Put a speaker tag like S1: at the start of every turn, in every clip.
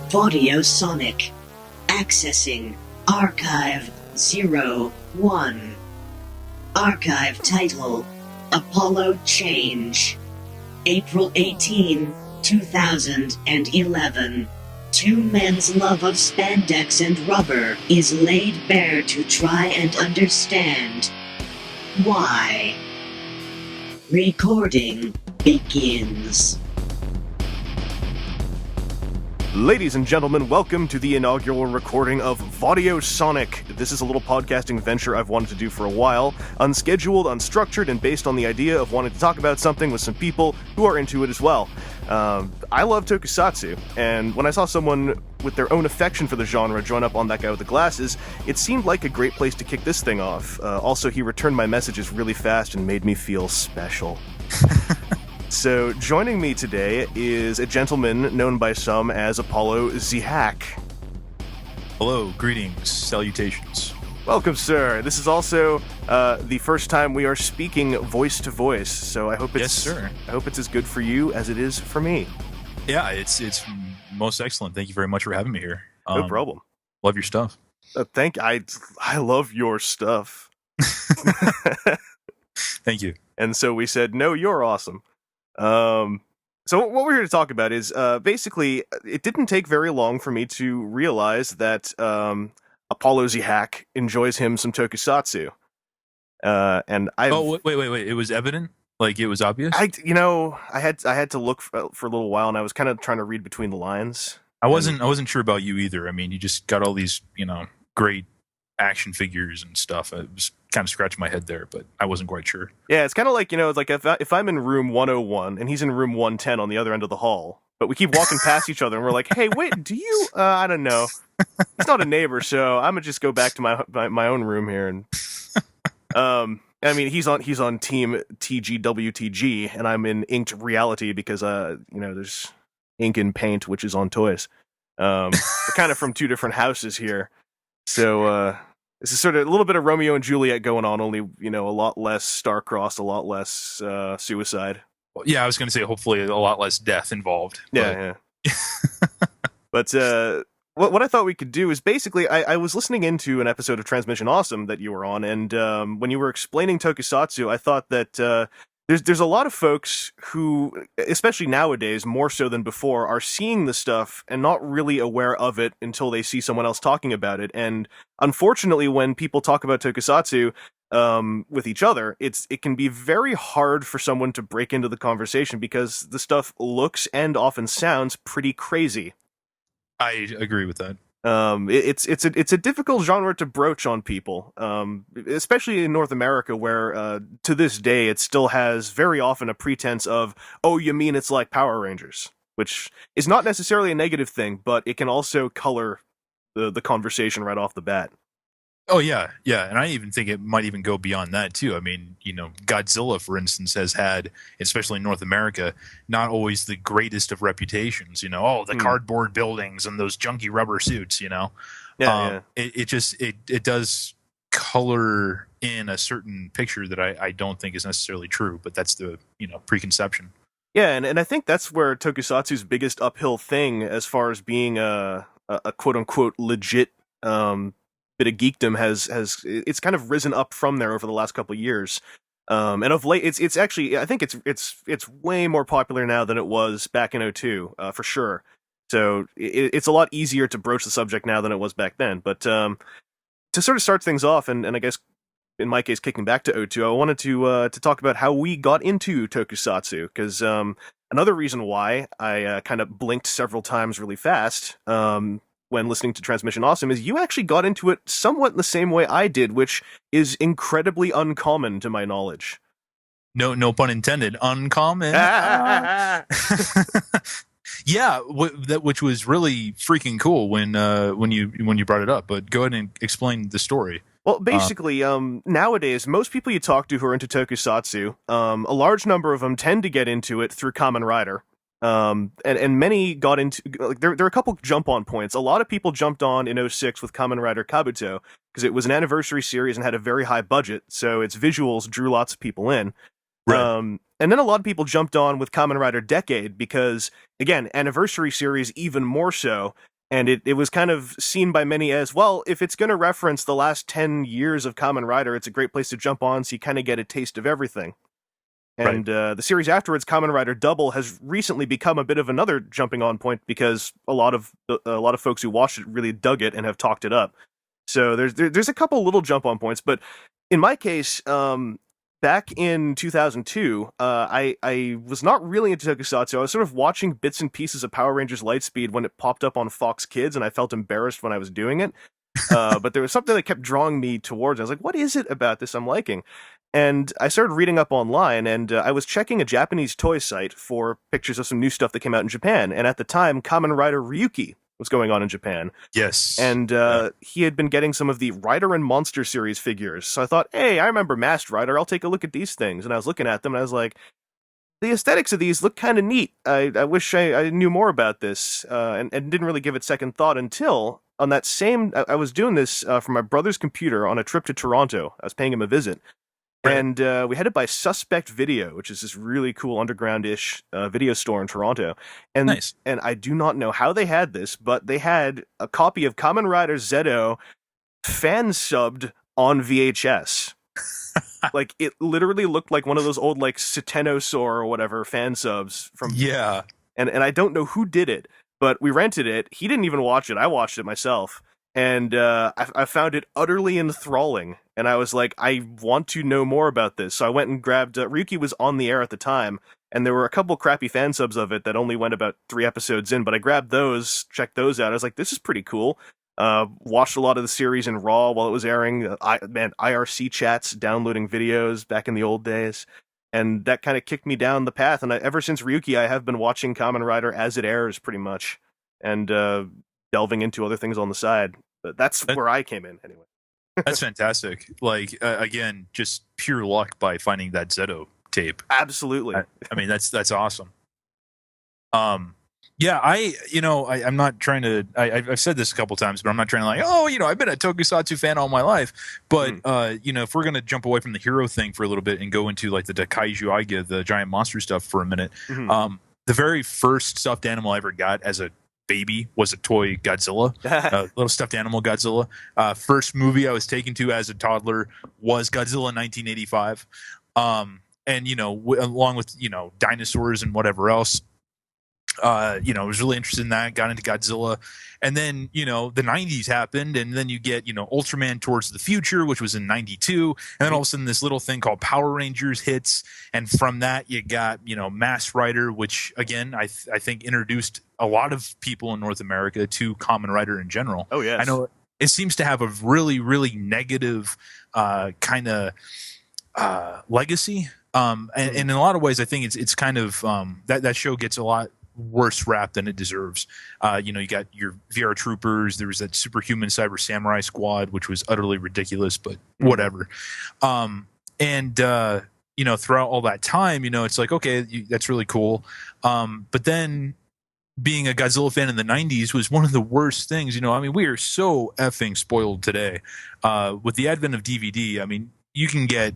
S1: Vaudiosonic. Accessing Archive 01. Archive title: Apollo Change. April 18, 2011. Two men's love of spandex and rubber is laid bare to try and understand why. Recording begins.
S2: Ladies and gentlemen, welcome to the inaugural recording of Vaudiosonic. This is a little podcasting venture I've wanted to do for a while, unscheduled, unstructured, and based on the idea of wanting to talk about something with some people who are into it as well. I love Tokusatsu, and when I saw someone with their own affection for the genre join up on that guy with the glasses, it seemed like a great place to kick this thing off. Also, he returned my messages really fast and made me feel special. So, joining me today is a gentleman known by some as Apollo ZH.
S3: Hello, greetings, salutations.
S2: Welcome, sir. This is also the first time we are speaking voice to voice, so I hope it's
S3: yes, sir.
S2: I hope it's as good for you as it is for me.
S3: Yeah, it's most excellent. Thank you very much for having me here.
S2: No problem.
S3: Love your stuff.
S2: I love your stuff.
S3: Thank you.
S2: And so we said, no, you're awesome. So what we're here to talk about is, basically, it didn't take very long for me to realize that, Apollo ZH enjoys him some Tokusatsu. And I
S3: wait, it was evident? Like, it was obvious?
S2: I had to look for a little while, and I was kind of trying to read between the lines.
S3: I wasn't sure about you either. I mean, you just got all these, great action figures and stuff. I was kind of scratching my head there, but I wasn't quite sure.
S2: Yeah, it's kind of like, it's like if I'm in room 101 and he's in room 110 on the other end of the hall, but we keep walking past each other and we're like, hey, wait, do you, I don't know. He's not a neighbor, so I'm gonna just go back to my own room here. And, I mean, he's on team TGWTG and I'm in inked reality because, there's ink and paint, which is on toys. We're kind of from two different houses here. So, this is sort of a little bit of Romeo and Juliet going on, only, a lot less star-crossed, a lot less suicide.
S3: Well, yeah, I was going to say hopefully a lot less death involved.
S2: Yeah. But what I thought we could do is basically, I was listening into an episode of Transmission Awesome that you were on, and when you were explaining Tokusatsu, I thought that there's a lot of folks who, especially nowadays, more so than before, are seeing the stuff and not really aware of it until they see someone else talking about it. And unfortunately, when people talk about Tokusatsu with each other, it can be very hard for someone to break into the conversation because the stuff looks and often sounds pretty crazy.
S3: I agree with that.
S2: It's a difficult genre to broach on people, especially in North America, where to this day it still has very often a pretense of, oh, you mean it's like Power Rangers, which is not necessarily a negative thing, but it can also color the conversation right off the bat.
S3: Oh, yeah, and I even think it might even go beyond that, too. I mean, Godzilla, for instance, has had, especially in North America, not always the greatest of reputations, the cardboard buildings and those junky rubber suits,
S2: Yeah.
S3: It does color in a certain picture that I don't think is necessarily true, but that's the, preconception.
S2: Yeah, and I think that's where Tokusatsu's biggest uphill thing, as far as being a quote-unquote legit bit of geekdom it's kind of risen up from there over the last couple of years, and of late it's actually, I think it's way more popular now than it was back in 2002, for sure. So it's a lot easier to broach the subject now than it was back then. But to sort of start things off, and I guess in my case kicking back to 2002, I wanted to talk about how we got into Tokusatsu, because another reason why I kind of blinked several times really fast when listening to Transmission Awesome is you actually got into it somewhat in the same way I did, which is incredibly uncommon to my knowledge.
S3: No pun intended. Uncommon. Yeah, which was really freaking cool when you brought it up. But go ahead and explain the story.
S2: Well, basically, nowadays, most people you talk to who are into Tokusatsu, a large number of them tend to get into it through Kamen Rider. And many got into, like, there are a couple jump-on points. A lot of people jumped on in 2006 with Kamen Rider Kabuto, because it was an anniversary series and had a very high budget, so its visuals drew lots of people in. Right. And then a lot of people jumped on with Kamen Rider Decade, because, again, anniversary series even more so, And it was kind of seen by many as, well, if it's going to reference the last 10 years of Kamen Rider, it's a great place to jump on so you kind of get a taste of everything. And the series afterwards, Kamen Rider Double, has recently become a bit of another jumping on point because a lot of folks who watched it really dug it and have talked it up. So there's a couple little jump on points, but in my case, back in 2002, I was not really into Tokusatsu. I was sort of watching bits and pieces of Power Rangers Lightspeed when it popped up on Fox Kids, and I felt embarrassed when I was doing it. But there was something that kept drawing me towards it. I was like, what is it about this I'm liking? And I started reading up online, and I was checking a Japanese toy site for pictures of some new stuff that came out in Japan. And at the time, Kamen Rider Ryuki was going on in Japan.
S3: Yes.
S2: And he had been getting some of the Rider and Monster series figures. So I thought, hey, I remember Masked Rider. I'll take a look at these things. And I was looking at them, and I was like, the aesthetics of these look kind of neat. I wish I knew more about this, and didn't really give it second thought until on that same... I was doing this from my brother's computer on a trip to Toronto. I was paying him a visit. Right. And we headed by Suspect Video, which is this really cool underground-ish video store in Toronto. And,
S3: nice.
S2: And I do not know how they had this, but they had a copy of Kamen Rider ZO fan-subbed on VHS. Like, it literally looked like one of those old, like, Satenosaur or whatever fan subs from...
S3: Yeah.
S2: And I don't know who did it, but we rented it. He didn't even watch it. I watched it myself. And I found it utterly enthralling. And I was like, I want to know more about this. So I went and grabbed... Ryuki was on the air at the time, and there were a couple crappy fan subs of it that only went about 3 episodes in, but I grabbed those, checked those out. I was like, this is pretty cool. Watched a lot of the series in RAW while it was airing. IRC chats, downloading videos back in the old days. And that kind of kicked me down the path. And ever since Ryuki, I have been watching Kamen Rider as it airs, pretty much. And delving into other things on the side. But that's where I came in, anyway.
S3: That's fantastic. Like, again, just pure luck by finding that ZO tape.
S2: Absolutely.
S3: I mean, that's awesome. Yeah, I'm not trying to... I've said this a couple times, but I'm not trying to I've been a Tokusatsu fan all my life. But, if we're going to jump away from the hero thing for a little bit and go into, like, the Daikaiju Aiga, the giant monster stuff for a minute, the very first stuffed animal I ever got as a baby was a toy Godzilla, a little stuffed animal Godzilla. First movie I was taken to as a toddler was Godzilla 1985. And, along with, dinosaurs and whatever else. I was really interested in that, got into Godzilla. And then, the 90s happened, and then you get, Ultraman Towards the Future, which was in 92. And then all of a sudden this little thing called Power Rangers hits. And from that, you got, Masked Rider, which, again, I think introduced a lot of people in North America to Kamen Rider in general.
S2: Oh, yes.
S3: I know it seems to have a really, really negative kind of legacy. And in a lot of ways, I think it's kind of that show gets a lot worse rap than it deserves. You got your VR Troopers. There was that Superhuman Cyber Samurai Squad, which was utterly ridiculous, but whatever. Throughout all that time, it's like, okay, that's really cool. But then being a Godzilla fan in the 90s was one of the worst things. We are so effing spoiled today. With the advent of DVD, you can get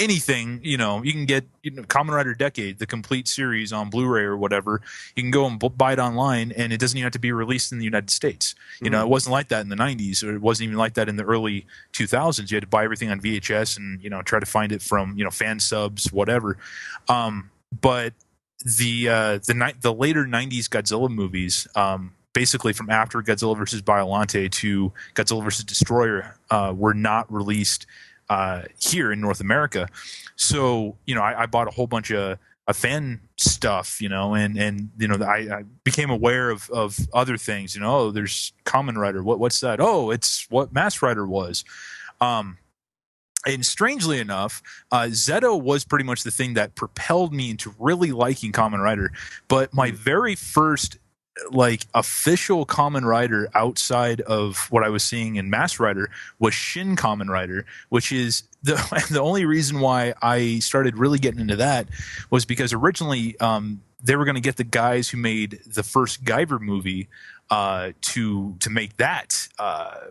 S3: anything, you can get Kamen Rider Decade, the complete series on Blu-ray or whatever. You can go and buy it online, and it doesn't even have to be released in the United States. It wasn't like that in the 90s, or it wasn't even like that in the early 2000s. You had to buy everything on VHS and try to find it from fan subs, whatever. But the later 90s Godzilla movies, basically from after Godzilla vs. Biollante to Godzilla vs. Destroyer, were not released here in North America. So, I bought a whole bunch of fan stuff, and I became aware of other things, there's Kamen Rider. What's that? Oh, it's what Masked Rider was. And strangely enough, ZO was pretty much the thing that propelled me into really liking Kamen Rider. But my very first official Kamen Rider outside of what I was seeing in Masked Rider was Shin Kamen Rider, which is the only reason why I started really getting into that was because originally they were going to get the guys who made the first Guyver movie to make that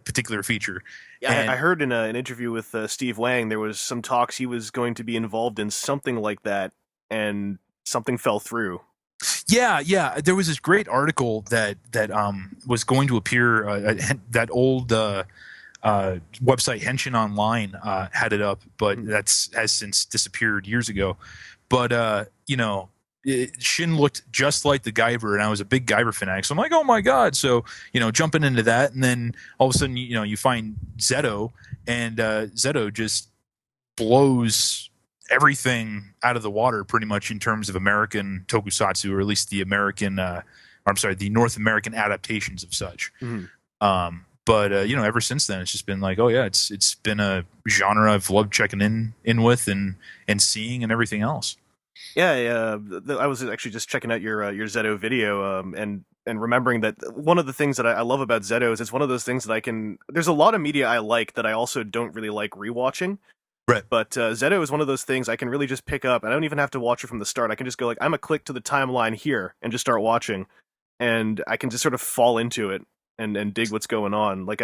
S3: particular feature.
S2: Yeah, I heard in an interview with Steve Wang, there was some talks he was going to be involved in something like that, and something fell through.
S3: Yeah. There was this great article that was going to appear. That old website Henshin Online had it up, but has since disappeared years ago. But Shin looked just like the Guyver, and I was a big Guyver fanatic. So I'm like, oh my god! So jumping into that, and then all of a sudden, you find ZO, and ZO just blows everything out of the water pretty much in terms of American tokusatsu, or at least the the North American adaptations of such. But ever since then, it's just been like, oh yeah, it's been a genre I've loved checking in with and seeing and everything else.
S2: Yeah. I was actually just checking out your ZO video, and remembering that one of the things that I love about ZO is it's one of those things that there's a lot of media I like that I also don't really like rewatching.
S3: Right.
S2: But ZO is one of those things I can really just pick up. I don't even have to watch it from the start. I can just go like, I'm a click to the timeline here and just start watching, and I can just sort of fall into it and dig what's going on. Like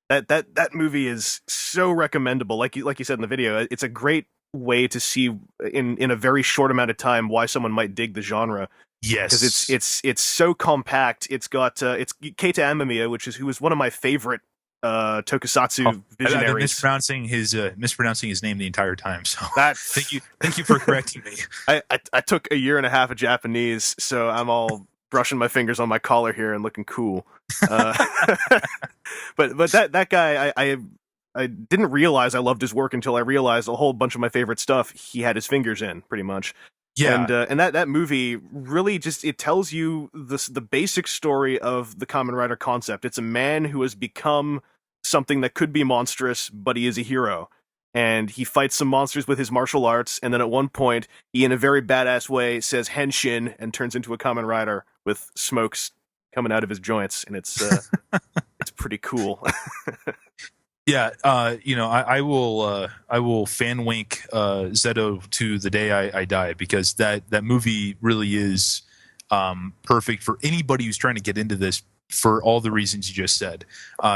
S2: that movie is so recommendable. Like you said in the video, it's a great way to see in a very short amount of time why someone might dig the genre.
S3: Yes,
S2: because it's so compact. It's got it's Keita Amemiya, who was one of my favorite tokusatsu visionaries.
S3: I've been mispronouncing his name the entire time. So thank you for correcting me.
S2: I took a year and a half of Japanese, so I'm all brushing my fingers on my collar here and looking cool. But that guy, I didn't realize I loved his work until I realized a whole bunch of my favorite stuff he had his fingers in, pretty much.
S3: Yeah,
S2: and that movie really it tells you the basic story of the Kamen Rider concept. It's a man who has become something that could be monstrous, but he is a hero, and he fights some monsters with his martial arts. And then at one point, he, in a very badass way, says "Henshin" and turns into a Kamen Rider with smokes coming out of his joints, and it's it's pretty cool.
S3: Yeah, I will fan wink ZO to the day I die, because that movie really is perfect for anybody who's trying to get into this for all the reasons you just said.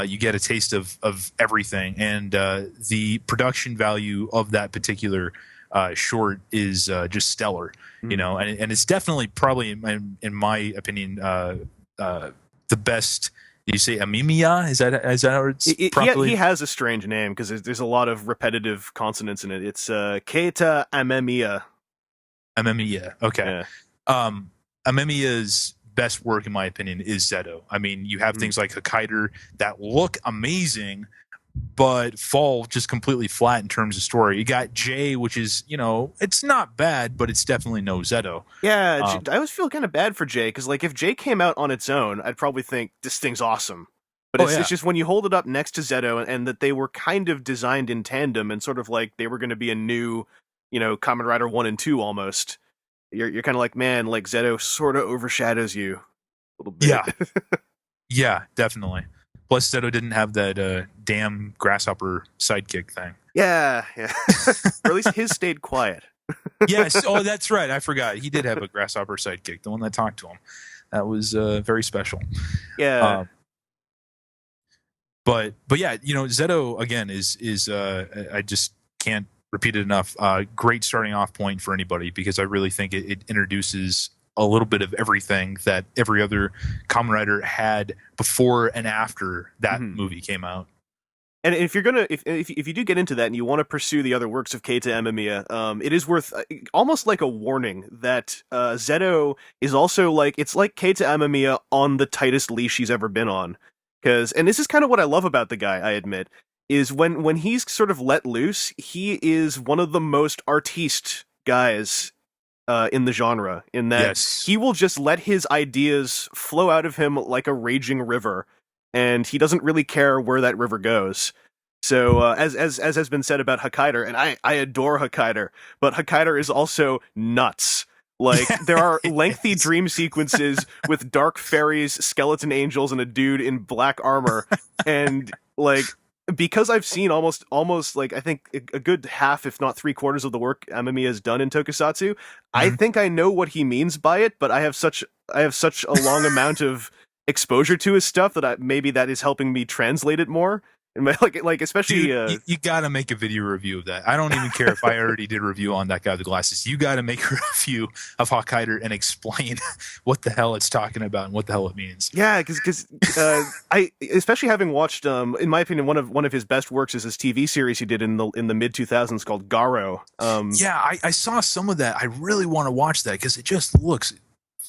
S3: You get a taste of everything, and the production value of that particular short is just stellar. And it's definitely probably in my opinion the best. Did you say Amemiya? Is that how it's properly?
S2: He has a strange name because there's a lot of repetitive consonants in it. It's Keita Amemiya.
S3: Amemiya. Okay.
S2: Yeah.
S3: Amemiya's best work, in my opinion, is ZO. I mean, you have things like Hokkaido that look amazing, but fall just completely flat in terms of story. You got J, which is, it's not bad, but it's definitely no ZO.
S2: Yeah, I always feel kind of bad for J, because if J came out on its own, I'd probably think this thing's awesome. But it's just when you hold it up next to ZO, and that they were kind of designed in tandem, and sort of like they were going to be a new, Kamen Rider 1 and 2 almost. You're kind of like, man, like ZO sort of overshadows you a little bit.
S3: Yeah, yeah, definitely. Plus, ZO didn't have that damn grasshopper sidekick thing.
S2: Yeah. Or at least his stayed quiet.
S3: Yes. Oh, that's right. I forgot. He did have a grasshopper sidekick, the one that talked to him. That was very special.
S2: Yeah.
S3: But yeah, ZO again is I just can't repeat it enough. Great starting off point for anybody, because I really think it introduces a little bit of everything that every other Kamen Rider had before and after that movie came out.
S2: And if you're gonna, if you do get into that and you want to pursue the other works of Keita Amemiya, it is worth almost like a warning that ZO is also it's like Keita Amemiya on the tightest leash he's ever been on. And this is kind of what I love about the guy, I admit, is when he's sort of let loose, he is one of the most artiste guys in the genre, in that he will just let his ideas flow out of him like a raging river, and he doesn't really care where that river goes. So as has been said about Hokkaido, and I adore Hokkaido, but Hokkaido is also nuts. There are lengthy dream sequences with dark fairies, skeleton angels, and a dude in black armor, and because I've seen almost I think a good half, if not 3/4 of the work Amemiya has done in Tokusatsu, I think I know what he means by it, but I have such a long amount of exposure to his stuff that maybe that is helping me translate it more. Like especially
S3: you got to make a video review of that. I don't even care if I already did a review on that guy with the glasses. You got to make a review of Hawkeye and explain what the hell it's talking about and what the hell it means.
S2: Yeah, because I, especially having watched, in my opinion, one of his best works is his TV series he did in the mid 2000s called Garo.
S3: Yeah, I saw some of that. I really want to watch that because it just looks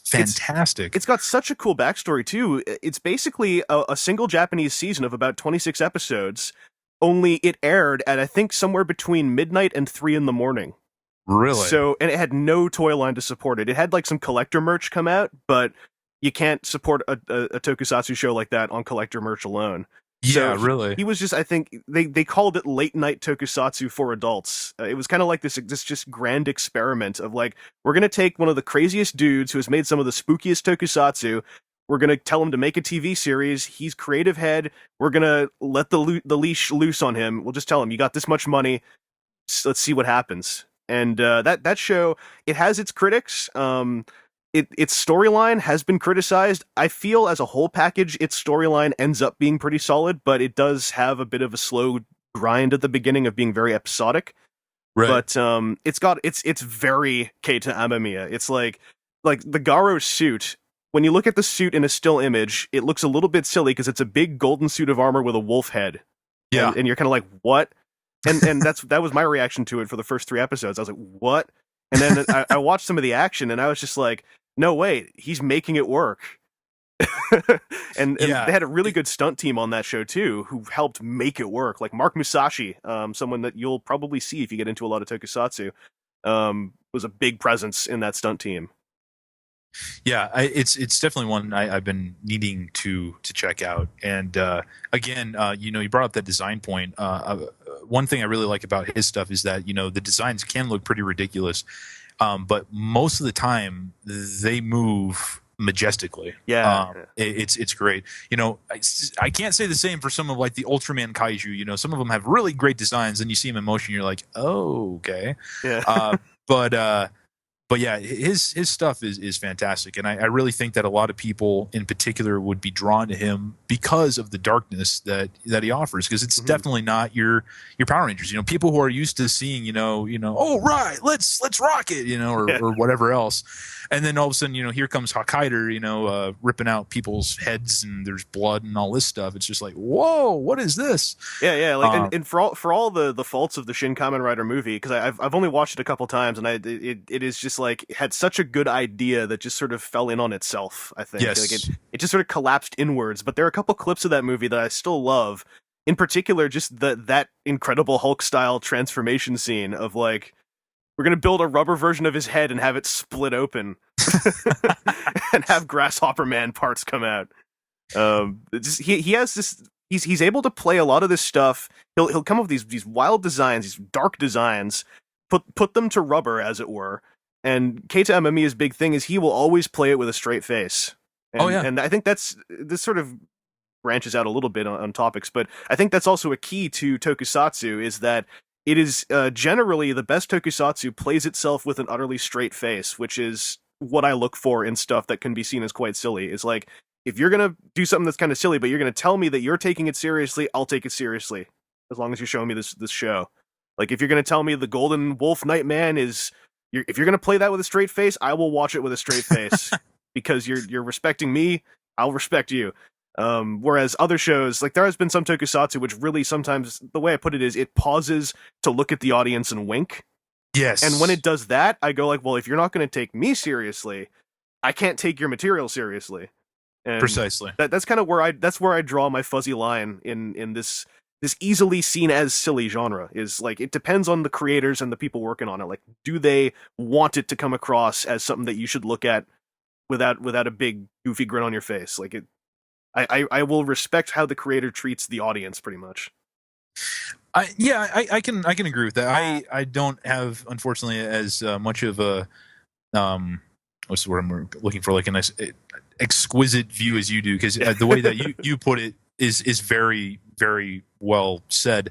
S3: fantastic.
S2: It's got such a cool backstory too. It's basically a single Japanese season of about 26 episodes. Only it aired at, I think, somewhere between midnight and 3 a.m.
S3: Really?
S2: So, and it had no toy line to support it. It had like some collector merch come out, but you can't support a tokusatsu show like that on collector merch alone.
S3: Yeah,
S2: so
S3: really.
S2: He was just, I think they called it late night tokusatsu for adults. It was kind of like this just grand experiment of like, we're going to take one of the craziest dudes who has made some of the spookiest tokusatsu. We're going to tell him to make a TV series. He's creative head. We're going to let the leash loose on him. We'll just tell him, you got this much money. Let's see what happens. And that show, it has its critics. Its storyline has been criticized. I feel as a whole package, its storyline ends up being pretty solid, but it does have a bit of a slow grind at the beginning of being very episodic.
S3: Right.
S2: But it's very Keita Amemiya. It's like the Garo suit. When you look at the suit in a still image, it looks a little bit silly because it's a big golden suit of armor with a wolf head.
S3: Yeah.
S2: And you're kind of like, what? And that was my reaction to it for the first 3 episodes. I was like, what? And then I watched some of the action, and I was just like, no, wait, he's making it work. and they had a really good stunt team on that show too, who helped make it work. Like Mark Musashi, someone that you'll probably see if you get into a lot of tokusatsu, was a big presence in that stunt team.
S3: Yeah, it's definitely one I've been needing to check out. And again, you brought up that design point. One thing I really like about his stuff is that the designs can look pretty ridiculous, but most of the time they move majestically.
S2: Yeah,
S3: it's great. I can't say the same for some of like the Ultraman kaiju. Some of them have really great designs, and you see them in motion, you're like, oh, okay.
S2: Yeah.
S3: But yeah, his stuff is fantastic, and I really think that a lot of people in particular would be drawn to him because of the darkness that he offers. Because it's definitely not your Power Rangers. People who are used to seeing oh right, let's rock it, or whatever else, and then all of a sudden here comes Hawkeye, ripping out people's heads and there's blood and all this stuff. It's just like, whoa, what is this?
S2: Yeah, like and for all the faults of the Shin Kamen Rider movie, because I've only watched it a couple times, and it is just like it had such a good idea that just sort of fell in on itself. I think
S3: yes.
S2: Like it just sort of collapsed inwards. But there are a couple clips of that movie that I still love. In particular, just that incredible Hulk style transformation scene of like, we're gonna build a rubber version of his head and have it split open, and have Grasshopper Man parts come out. He has this. He's able to play a lot of this stuff. He'll come up with these wild designs, these dark designs, put them to rubber, as it were. And Keita Amemiya's big thing is he will always play it with a straight face. And, and I think this sort of branches out a little bit on topics, but I think that's also a key to tokusatsu, is that it is generally the best tokusatsu plays itself with an utterly straight face, which is what I look for in stuff that can be seen as quite silly. It's like, if you're going to do something that's kind of silly, but you're going to tell me that you're taking it seriously, I'll take it seriously, as long as you're showing me this show. Like, if you're going to tell me the Golden Wolf Nightman is... if you're going to play that with a straight face, I will watch it with a straight face. Because you're respecting me, I'll respect you. Whereas other shows, like there has been some tokusatsu which really sometimes, the way I put it is, it pauses to look at the audience and wink.
S3: Yes.
S2: And when it does that, I go like, well, if you're not going to take me seriously, I can't take your material seriously. And
S3: precisely.
S2: That's kind of where I draw my fuzzy line in this easily seen as silly genre. Is like, it depends on the creators and the people working on it. Like, do they want it to come across as something that you should look at without a big goofy grin on your face? Like, I will respect how the creator treats the audience, pretty much.
S3: I can agree with that. I don't have, unfortunately, as much of a what's the word I'm looking for, like a nice exquisite view as you do, because the way that you put it is very very well said.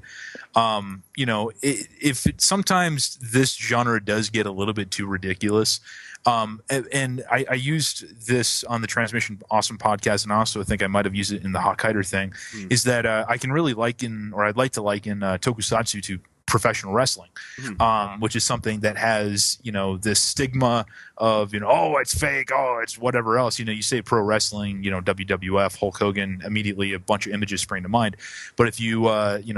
S3: Sometimes this genre does get a little bit too ridiculous. And I used this on the Transmission Awesome podcast, and I also think I might have used it in the Hawkhider thing, is that I can really I'd like to liken Tokusatsu to professional wrestling, which is something that has, this stigma of, oh, it's fake, oh, it's whatever else. You say pro wrestling, WWF, Hulk Hogan, immediately a bunch of images spring to mind. But if you,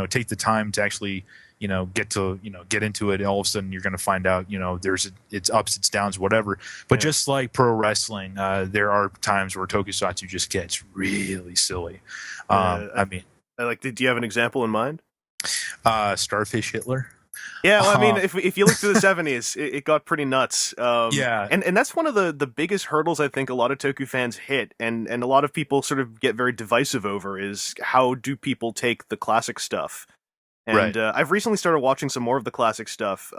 S3: take the time to actually, get into it, all of a sudden you're going to find out, it's ups, it's downs, whatever. But just like pro wrestling, there are times where Tokusatsu just gets really silly. Do
S2: you have an example in mind?
S3: Starfish Hitler.
S2: Yeah, well, I mean, if you look to the 70s, it got pretty nuts. And that's one of the biggest hurdles I think a lot of Toku fans hit, and a lot of people sort of get very divisive over, is how do people take the classic stuff? And I've recently started watching some more of the classic stuff.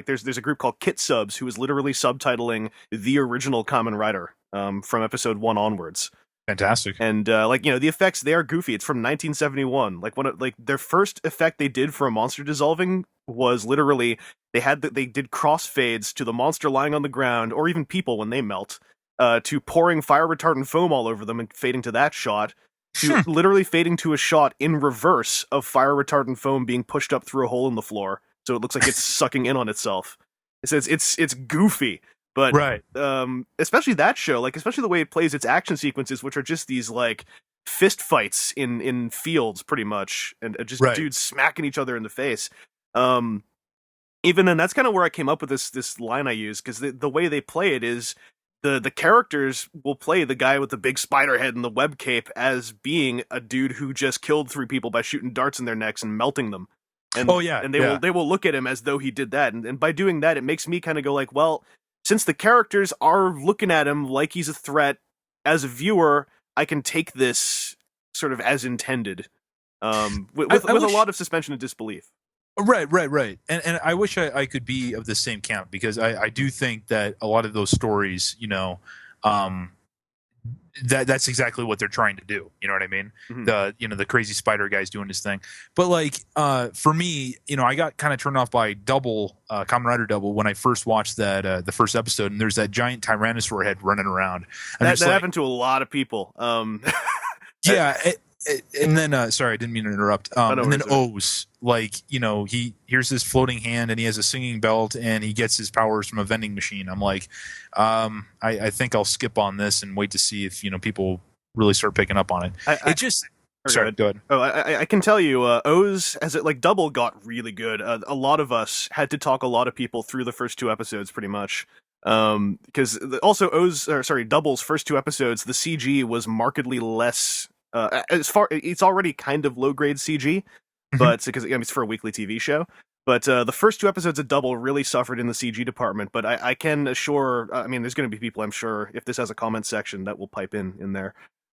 S2: There's a group called Kit Subs who is literally subtitling the original Kamen Rider from episode 1 onwards.
S3: Fantastic. And
S2: the effects, they are goofy. It's from 1971. Their first effect they did for a monster dissolving was literally they did crossfades to the monster lying on the ground, or even people when they melt, to pouring fire retardant foam all over them and fading to that shot, to literally fading to a shot in reverse of fire retardant foam being pushed up through a hole in the floor, so it looks like it's sucking in on itself. It's goofy. But especially that show, especially the way it plays its action sequences, which are just these fist fights in fields, pretty much, and just dudes smacking each other in the face. Even then, that's kind of where I came up with this line I use, because the way they play it is the characters will play the guy with the big spider head and the web cape as being a dude who just killed 3 people by shooting darts in their necks and melting them. And, they will look at him as though he did that, and by doing that, it makes me kind of go well, since the characters are looking at him like he's a threat, as a viewer, I can take this sort of as intended, with a lot of suspension of disbelief.
S3: Right. And I wish I could be of the same camp, because I do think that a lot of those stories, that's exactly what they're trying to do. You know what I mean? Mm-hmm. The crazy spider guy's doing his thing. But for me, I got kind of turned off by Kamen Rider Double when I first watched that the first episode, and there's that giant Tyrannosaur head running around. And
S2: that happened to a lot of people.
S3: And then, sorry, I didn't mean to interrupt. And then O's, here's this floating hand, and he has a singing belt, and he gets his powers from a vending machine. I'm like, I think I'll skip on this and wait to see if people really start picking up on it. Sorry, go ahead.
S2: Oh, I can tell you, O's, as it Double got really good. A lot of us had to talk a lot of people through the first 2 episodes, pretty much. Because also Double's first 2 episodes, the CG was markedly less. It's already kind of low grade CG, but because it's for a weekly TV show. But the first 2 episodes of Double really suffered in the CG department. But I can assure, there's going to be people, I'm sure, if this has a comment section, that will pipe in there.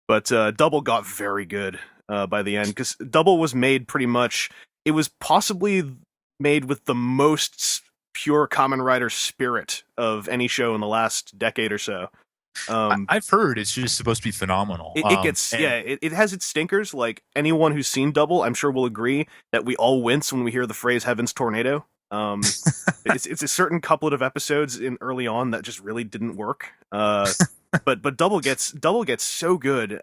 S2: But Double got very good by the end, because Double was made pretty much. It was possibly made with the most pure Kamen Rider spirit of any show in the last decade or so.
S3: I've heard it's just supposed to be phenomenal.
S2: It has its stinkers. Like, anyone who's seen Double, I'm sure will agree that we all wince when we hear the phrase "Heaven's Tornado." It's a certain couplet of episodes in early on that just really didn't work. But Double gets so good,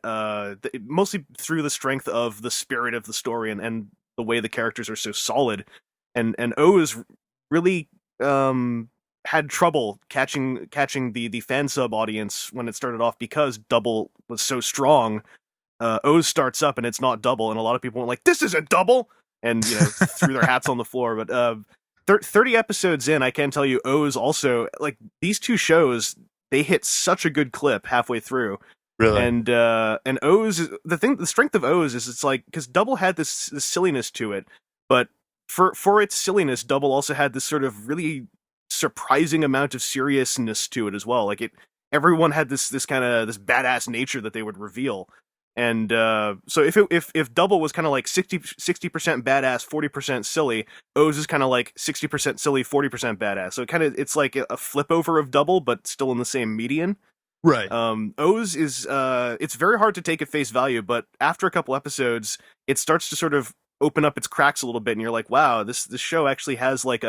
S2: mostly through the strength of the spirit of the story and the way the characters are so solid. And O's really had trouble catching the fan sub audience when it started off, because Double was so strong. O's starts up and it's not Double, and a lot of people went like, "This isn't Double," and threw their hats on the floor. But 30 episodes in, I can tell you, O's also, these 2 shows, they hit such a good clip halfway through.
S3: Really?
S2: And O's, the strength of O's is it's because Double had this silliness to it, but for its silliness, Double also had this sort of really surprising amount of seriousness to it as well. Everyone had this badass nature that they would reveal. And so if Double was kind of 60% badass, 40% silly, O's is kind of 60% silly, 40% badass. So it's like a flip over of Double, but still in the same median.
S3: Right.
S2: O's is it's very hard to take at face value, but after a couple episodes, it starts to sort of open up its cracks a little bit, and you're like, wow, this show actually has like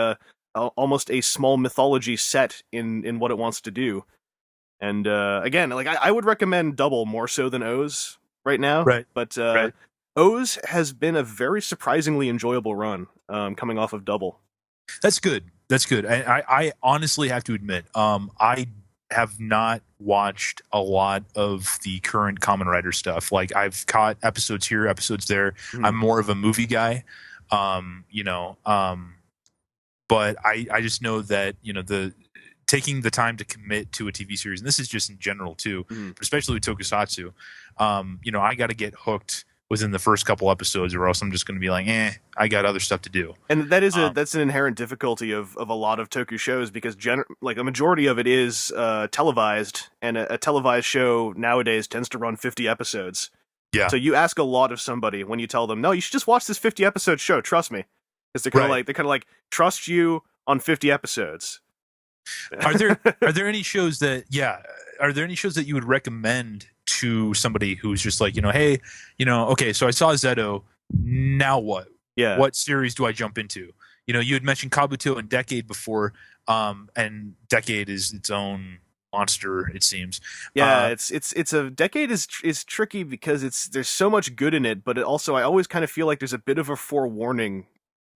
S2: almost a small mythology set in what it wants to do. And again, like I would recommend Double more so than O's right now.
S3: Right.
S2: But
S3: Right.
S2: O's has been a very surprisingly enjoyable run coming off of Double.
S3: That's good. That's good. I honestly have to admit, I have not watched a lot of the current Kamen Rider stuff. Like I've caught episodes here, episodes there.
S2: Mhm.
S3: I'm more of a movie guy, but I just know that, the taking the time to commit to a TV series, and this is just in general too, but especially with Tokusatsu, I got to get hooked within the first couple episodes, or else I'm just going to be like, I got other stuff to do.
S2: And that is that's an inherent difficulty of a lot of Toku shows, because like a majority of it is televised, and a televised show nowadays tends to run 50 episodes.
S3: Yeah.
S2: So you ask a lot of somebody when you tell them, no, you should just watch this 50 episode show, trust me. Because they're kind of like trust you on 50 episodes.
S3: Are there any shows that you would recommend to somebody who's just like, hey, okay, so I saw ZO, now what?
S2: Yeah.
S3: What series do I jump into? You had mentioned Kabuto and Decade before, and Decade is its own monster, it seems.
S2: Yeah, it's a Decade is tricky because there's so much good in it, but it also, I always kind of feel like there's a bit of a forewarning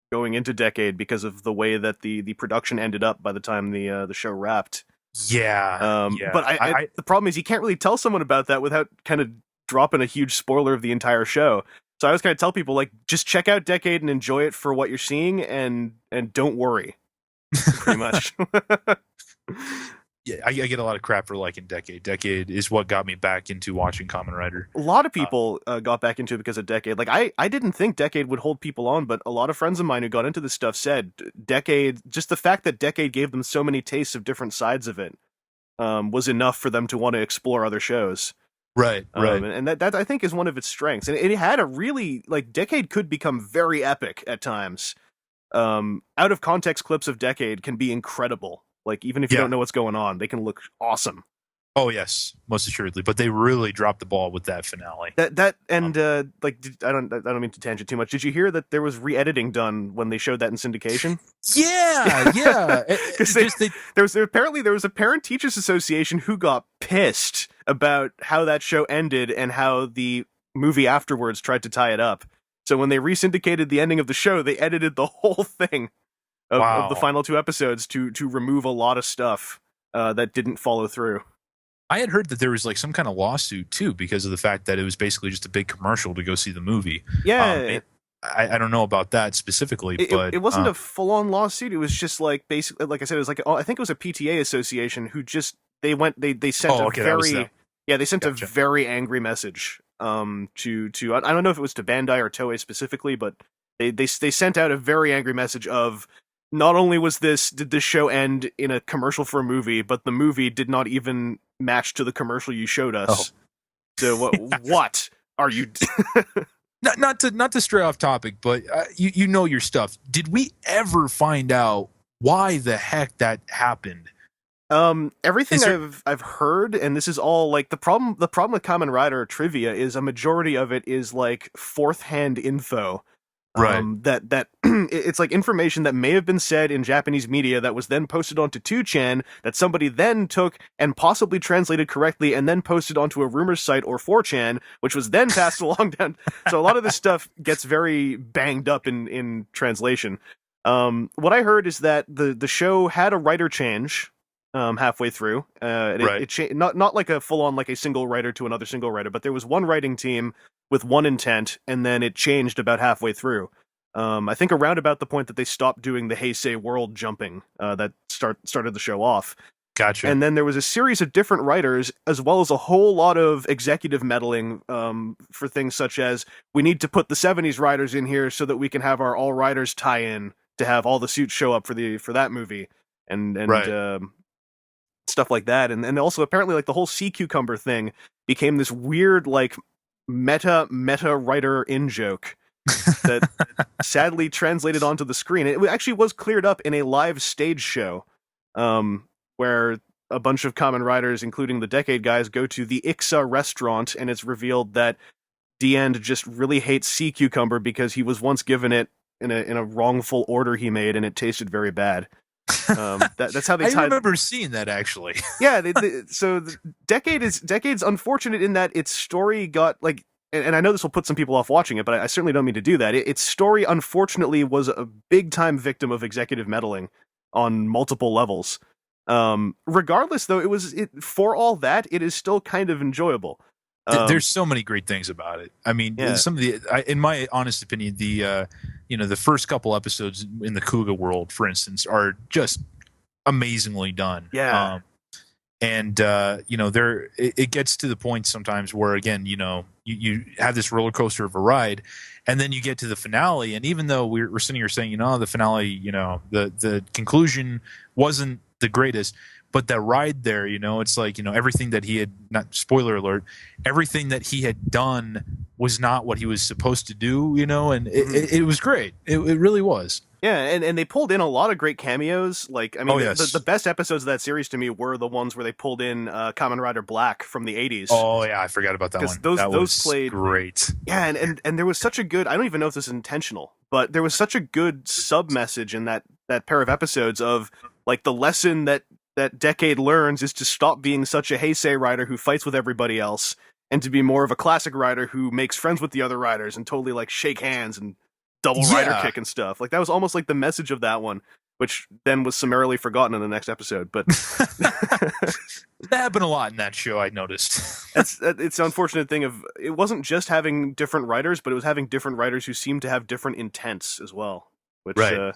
S2: going into Decade because of the way that the production ended up by the time the show wrapped.
S3: Yeah.
S2: But the problem is you can't really tell someone about that without kind of dropping a huge spoiler of the entire show. So I always kind of tell people, like, just check out Decade and enjoy it for what you're seeing, and don't worry, pretty much.
S3: Yeah, I get a lot of crap for liking Decade. Decade is what got me back into watching Kamen Rider.
S2: A lot of people got back into it because of Decade. Like, I didn't think Decade would hold people on, but a lot of friends of mine who got into this stuff said Decade, just the fact that Decade gave them so many tastes of different sides of it, was enough for them to want to explore other shows.
S3: Right.
S2: And that I think is one of its strengths. And it had a really, like, Decade could become very epic at times. Out of context clips of Decade can be incredible. Like, even if you don't know what's going on, they can look awesome.
S3: Oh yes, most assuredly. But they really dropped the ball with that finale.
S2: I don't mean to tangent too much. Did you hear that there was re-editing done when they showed that in syndication?
S3: Yeah.
S2: There was a parent teachers association who got pissed about how that show ended and how the movie afterwards tried to tie it up. So when they re-syndicated the ending of the show, they edited the whole thing of the final 2 episodes to remove a lot of stuff that didn't follow through.
S3: I had heard that there was like some kind of lawsuit too because of the fact that it was basically just a big commercial to go see the movie.
S2: Yeah.
S3: I don't know about that specifically, but
S2: it wasn't a full-on lawsuit. It was just like, basically, like I said, it was like, I think it was a PTA association who just, they sent a very angry message to I don't know if it was to Bandai or Toei specifically, but they sent out a very angry message of, not only did this show end in a commercial for a movie, but the movie did not even match to the commercial you showed us. So what are you?
S3: Not to stray off topic, but you know your stuff. Did we ever find out why the heck that happened?
S2: Everything I've heard, and this is all like the problem with Kamen Rider trivia is a majority of it is like fourth-hand info.
S3: Right.
S2: That it's like information that may have been said in Japanese media that was then posted onto 2chan that somebody then took and possibly translated correctly and then posted onto a rumor site or 4chan, which was then passed along down. So a lot of this stuff gets very banged up in translation. What I heard is that the show had a writer change halfway through. Not like a full on like a single writer to another single writer, but there was one writing team with one intent, and then it changed about halfway through. I think around about the point that they stopped doing the Heisei world jumping that started the show off.
S3: Gotcha.
S2: And then there was a series of different writers, as well as a whole lot of executive meddling for things such as, we need to put the 70s writers in here so that we can have our all writers tie in to have all the suits show up for that movie, and stuff like that. And also apparently like the whole sea cucumber thing became this weird like meta writer in joke that sadly translated onto the screen. It actually was cleared up in a live stage show where a bunch of Kamen Riders, including the Decade guys, go to the Ixa restaurant, and it's revealed that D-End just really hates sea cucumber because he was once given it in a wrongful order he made, and it tasted very bad. That's how they
S3: I
S2: tied.
S3: remember seeing that actually.
S2: Yeah, so the Decade's unfortunate in that its story got like, and I know this will put some people off watching it, but I certainly don't mean to do that. Its story, unfortunately, was a big time victim of executive meddling on multiple levels. Regardless, though, for all that, it is still kind of enjoyable.
S3: There's so many great things about it. I mean, some of in my honest opinion, the first couple episodes in the Kuga world, for instance, are just amazingly done.
S2: Yeah.
S3: It gets to the point sometimes where, again, you have this roller coaster of a ride, and then you get to the finale, and even though we're sitting here saying, the finale, the conclusion wasn't the greatest, but that ride there, it's like, everything that he had, not spoiler alert, everything that he had done was not what he was supposed to do, and it was great. It really was.
S2: Yeah, and they pulled in a lot of great cameos. Like, I mean,
S3: yes.
S2: the best episodes of that series to me were the ones where they pulled in Kamen Rider Black from the 80s.
S3: Oh, yeah, I forgot about that one.
S2: Those played
S3: great.
S2: Yeah, and there was such a good, I don't even know if this is intentional, but there was such a good sub-message in that pair of episodes of, like, the lesson that Decade learns is to stop being such a Heisei rider who fights with everybody else, and to be more of a classic rider who makes friends with the other riders and totally, like, shake hands and double rider kick and stuff. Like, that was almost like the message of that one, which then was summarily forgotten in the next episode. But
S3: that happened a lot in that show, I noticed.
S2: it's an unfortunate thing of, it wasn't just having different writers, but it was having different writers who seemed to have different intents as well, which kind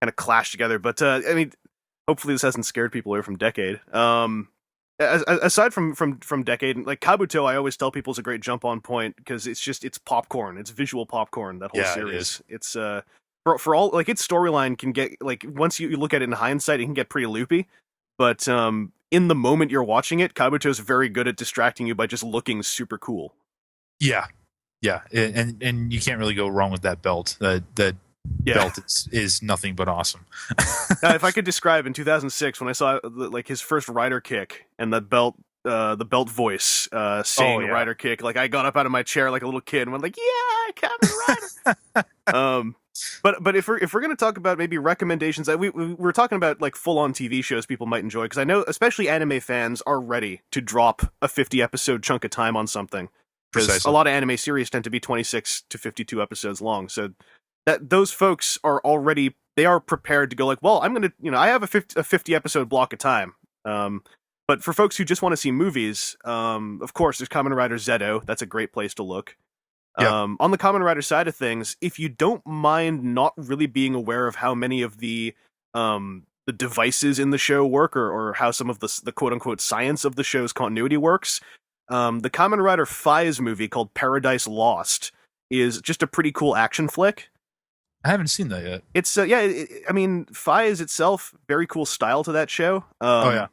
S2: of clashed together. But I mean, hopefully this hasn't scared people away from Decade. Aside from Decade, like Kabuto, I always tell people is a great jump on point because it's popcorn. It's visual popcorn, that whole series. It's for all, like, its storyline can get, like, once you look at it in hindsight, it can get pretty loopy. But in the moment you're watching it, Kabuto's very good at distracting you by just looking super cool.
S3: Yeah. And you can't really go wrong with that belt. That belt is nothing but awesome.
S2: Now, if I could describe in 2006 when I saw like his first rider kick and the belt voice saying rider kick, like, I got up out of my chair like a little kid and went like, yeah, Kamen Rider. But if we're gonna talk about maybe recommendations, we're talking about like full on TV shows people might enjoy, because I know especially anime fans are ready to drop a 50 episode chunk of time on something, because a lot of anime series tend to be 26 to 52 episodes long, so that those folks are prepared to go like, well, I'm gonna, I have a 50 episode block of time. But for folks who just want to see movies, of course, there's Kamen Rider ZO. That's a great place to look.
S3: Yep.
S2: On the Kamen Rider side of things, if you don't mind not really being aware of how many of the devices in the show work, or how some of the quote unquote science of the show's continuity works, the Kamen Rider Fies movie called Paradise Lost is just a pretty cool action flick.
S3: I haven't seen that yet.
S2: It's I mean, Fies itself, very cool style to that show. I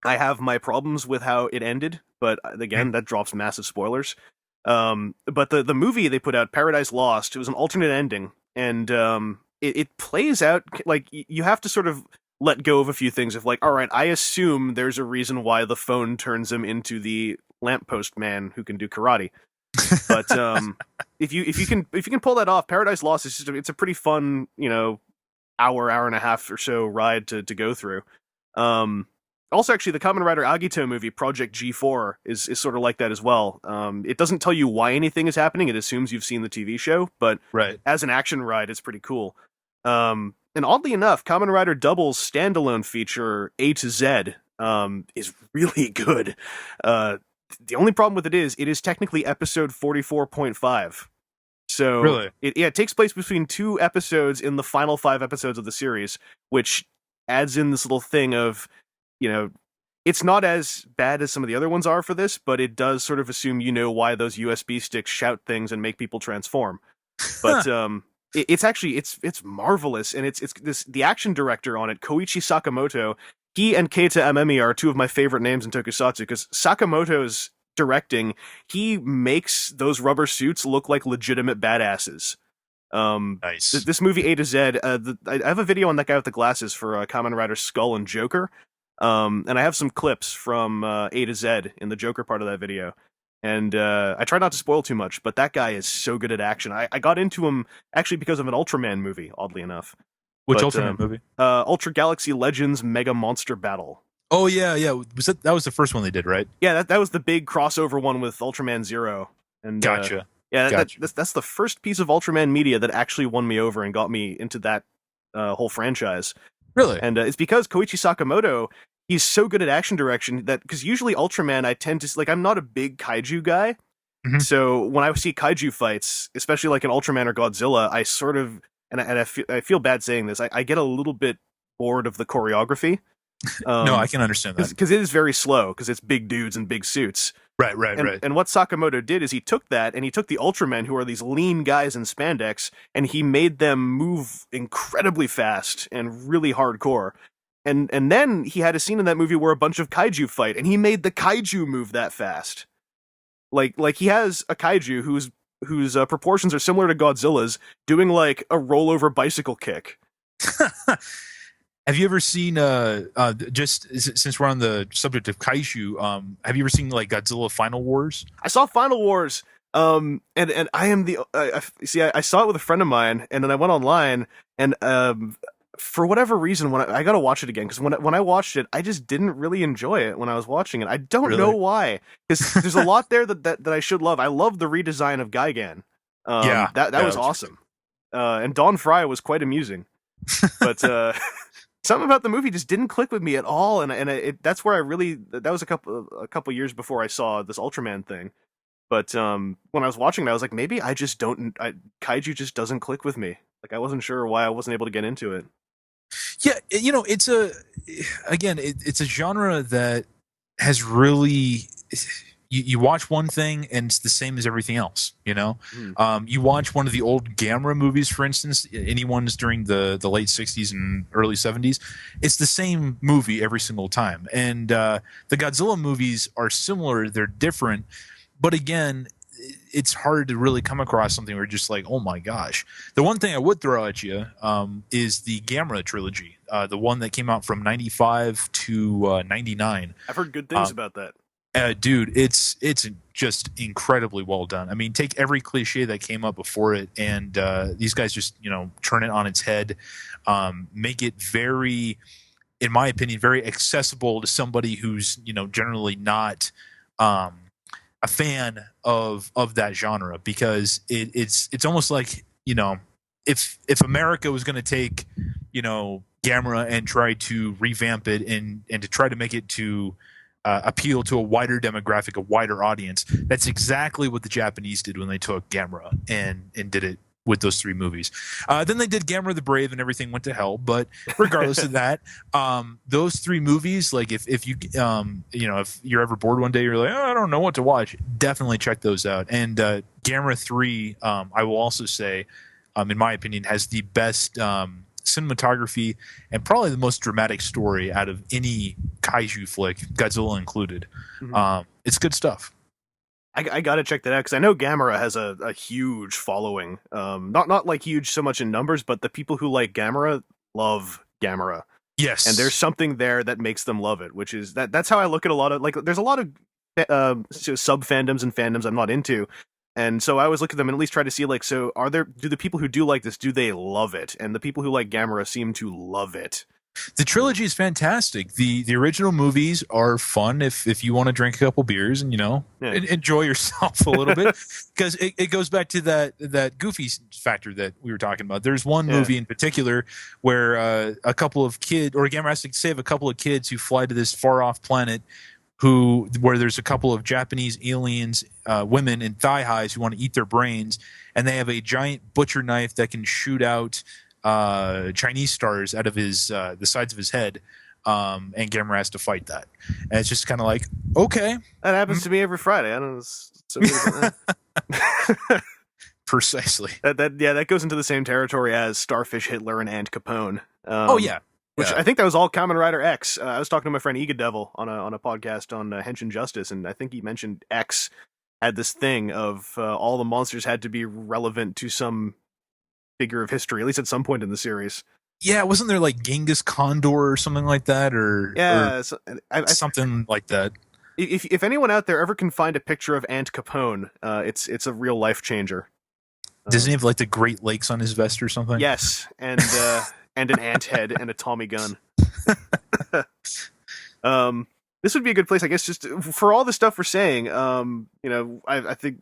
S2: have my problems with how it ended, but again, that drops massive spoilers. But the movie they put out, Paradise Lost, it was an alternate ending, and it plays out like you have to sort of let go of a few things of like, all right, I assume there's a reason why the phone turns him into the lamppost man who can do karate. But if you can pull that off, Paradise Lost is it's a pretty fun, hour and a half or so ride to go through. Also, actually, the Kamen Rider Agito movie, Project G4, is sort of like that as well. It doesn't tell you why anything is happening; it assumes you've seen the TV show. But as an action ride, it's pretty cool. And oddly enough, Kamen Rider Double's standalone feature A to Z is really good. The only problem with it is technically episode 44.5. So
S3: really?
S2: It takes place between 2 episodes in the final 5 episodes of the series, which adds in this little thing of, it's not as bad as some of the other ones are for this, but it does sort of assume why those USB sticks shout things and make people transform. But it's actually it's marvelous, and it's the action director on it, Koichi Sakamoto. He and Keita Amemiya are 2 of my favorite names in Tokusatsu, because Sakamoto's directing, he makes those rubber suits look like legitimate badasses.
S3: Nice.
S2: This movie A to Z, I have a video on that guy with the glasses for Kamen Rider Skull and Joker. And I have some clips from A to Z in the Joker part of that video. And I try not to spoil too much, but that guy is so good at action. I got into him actually because of an Ultraman movie, oddly enough.
S3: Which Ultraman movie?
S2: Ultra Galaxy Legends Mega Monster Battle.
S3: Oh yeah. That was the first one they did, right?
S2: Yeah, that was the big crossover one with Ultraman Zero. And
S3: gotcha.
S2: That's the first piece of Ultraman media that actually won me over and got me into that whole franchise.
S3: Really?
S2: And it's because Koichi Sakamoto, he's so good at action direction that, because usually Ultraman, I tend to, like, I'm not a big kaiju guy.
S3: Mhm.
S2: So when I see kaiju fights, especially like an Ultraman or Godzilla, I sort of, and I feel bad saying this, I get a little bit bored of the choreography.
S3: No, I can understand that.
S2: Because it is very slow, because it's big dudes in big suits.
S3: Right.
S2: And what Sakamoto did is he took that, and he took the Ultramen, who are these lean guys in spandex, and he made them move incredibly fast and really hardcore. And then he had a scene in that movie where a bunch of kaiju fight, and he made the kaiju move that fast. Like he has a kaiju whose proportions are similar to Godzilla's, doing like a rollover bicycle kick.
S3: Have you ever seen just since we're on the subject of kaiju, have you ever seen like Godzilla Final Wars?
S2: I saw Final Wars, and I am the I saw it with a friend of mine, and then I went online, and for whatever reason, when I got to watch it again, because when I watched it, I just didn't really enjoy it when I was watching it. I don't know why, because there's a lot there that I should love. I love the redesign of Gigan. That was awesome, and Dawn Fry was quite amusing, but something about the movie just didn't click with me at all, and that's where that was a couple years before I saw this Ultraman thing. But when I was watching it, I was like, maybe I just don't. Kaiju just doesn't click with me. Like, I wasn't sure why I wasn't able to get into it.
S3: Yeah, it's a genre that has really. You watch one thing and it's the same as everything else, You watch one of the old Gamera movies, for instance, any ones during the late 60s and early 70s, it's the same movie every single time. And the Godzilla movies are similar, they're different, but again, it's hard to really come across something where you're just like, oh my gosh. The one thing I would throw at you is the Gamera Trilogy, the one that came out from 95 to 99.
S2: I've heard good things about that.
S3: Dude, it's just incredibly well done. I mean, take every cliche that came up before it, and these guys just turn it on its head, make it very, in my opinion, very accessible to somebody who's generally not a fan of that genre, because it's almost like if America was going to take Gamera and try to revamp it and to try to make it to appeal to a wider demographic, a wider audience. That's exactly what the Japanese did when they took Gamera and did it with those three movies. Then they did Gamera the Brave and everything went to hell. But regardless of that, those three movies, like if you if you're ever bored one day, you're like, I don't know what to watch, definitely check those out. And Gamera 3, I will also say, in my opinion, has the best cinematography and probably the most dramatic story out of any kaiju flick, Godzilla included. Mm-hmm. It's good stuff.
S2: I gotta check that out, because I know Gamera has a huge following. Not like huge so much in numbers, but the people who like Gamera love Gamera.
S3: Yes,
S2: and there's something there that makes them love it, which is that's how I look at a lot of, like, there's a lot of sub fandoms and fandoms I'm not into. And so I always look at them and at least try to see, like, so do the people who do like this, do they love it? And the people who like Gamera seem to love it.
S3: The trilogy is fantastic. The original movies are fun if you want to drink a couple beers and enjoy yourself a little bit, because it goes back to that goofy factor that we were talking about. There's one movie in particular where a couple of kids, or Gamera has to save a couple of kids who fly to this far off planet, where there's a couple of Japanese aliens, women in thigh highs who want to eat their brains, and they have a giant butcher knife that can shoot out Chinese stars out of the sides of his head, and Gamera has to fight that. And it's just kind of like, okay,
S2: that happens to me every Friday. I don't know. So that.
S3: Precisely.
S2: That goes into the same territory as Starfish Hitler and Ant Capone. Which I think that was all Kamen Rider X. I was talking to my friend Ega Devil on a podcast on Henshin Justice, and I think he mentioned X had this thing of all the monsters had to be relevant to some figure of history, at least at some point in the series.
S3: Yeah, wasn't there like Genghis Condor or something like that, or
S2: Yeah, so,
S3: something like that?
S2: if anyone out there ever can find a picture of Aunt Capone, it's a real life changer.
S3: Doesn't he have like the Great Lakes on his vest or something?
S2: Yes, and an ant head and a Tommy gun. This would be a good place, I guess, just for all the stuff we're saying. I think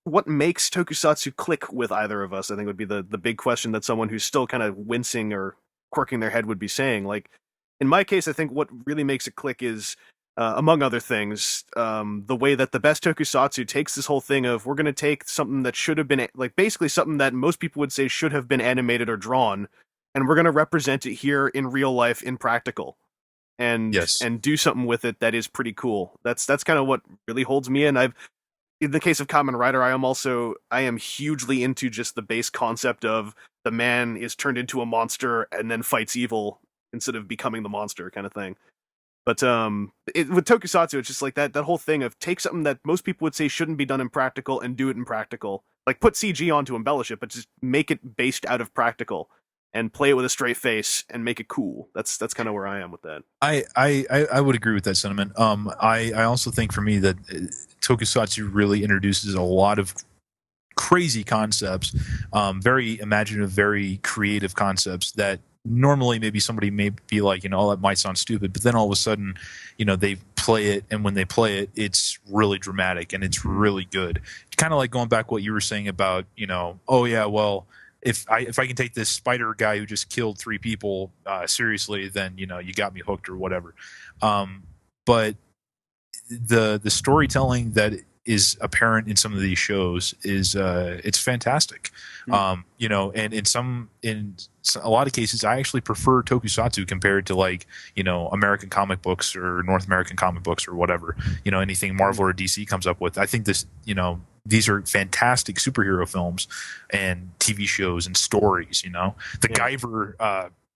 S2: what makes Tokusatsu click with either of us, I think would be the big question that someone who's still kind of wincing or quirking their head would be saying. Like, in my case, I think what really makes it click is, among other things, the way that the best Tokusatsu takes this whole thing of, we're going to take something that should have been, like, basically something that most people would say should have been animated or drawn, and we're going to represent it here in real life, in practical, and
S3: Yes.
S2: and do something with it that is pretty cool. That's kind of what really holds me in. In the case of Kamen Rider, I am hugely into just the base concept of the man is turned into a monster and then fights evil instead of becoming the monster, kind of thing. But with Tokusatsu, it's just like that whole thing of take something that most people would say shouldn't be done in practical and do it in practical. Like, put CG on to embellish it, but just make it based out of practical and play it with a straight face and make it cool. That's kind of where I am with that.
S3: I would agree with that sentiment. I also think for me that Tokusatsu really introduces a lot of crazy concepts, very imaginative, very creative concepts that normally maybe somebody may be like, oh, that might sound stupid, but then all of a sudden, they play it, and when they play it, it's really dramatic and it's really good. Kind of like going back what you were saying about, oh yeah, well, if I can take this spider guy who just killed 3 people seriously, then you got me hooked or whatever. But the storytelling that is apparent in some of these shows is it's fantastic. And in a lot of cases, I actually prefer Tokusatsu compared to like American comic books or North American comic books or whatever, anything Marvel or DC comes up with. I think this these are fantastic superhero films and TV shows and stories. The Guyver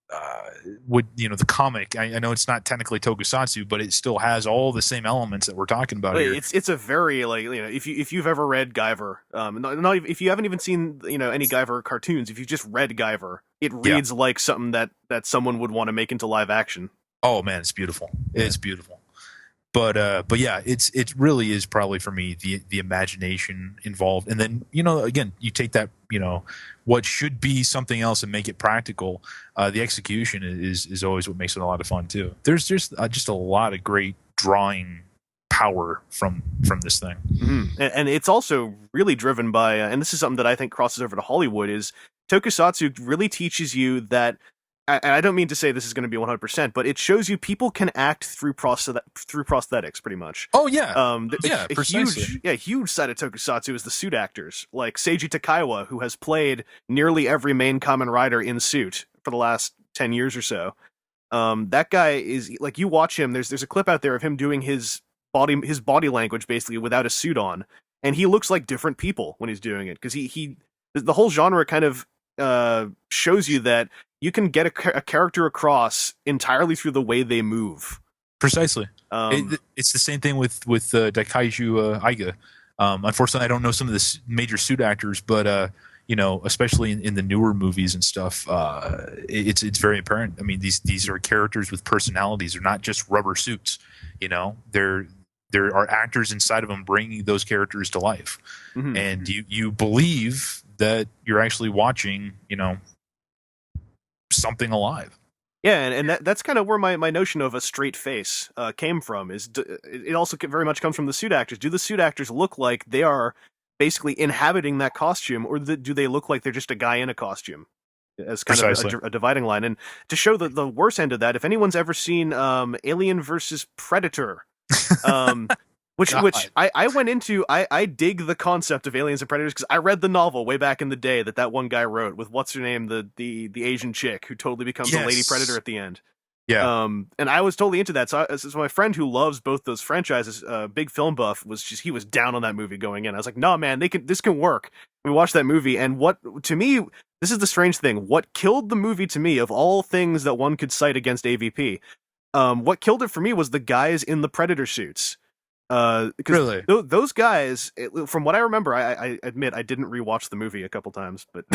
S3: the comic, I know it's not technically Tokusatsu, but it still has all the same elements that we're talking about here.
S2: It's a very, like, if you've ever read Guyver, if you haven't even seen any Guyver cartoons, if you've just read Guyver, it reads like something that someone would want to make into live action.
S3: Oh man, it's beautiful. It's beautiful. But yeah, it really is probably for me the imagination involved, and then again, you take that what should be something else and make it practical. The execution is always what makes it a lot of fun too. There's just a lot of great drawing power from this thing,
S2: and it's also really driven by, and this is something that I think crosses over to Hollywood, is Tokusatsu really teaches you that. And I don't mean to say this is going to be 100%, but it shows you people can act through prosthetics, pretty much.
S3: Oh yeah,
S2: precisely. Huge side of Tokusatsu is the suit actors, like Seiji Takaiwa, who has played nearly every main Kamen Rider in suit for the last 10 years or so. That guy is, like, you watch him. There's a clip out there of him doing his body language basically without a suit on, and he looks like different people when he's doing it, because the whole genre kind of shows you that you can get a character across entirely through the way they move.
S3: Precisely. It's the same thing with Daikaiju Aiga. Unfortunately, I don't know some of the major suit actors, but especially in the newer movies and stuff, it's very apparent. I mean, these are characters with personalities. They're not just rubber suits. There are actors inside of them bringing those characters to life, and you believe that you're actually watching, something alive.
S2: Yeah, and that's kind of where my notion of a straight face came from. It also very much comes from the suit actors. Do the suit actors look like they are basically inhabiting that costume, or do they look like they're just a guy in a costume? As kind of a dividing line. And to show the worst end of that, if anyone's ever seen Alien versus Predator, which I went into, I dig the concept of Aliens and Predators because I read the novel way back in the day that one guy wrote with what's her name, the Asian chick who totally becomes a lady predator at the end.
S3: Yeah.
S2: And I was totally into that. So my friend who loves both those franchises, big film buff, he was down on that movie going in. I was like, no, man, this can work. We watched that movie, and to me, this is the strange thing. What killed the movie to me, of all things that one could cite against AVP, what killed it for me was the guys in the Predator suits. Because
S3: Really?
S2: those guys, from what I remember, I admit I didn't rewatch the movie a couple times, but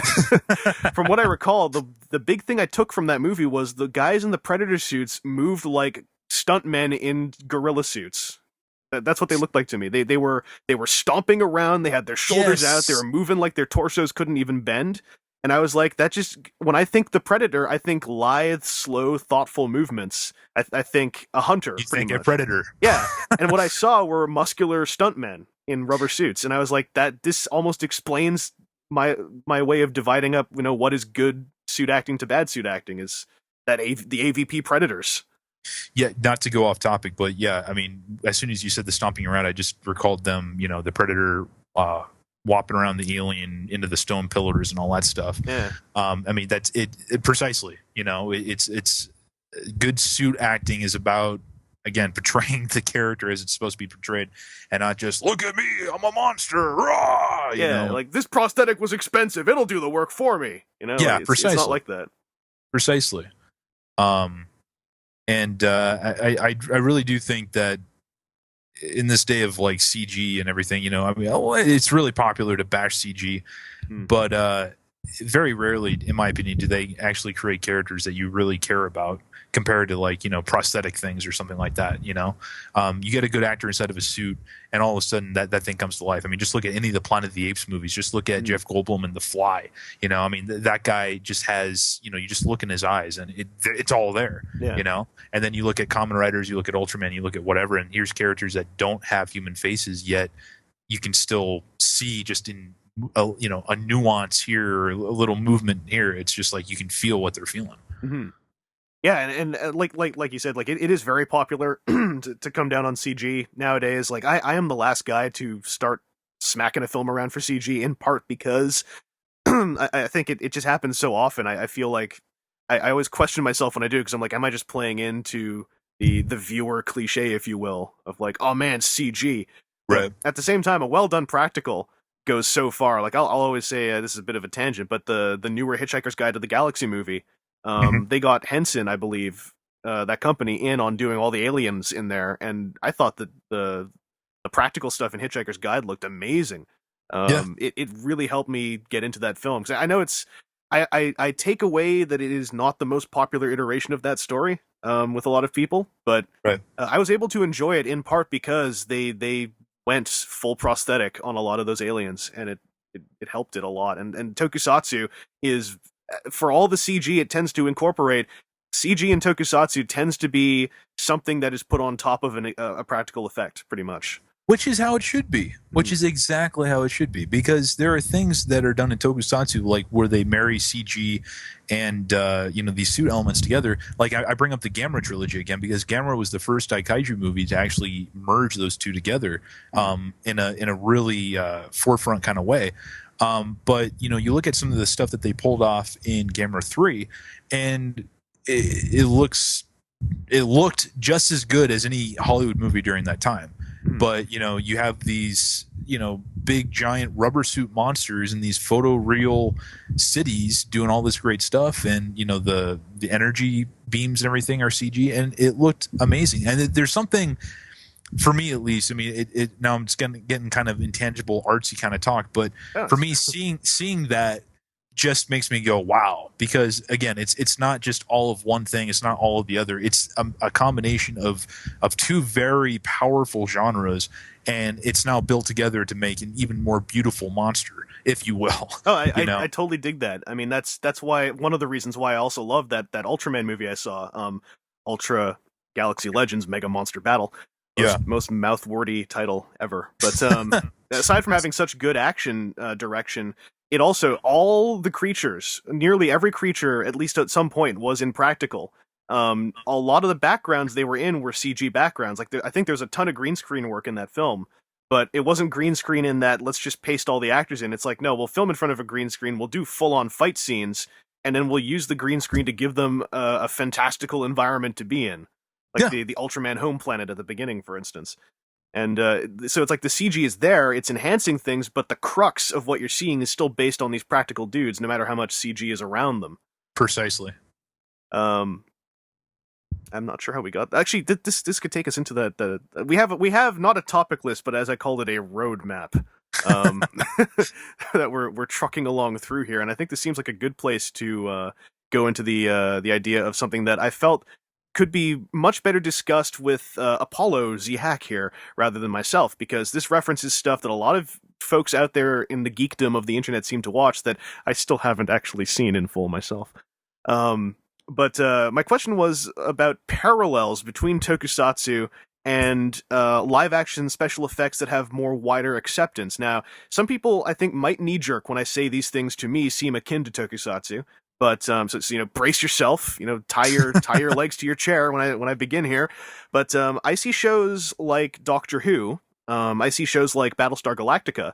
S2: from what I recall, the big thing I took from that movie was the guys in the Predator suits moved like stuntmen in gorilla suits. That's what they looked like to me. They were stomping around. They had their shoulders out. They were moving like their torsos couldn't even bend. And I was like, that just, when I think the Predator, I think lithe, slow, thoughtful movements. I think a hunter.
S3: You
S2: pretty
S3: think
S2: much.
S3: a Predator?
S2: Yeah. And what I saw were muscular stuntmen in rubber suits, and I was like, this almost explains my way of dividing up, what is good suit acting to bad suit acting is the AVP Predators.
S3: Yeah, not to go off topic, but yeah, I mean, as soon as you said the stomping around, I just recalled them, the Predator whopping around the alien into the stone pillars and all that stuff.
S2: Yeah.
S3: I mean, that's it precisely. It's good suit acting is about, again, portraying the character as it's supposed to be portrayed, and not just look at me, I'm a monster. Rah!
S2: Like this prosthetic was expensive; it'll do the work for me.
S3: Yeah, precisely.
S2: It's not like that.
S3: Precisely. And I really do think that in this day of like CG and everything, I mean, it's really popular to bash CG, but very rarely, in my opinion, do they actually create characters that you really care about compared to like, prosthetic things or something like that. You get a good actor inside of a suit and all of a sudden that thing comes to life. I mean, just look at any of the Planet of the Apes movies, just look at Jeff Goldblum and The Fly, I mean, that guy just has, you just look in his eyes and it's all there, and then you look at Kamen Riders, you look at Ultraman, you look at whatever, and here's characters that don't have human faces yet you can still see just in a nuance here or a little movement here. It's just like you can feel what they're feeling.
S2: Mm-hmm. Yeah, and like you said, like it is very popular to come down on CG nowadays. Like I am the last guy to start smacking a film around for CG, in part because I think it just happens so often. I feel like I always question myself when I do, because I'm like, am I just playing into the viewer cliche, if you will, of like, oh man, CG.
S3: Right.
S2: But at the same time, a well done practical goes so far. Like I'll always say, this is a bit of a tangent, but the newer Hitchhiker's Guide to the Galaxy movie, they got Henson, I believe, that company, in on doing all the aliens in there, and I thought that the practical stuff in Hitchhiker's Guide looked amazing. It really helped me get into that film, because I know I take away that it is not the most popular iteration of that story with a lot of people, but I was able to enjoy it in part because they went full prosthetic on a lot of those aliens, and it helped it a lot. And Tokusatsu is, for all the CG it tends to incorporate, CG in Tokusatsu tends to be something that is put on top of a practical effect, pretty much.
S3: Which is how it should be. Which is exactly how it should be. Because there are things that are done in Tokusatsu, like where they marry CG and these suit elements together. Like I bring up the Gamera Trilogy again, because Gamera was the first Daikaiju movie to actually merge those two together in a really forefront kind of way. But you look at some of the stuff that they pulled off in Gamera 3, and it looked just as good as any Hollywood movie during that time. But you have these big giant rubber suit monsters in these photoreal cities doing all this great stuff, and the energy beams and everything are CG, and it looked amazing. And there's something, for me at least, I mean, it now I'm just getting kind of intangible artsy kind of talk, but for me, seeing that just makes me go wow, because again, it's not just all of one thing, it's not all of the other, it's a combination of two very powerful genres, and it's now built together to make an even more beautiful monster, if you will.
S2: I totally dig that. I mean, that's why, one of the reasons why I also love that Ultraman movie I saw, Ultra Galaxy Legends Mega Monster Battle. Most mouth-wordy title ever. But aside from having such good action direction, it also, all the creatures, nearly every creature, at least at some point, was in practical. A lot of the backgrounds they were in were CG backgrounds. Like I think there's a ton of green screen work in that film, but it wasn't green screen in that let's just paste all the actors in. It's like, no, we'll film in front of a green screen, we'll do full-on fight scenes, and then we'll use the green screen to give them a fantastical environment to be in. Like the Ultraman home planet at the beginning, for instance. And so it's like the CG is there, it's enhancing things, but the crux of what you're seeing is still based on these practical dudes, no matter how much CG is around them.
S3: Precisely.
S2: I'm not sure how we got. Actually, this could take us into the we have not a topic list, but as I called it, a roadmap. That we're trucking along through here, and I think this seems like a good place to go into the idea of something that I felt could be much better discussed with Apollo ZH here rather than myself, because this references stuff that a lot of folks out there in the geekdom of the internet seem to watch that I still haven't actually seen in full myself. But my question was about parallels between tokusatsu and live-action special effects that have more wider acceptance. Now, some people, I think, might knee-jerk when I say these things to me seem akin to tokusatsu. But so brace yourself. Tie your legs to your chair when I begin here. But I see shows like Doctor Who. I see shows like Battlestar Galactica.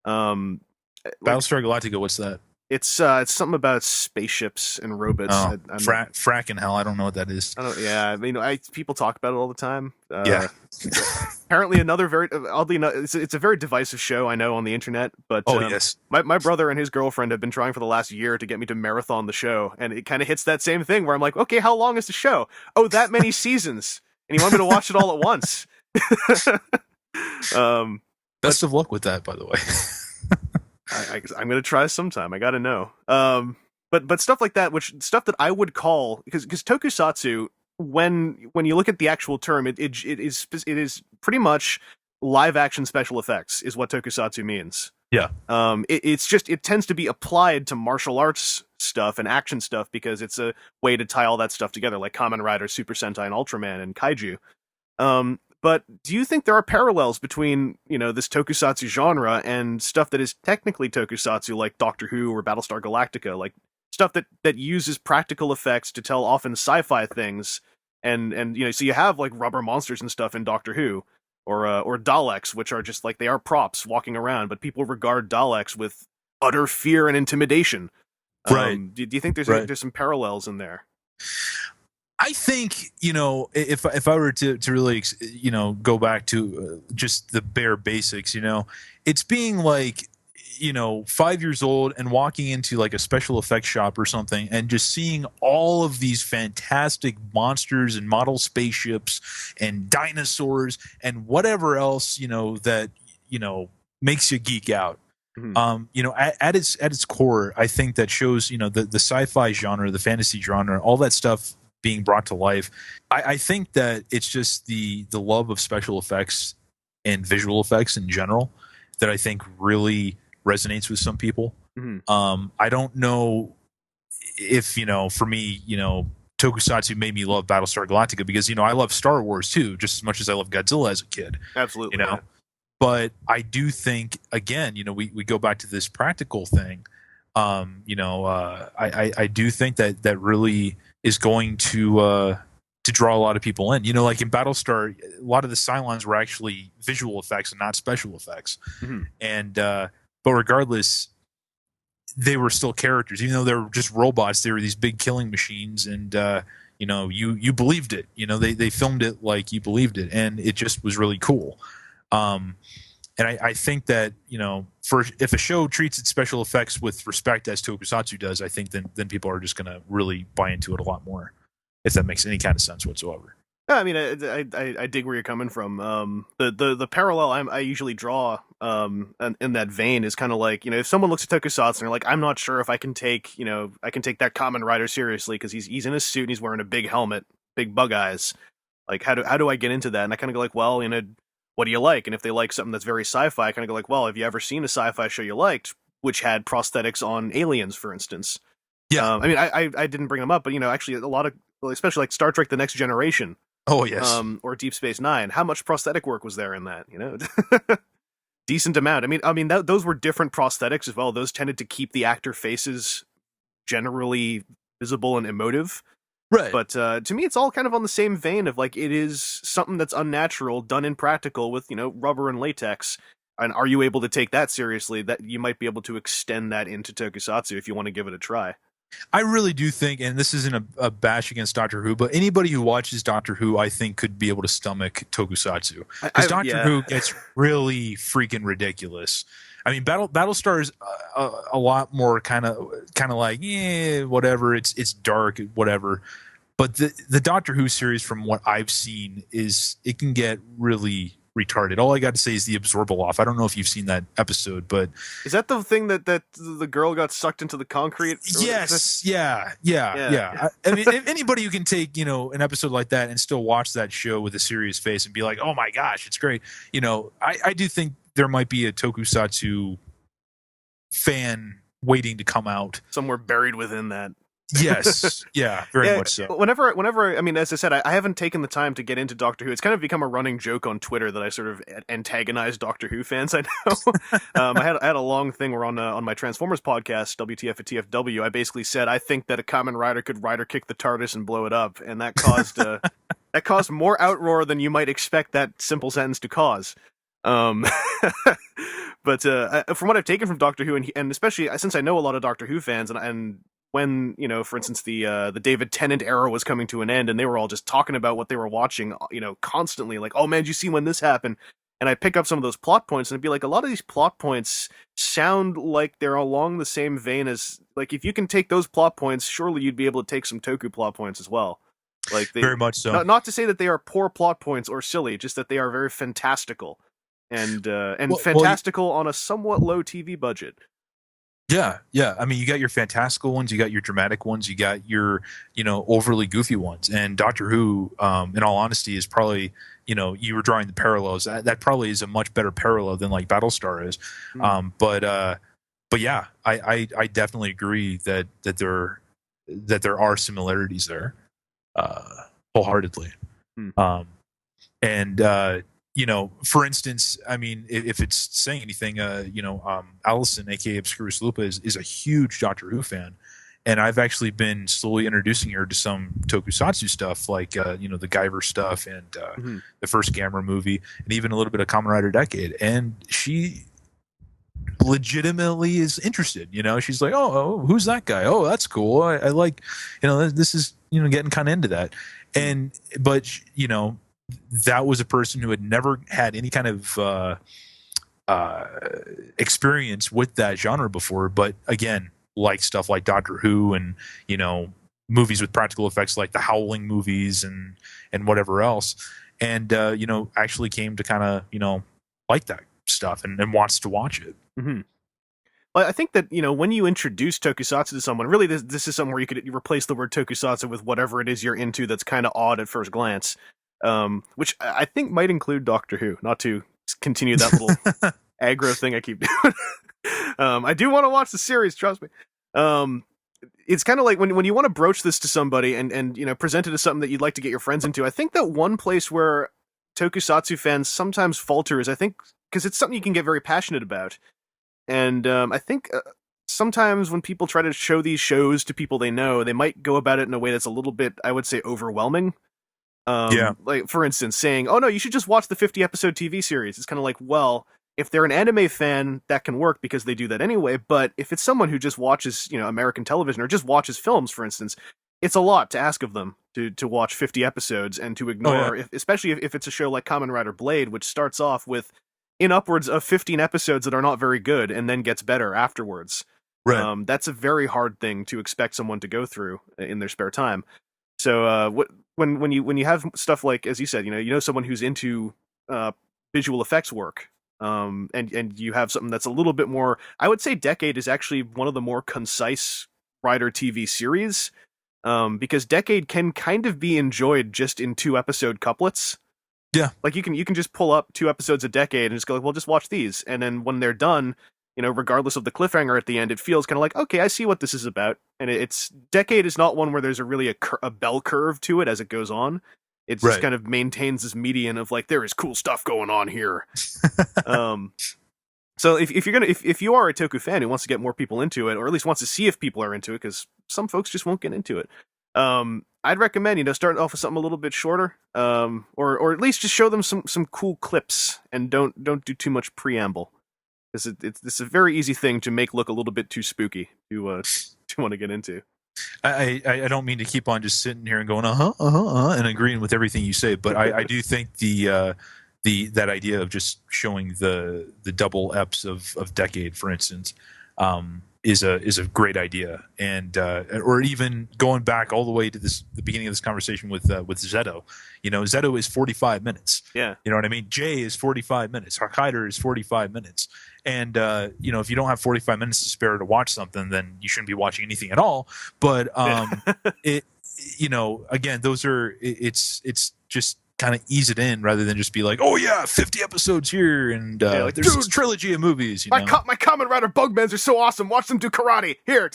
S3: Battlestar Galactica, what's that?
S2: It's something about spaceships and robots.
S3: Oh, fracking hell, I don't know what that is.
S2: People talk about it all the time.
S3: Yeah.
S2: Apparently, another very oddly enough, it's a very divisive show, I know, on the internet. But
S3: yes,
S2: my brother and his girlfriend have been trying for the last year to get me to marathon the show, and it kind of hits that same thing where I'm like, okay, how long is the show? Oh, that many seasons, and you want me to watch it all at once?
S3: Best of luck with that, by the way.
S2: I'm gonna try sometime. I gotta know. But stuff like that, stuff that I would call, because tokusatsu, when you look at the actual term, it is pretty much live action special effects is what tokusatsu means.
S3: Yeah.
S2: It tends to be applied to martial arts stuff and action stuff because it's a way to tie all that stuff together, like Kamen Rider, Super Sentai, and Ultraman and Kaiju. But do you think there are parallels between, this tokusatsu genre and stuff that is technically tokusatsu, like Doctor Who or Battlestar Galactica, like stuff that uses practical effects to tell often sci-fi things, and so you have like rubber monsters and stuff in Doctor Who, or Daleks, which are just like, they are props walking around, but people regard Daleks with utter fear and intimidation.
S3: Right.
S2: Do you think there's some parallels in there?
S3: I think, if I were to really, go back to just the bare basics, it's being like, 5 years old and walking into like a special effects shop or something and just seeing all of these fantastic monsters and model spaceships and dinosaurs and whatever else, that, makes you geek out. Mm-hmm. At its core, I think that shows, the sci-fi genre, the fantasy genre, all that stuff being brought to life. I think that it's just the love of special effects and visual effects in general that I think really resonates with some people. Mm-hmm. I don't know if, for me, tokusatsu made me love Battlestar Galactica because, I love Star Wars too, just as much as I love Godzilla as a kid.
S2: Absolutely. Yeah.
S3: But I do think, again, we go back to this practical thing. I do think that really is going to draw a lot of people in. Like in Battlestar, a lot of the Cylons were actually visual effects and not special effects. Mm-hmm. And but regardless, they were still characters, even though they were just robots. They were these big killing machines, and you believed it. They filmed it like you believed it, and it just was really cool. And I think that, if a show treats its special effects with respect as Tokusatsu does, I think then people are just going to really buy into it a lot more, if that makes any kind of sense whatsoever.
S2: Yeah, I mean, I dig where you're coming from. The parallel I usually draw in that vein is kind of like, if someone looks at Tokusatsu and they're like, I'm not sure if I can take that Kamen Rider seriously because he's in a suit and he's wearing a big helmet, big bug eyes. Like, how do I get into that? And I kind of go like, well, what do you like? And if they like something that's very sci-fi, I kind of go like, well, have you ever seen a sci-fi show you liked, which had prosthetics on aliens, for instance?
S3: Yeah.
S2: I mean, I didn't bring them up, but, actually a lot of, especially like Star Trek The Next Generation.
S3: Oh, yes.
S2: Or Deep Space Nine. How much prosthetic work was there in that, Decent amount. I mean, those were different prosthetics as well. Those tended to keep the actor faces generally visible and emotive.
S3: Right.
S2: But to me, it's all kind of on the same vein of like, it is something that's unnatural, done in practical with, rubber and latex. And are you able to take that seriously? That you might be able to extend that into Tokusatsu if you want to give it a try.
S3: I really do think, and this isn't a bash against Doctor Who, but anybody who watches Doctor Who, I think, could be able to stomach Tokusatsu. Because Doctor Who gets really freaking ridiculous. I mean, Battlestar is a lot more kind of like, whatever. It's dark, whatever. But the Doctor Who series, from what I've seen, it can get really retarded. All I got to say is the Absorbaloff. I don't know if you've seen that episode, but
S2: is that the thing that the girl got sucked into the concrete?
S3: Yes, yeah. I mean, if anybody who can take an episode like that and still watch that show with a serious face and be like, "Oh my gosh, it's great," I do think there might be a Tokusatsu fan waiting to come out
S2: somewhere buried within that.
S3: Yes, yeah, very much so.
S2: Whenever, I mean, as I said, I haven't taken the time to get into Doctor Who. It's kind of become a running joke on Twitter that I sort of antagonize Doctor Who fans. I know. I had a long thing where on my Transformers podcast, WTF at TFW, I basically said I think that a Kamen Rider could rider kick the TARDIS and blow it up, and that caused more outroar than you might expect that simple sentence to cause. But from what I've taken from Doctor Who, and especially since I know a lot of Doctor Who fans, and when, for instance, the David Tennant era was coming to an end, and they were all just talking about what they were watching, constantly, like, oh man, did you see when this happened? And I pick up some of those plot points, and it'd be like, a lot of these plot points sound like they're along the same vein as, like, if you can take those plot points, surely you'd be able to take some Toku plot points as well. Like,
S3: very much so.
S2: Not to say that they are poor plot points or silly, just that they are very fantastical, and fantastical on a somewhat low TV budget.
S3: Yeah. I mean, you got your fantastical ones, you got your dramatic ones, you got your, overly goofy ones. And Doctor Who, in all honesty, is probably, you were drawing the parallels. That probably is a much better parallel than like Battlestar is. But yeah, I definitely agree that there are similarities there, wholehearedly. For instance, I mean, if it's saying anything, Allison, aka Obscura Lupa, is a huge Doctor Who fan, and I've actually been slowly introducing her to some Tokusatsu stuff, like the Guyver stuff and the first Gamera movie, and even a little bit of Kamen Rider Decade, and she legitimately is interested. She's like, oh, who's that guy? Oh, that's cool. I like, this is getting kind of into that, but that was a person who had never had any kind of experience with that genre before, but again, like stuff like Doctor Who and movies with practical effects like the Howling movies and whatever else, and actually came to kind of like that stuff and wants to watch it.
S2: Mm-hmm. Well, I think that when you introduce Tokusatsu to someone, really this is somewhere where you could replace the word Tokusatsu with whatever it is you're into that's kind of odd at first glance. Which I think might include Doctor Who, not to continue that little aggro thing I keep doing. I do want to watch the series, trust me. It's kind of like when you want to broach this to somebody and present it as something that you'd like to get your friends into. I think that one place where Tokusatsu fans sometimes falter is, I think, because it's something you can get very passionate about. And I think sometimes when people try to show these shows to people they know, they might go about it in a way that's a little bit, I would say, overwhelming. Like, for instance, saying, oh no, you should just watch the 50 episode TV series. It's kind of like, well, if they're an anime fan, that can work because they do that anyway. But if it's someone who just watches, American television or just watches films, for instance, it's a lot to ask of them to watch 50 episodes and to ignore, especially if it's a show like Kamen Rider Blade, which starts off with in upwards of 15 episodes that are not very good and then gets better afterwards.
S3: Right.
S2: That's a very hard thing to expect someone to go through in their spare time. So when you have stuff like, as you said, someone who's into visual effects work, and you have something that's a little bit more, I would say Decade is actually one of the more concise Rider TV series, because Decade can kind of be enjoyed just in 2 episode couplets.
S3: Yeah,
S2: like you can just pull up 2 episodes a Decade and just go like, well, just watch these, and then when they're done, regardless of the cliffhanger at the end, it feels kind of like, okay, I see what this is about. And it's Decade is not one where there's really a bell curve to it as it goes on. It just kind of maintains this median of like, there is cool stuff going on here. So if you are a Toku fan who wants to get more people into it, or at least wants to see if people are into it, because some folks just won't get into it, I'd recommend starting off with something a little bit shorter, or at least just show them some cool clips and don't do too much preamble. It's a very easy thing to make look a little bit too spooky to want to get into.
S3: I don't mean to keep on just sitting here and going and agreeing with everything you say, but I do think that idea of just showing the double eps of Decade, for instance, is a great idea, and or even going back all the way to the beginning of this conversation with ZO. ZO is 45 minutes.
S2: Yeah.
S3: You know what I mean? J is 45 minutes. Hokkaido is 45 minutes. And if you don't have 45 minutes to spare to watch something, then you shouldn't be watching anything at all. But again, it's just kind of ease it in rather than just be like, oh yeah, 50 episodes here, and there's this trilogy of movies.
S2: My Kamen Rider Bugmans are so awesome. Watch them do karate here.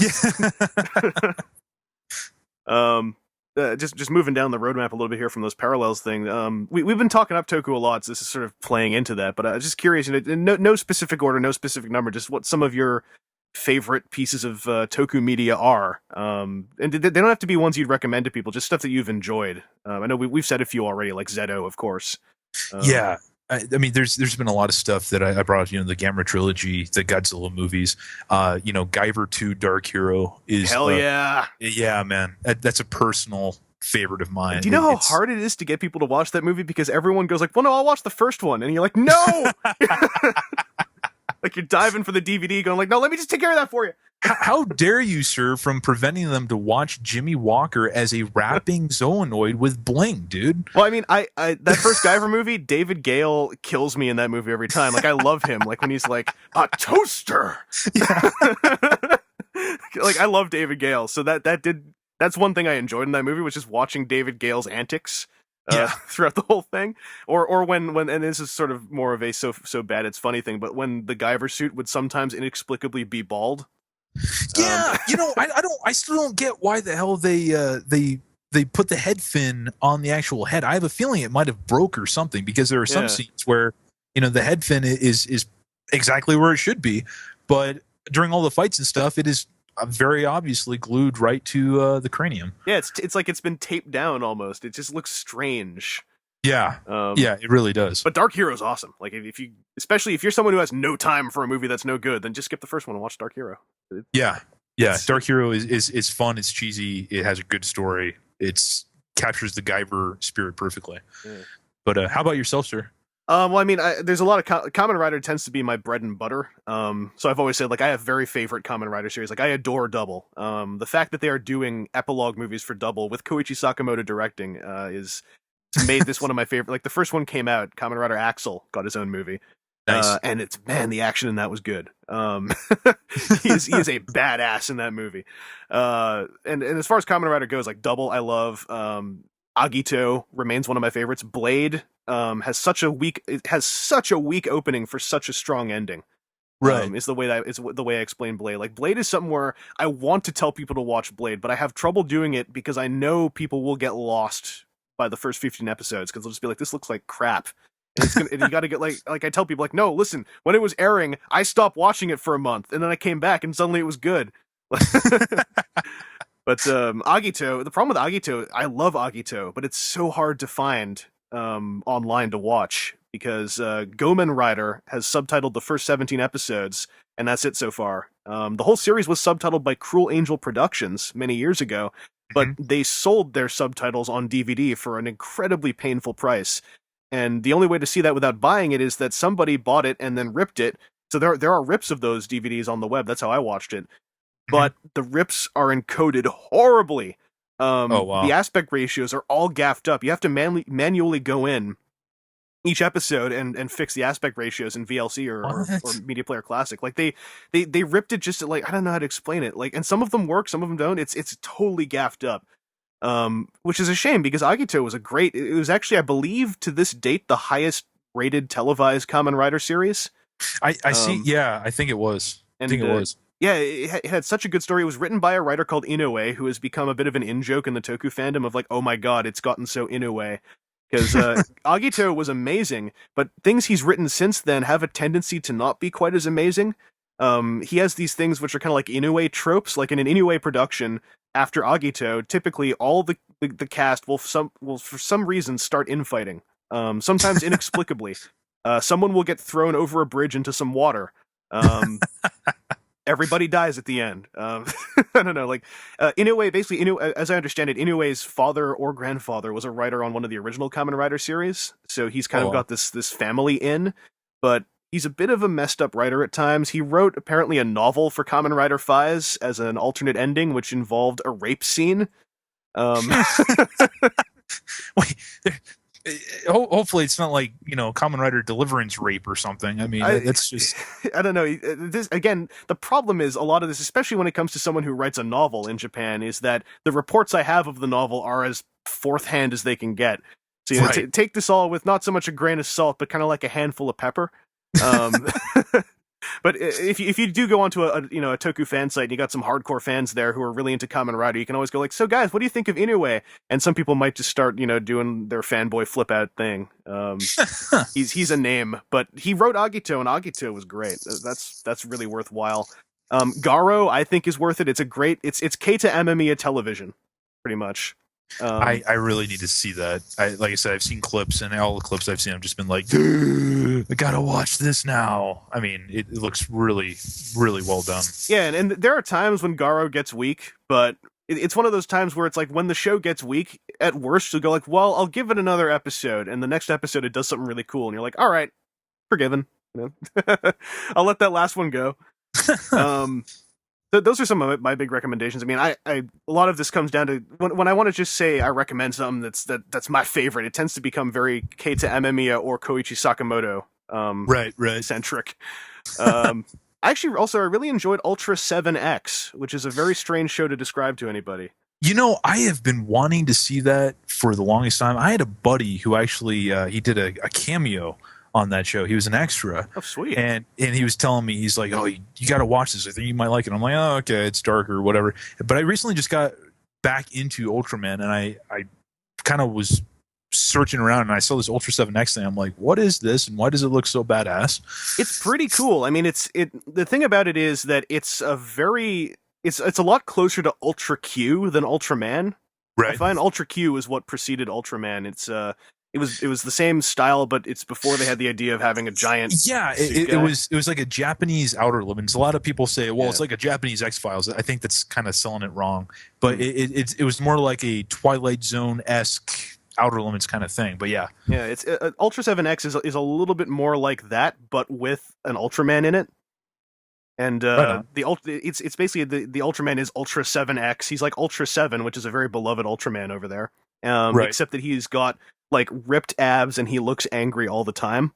S2: Just moving down the roadmap a little bit here from those parallels thing. We've been talking up Toku a lot, so this is sort of playing into that. But just curious, no specific order, no specific number, just what some of your favorite pieces of Toku media are. And they don't have to be ones you'd recommend to people, just stuff that you've enjoyed. I know we've said a few already, like ZO, of course.
S3: Yeah. I mean, there's been a lot of stuff that I brought, the Gamera Trilogy, the Godzilla movies, Guyver 2 Dark Hero is...
S2: Hell yeah!
S3: Yeah, man. That's a personal favorite of mine.
S2: Do you know how hard it is to get people to watch that movie? Because everyone goes like, well, no, I'll watch the first one. And you're like, no! Like you're diving for the DVD going like, no, let me just take care of that for you.
S3: How dare you, sir, from preventing them to watch Jimmy Walker as a rapping Zoonoid with bling, dude?
S2: Well, I mean, I that first Guyver movie, David Gale kills me in that movie every time. Like, I love him. Like, when he's like, a toaster! Yeah. Like, I love David Gale. So that's one thing I enjoyed in that movie, was just watching David Gale's antics throughout the whole thing. Or when, and this is sort of more of a so bad it's funny thing, but when the Guyver suit would sometimes inexplicably be bald.
S3: Yeah, I still don't get why the hell they put the head fin on the actual head. I have a feeling it might have broke or something, because there are some scenes where the head fin is exactly where it should be, but during all the fights and stuff, it is very obviously glued right to the cranium.
S2: Yeah, it's like it's been taped down almost. It just looks strange.
S3: Yeah, yeah, it really does.
S2: But Dark Hero is awesome. Like, especially if you're someone who has no time for a movie that's no good, then just skip the first one and watch Dark Hero.
S3: Yeah. Dark Hero is fun. It's cheesy. It has a good story. It's captures the Guyver spirit perfectly. Yeah. But how about yourself, sir?
S2: Well, I mean, there's a lot of Kamen Rider tends to be my bread and butter. So I've always said, like, I have very favorite Kamen Rider series. Like, I adore Double. The fact that they are doing epilogue movies for Double with Koichi Sakamoto directing is made this one of my favorite. Like, the first one came out, Kamen Rider Axel got his own movie. Nice. And the action in that was good. He is a badass in that movie. And as far as Kamen Rider goes, like Double, I love. Agito remains one of my favorites. Blade has such a weak opening for such a strong ending. Right. Is the way I explain Blade. Like, Blade is something where I want to tell people to watch Blade, but I have trouble doing it because I know people will get lost by the first 15 episodes, because they'll just be like, this looks like crap. And you got to get like I tell people, like, no, listen, when it was airing, I stopped watching it for a month, and then I came back, and suddenly it was good. But Agito, the problem with Agito, I love Agito, but it's so hard to find online to watch, because Gomen Rider has subtitled the first 17 episodes, and that's it so far. The whole series was subtitled by Cruel Angel Productions many years ago, but they sold their subtitles on DVD for an incredibly painful price. And the only way to see that without buying it is that somebody bought it and then ripped it. So there are rips of those DVDs on the web. That's how I watched it. But the rips are encoded horribly. Oh, wow. The aspect ratios are all gaffed up. You have to manually go in each episode and fix the aspect ratios in VLC or Media Player Classic. Like, they ripped it just like, I don't know how to explain it. Like, and some of them work, some of them don't. It's totally gaffed up. Which is a shame, because Agito was it was actually, I believe, to this date, the highest rated televised Kamen Rider series.
S3: I see. Yeah, I think it was.
S2: Yeah, it had such a good story. It was written by a writer called Inoue, who has become a bit of an in-joke in the Toku fandom of like, oh my god, it's gotten so Inoue. Because Agito was amazing, but things he's written since then have a tendency to not be quite as amazing. He has these things which are kind of like Inoue tropes. Like, in an Inoue production, after Agito, typically all the cast will for some reason start infighting. Sometimes inexplicably. Someone will get thrown over a bridge into some water. Everybody dies at the end. I don't know. Like, Inoue, as I understand it, Inoue's father or grandfather was a writer on one of the original Kamen Rider series. So he's kind of got this family in, but He's a bit of a messed up writer at times. He wrote apparently a novel for Kamen Rider Fies as an alternate ending, which involved a rape scene.
S3: Wait, hopefully it's not like, Kamen Rider Deliverance rape or something. I mean, that's just...
S2: I don't know. This, again, the problem is a lot of this, especially when it comes to someone who writes a novel in Japan, is that the reports I have of the novel are as fourth hand as they can get. So take this all with not so much a grain of salt, but kind of like a handful of pepper. But if you do go onto a Toku fan site and you got some hardcore fans there who are really into Kamen Rider, you can always go like, so guys, what do you think of Inoue? And some people might just start, doing their fanboy flip out thing. He's a name, but he wrote Agito, and Agito was great. That's really worthwhile. Garo, I think, is worth it. It's Keita Amemiya television, pretty much.
S3: I really need to see that. Like I said, I've seen clips, and all the clips I've seen, I've just been like, I gotta watch this now. I mean, it looks really, really well done.
S2: Yeah, and there are times when Garo gets weak, but it's one of those times where it's like when the show gets weak, at worst, you'll go like, well, I'll give it another episode, and the next episode it does something really cool, and you're like, all right, forgiven. I'll let that last one go. Those are some of my big recommendations. I mean, a lot of this comes down to when I want to just say I recommend something that's my favorite. It tends to become very Keita Amemiya or Koichi Sakamoto
S3: right
S2: centric. I really enjoyed Ultra 7X, which is a very strange show to describe to anybody.
S3: I have been wanting to see that for the longest time. I had a buddy who actually he did a cameo on that show. He was an extra.
S2: Oh, sweet.
S3: And he was telling me, he's like, oh, you got to watch this. I think you might like it. I'm like, oh, okay, it's dark or whatever. But I recently just got back into Ultraman, and I kind of was searching around, and I saw this Ultra 7X thing. I'm like, what is this, and why does it look so badass?
S2: It's pretty cool. I mean, the thing about it is that it's a lot closer to Ultra Q than Ultraman.
S3: Right.
S2: I find Ultra Q is what preceded Ultraman. It was the same style, but it's before they had the idea of having a giant.
S3: Yeah, it was like a Japanese Outer Limits. A lot of people say, well, it's like a Japanese X-Files. I think that's kind of selling it wrong. But it was more like a Twilight Zone-esque Outer Limits kind of thing. But yeah,
S2: it's Ultra 7X is a little bit more like that, but with an Ultraman in it. And it's basically the Ultraman is Ultra 7X. He's like Ultra 7, which is a very beloved Ultraman over there. Except that he's got like ripped abs and he looks angry all the time.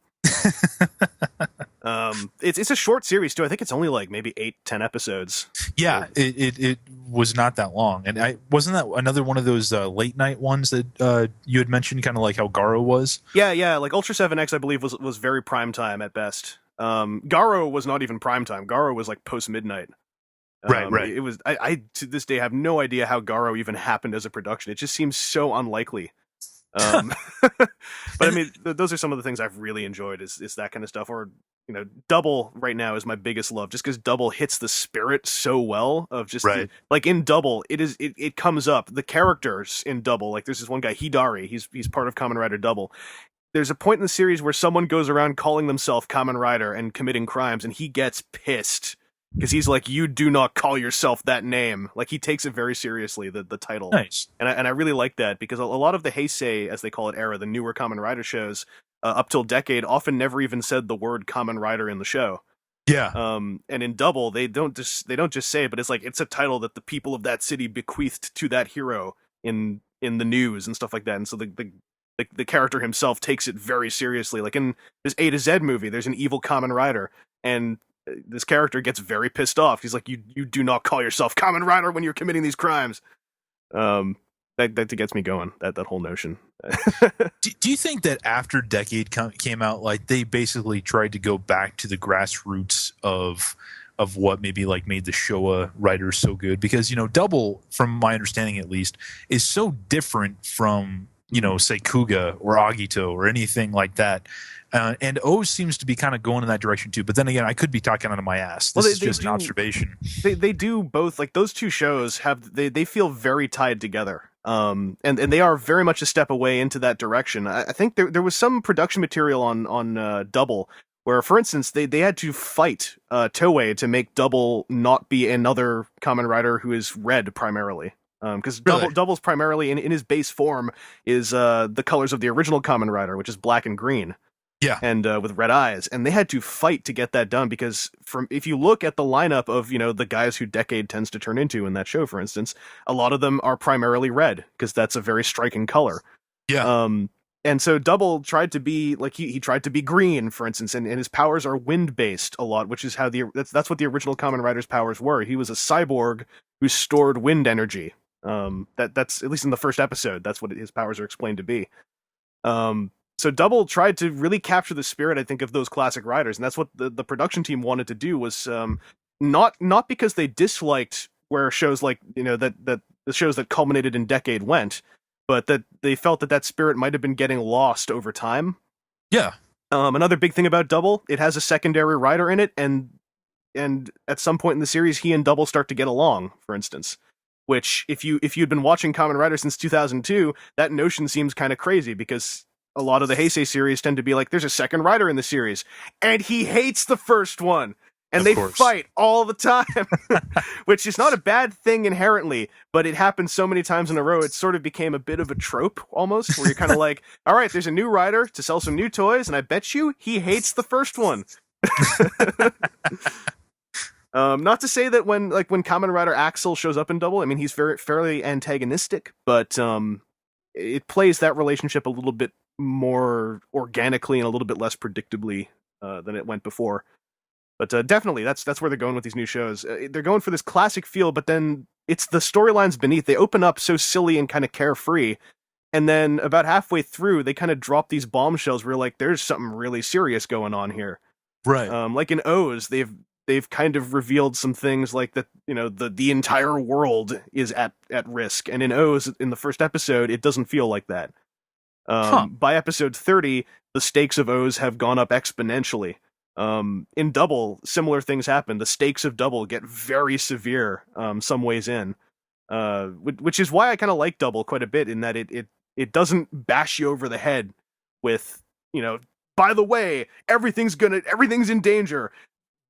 S2: It's a short series too. I think it's only like maybe 8-10 episodes.
S3: Yeah, it was not that long. And wasn't that another one of those late night ones that you had mentioned, kind of like how Garo was? Yeah.
S2: Like Ultra 7X, I believe was very prime time at best. Garo was not even prime time. Garo was like post midnight.
S3: Right.
S2: It was. I to this day have no idea how Garo even happened as a production. It just seems so unlikely. But I mean, those are some of the things I've really enjoyed is that kind of stuff. Or Double right now is my biggest love, just because Double hits the spirit so well of just like in Double, it comes up the characters in Double. Like there's this one guy Hidari. He's part of Kamen Rider Double. There's a point in the series where someone goes around calling themselves Kamen Rider and committing crimes, and he gets pissed. Because he's like, you do not call yourself that name. Like, he takes it very seriously, the title.
S3: Nice.
S2: And I really like that, because a lot of the Heisei, as they call it, era, the newer Kamen Rider shows, up till Decade, often never even said the word Kamen Rider in the show.
S3: Yeah.
S2: And in Double, they don't just say it, but it's like, it's a title that the people of that city bequeathed to that hero in the news and stuff like that. And so the character himself takes it very seriously. Like in this A to Z movie, there's an evil Kamen Rider, and this character gets very pissed off. He's like, you do not call yourself Kamen Rider when you're committing these crimes. That gets me going, that whole notion.
S3: Do you think that after Decade came out, like they basically tried to go back to the grassroots of what maybe like made the Showa writers so good? Because, Double, from my understanding at least, is so different from, say Kuga or Agito or anything like that. And O seems to be kind of going in that direction too. But then again, I could be talking out of my ass. This is just an observation.
S2: They do both. Like those two shows they feel very tied together. And they are very much a step away into that direction. I think there was some production material on Double where, for instance, they had to fight Toei to make Double not be another Kamen Rider who is red primarily. Because Double's primarily in his base form is the colors of the original Kamen Rider, which is black and green.
S3: Yeah.
S2: and with red eyes, and they had to fight to get that done because if you look at the lineup of the guys who Decade tends to turn into in that show, for instance, a lot of them are primarily red because that's a very striking color.
S3: Yeah.
S2: And so Double tried to be like he tried to be green, for instance, and his powers are wind based a lot, which is how that's what the original Kamen Rider's powers were. He was a cyborg who stored wind energy. That's at least in the first episode. That's what his powers are explained to be. So Double tried to really capture the spirit, I think, of those classic riders, and that's what the production team wanted to do. Was not because they disliked where shows like that the shows that culminated in Decade went, but that they felt that spirit might have been getting lost over time.
S3: Yeah.
S2: Another big thing about Double, it has a secondary rider in it, and at some point in the series, he and Double start to get along, for instance. Which, if you'd been watching Kamen Rider since 2002, that notion seems kind of crazy, because a lot of the Heisei series tend to be like, there's a second rider in the series, and he hates the first one, and they fight all the time, which is not a bad thing inherently, but it happens so many times in a row, it sort of became a bit of a trope, almost, where you're kind of like, all right, there's a new rider to sell some new toys, and I bet you he hates the first one. Not to say that when Kamen Rider Axel shows up in Double, I mean, he's fairly antagonistic, but it plays that relationship a little bit more organically and a little bit less predictably than it went before. But definitely, that's where they're going with these new shows. They're going for this classic feel, but then it's the storylines beneath. They open up so silly and kind of carefree, and then about halfway through, they kind of drop these bombshells where you're like, there's something really serious going on here.
S3: Right.
S2: Like in O's, they've kind of revealed some things like that, the entire world is at risk. And in O's, in the first episode, it doesn't feel like that. By episode 30, the stakes of O's have gone up exponentially. In Double, similar things happen. The stakes of Double get very severe some ways in. Which is why I kind of like Double quite a bit, in that it doesn't bash you over the head with, by the way, everything's in danger.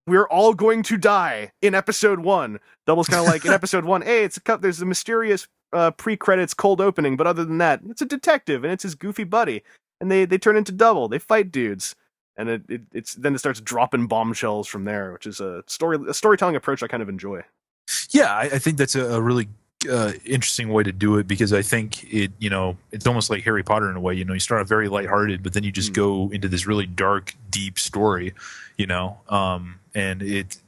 S2: We're all going to die in episode 1. Double's kind of like, in episode 1, hey, there's a mysterious pre-credits cold opening, but other than that, it's a detective, and it's his goofy buddy. And they turn into Double. They fight dudes. And then it starts dropping bombshells from there, which is a storytelling approach I kind of enjoy.
S3: Yeah, I think that's a really interesting way to do it, because I think it's almost like Harry Potter in a way. You start out very lighthearted, but then you just go into this really dark, deep story. And it's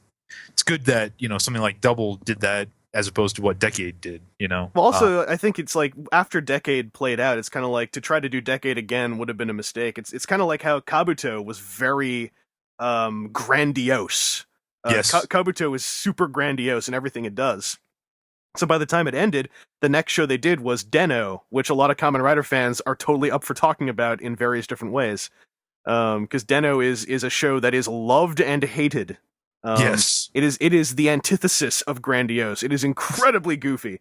S3: good that something like Double did that as opposed to what Decade did.
S2: Well, also I think it's like after Decade played out, it's kind of like to try to do Decade again would have been a mistake. It's kind of like how Kabuto was very grandiose.
S3: Yes,
S2: Kabuto is super grandiose in everything it does. So by the time it ended, the next show they did was Den-O, which a lot of Kamen Rider fans are totally up for talking about in various different ways. Because Den-O is a show that is loved and hated.
S3: Yes,
S2: it is the antithesis of grandiose. It is incredibly goofy,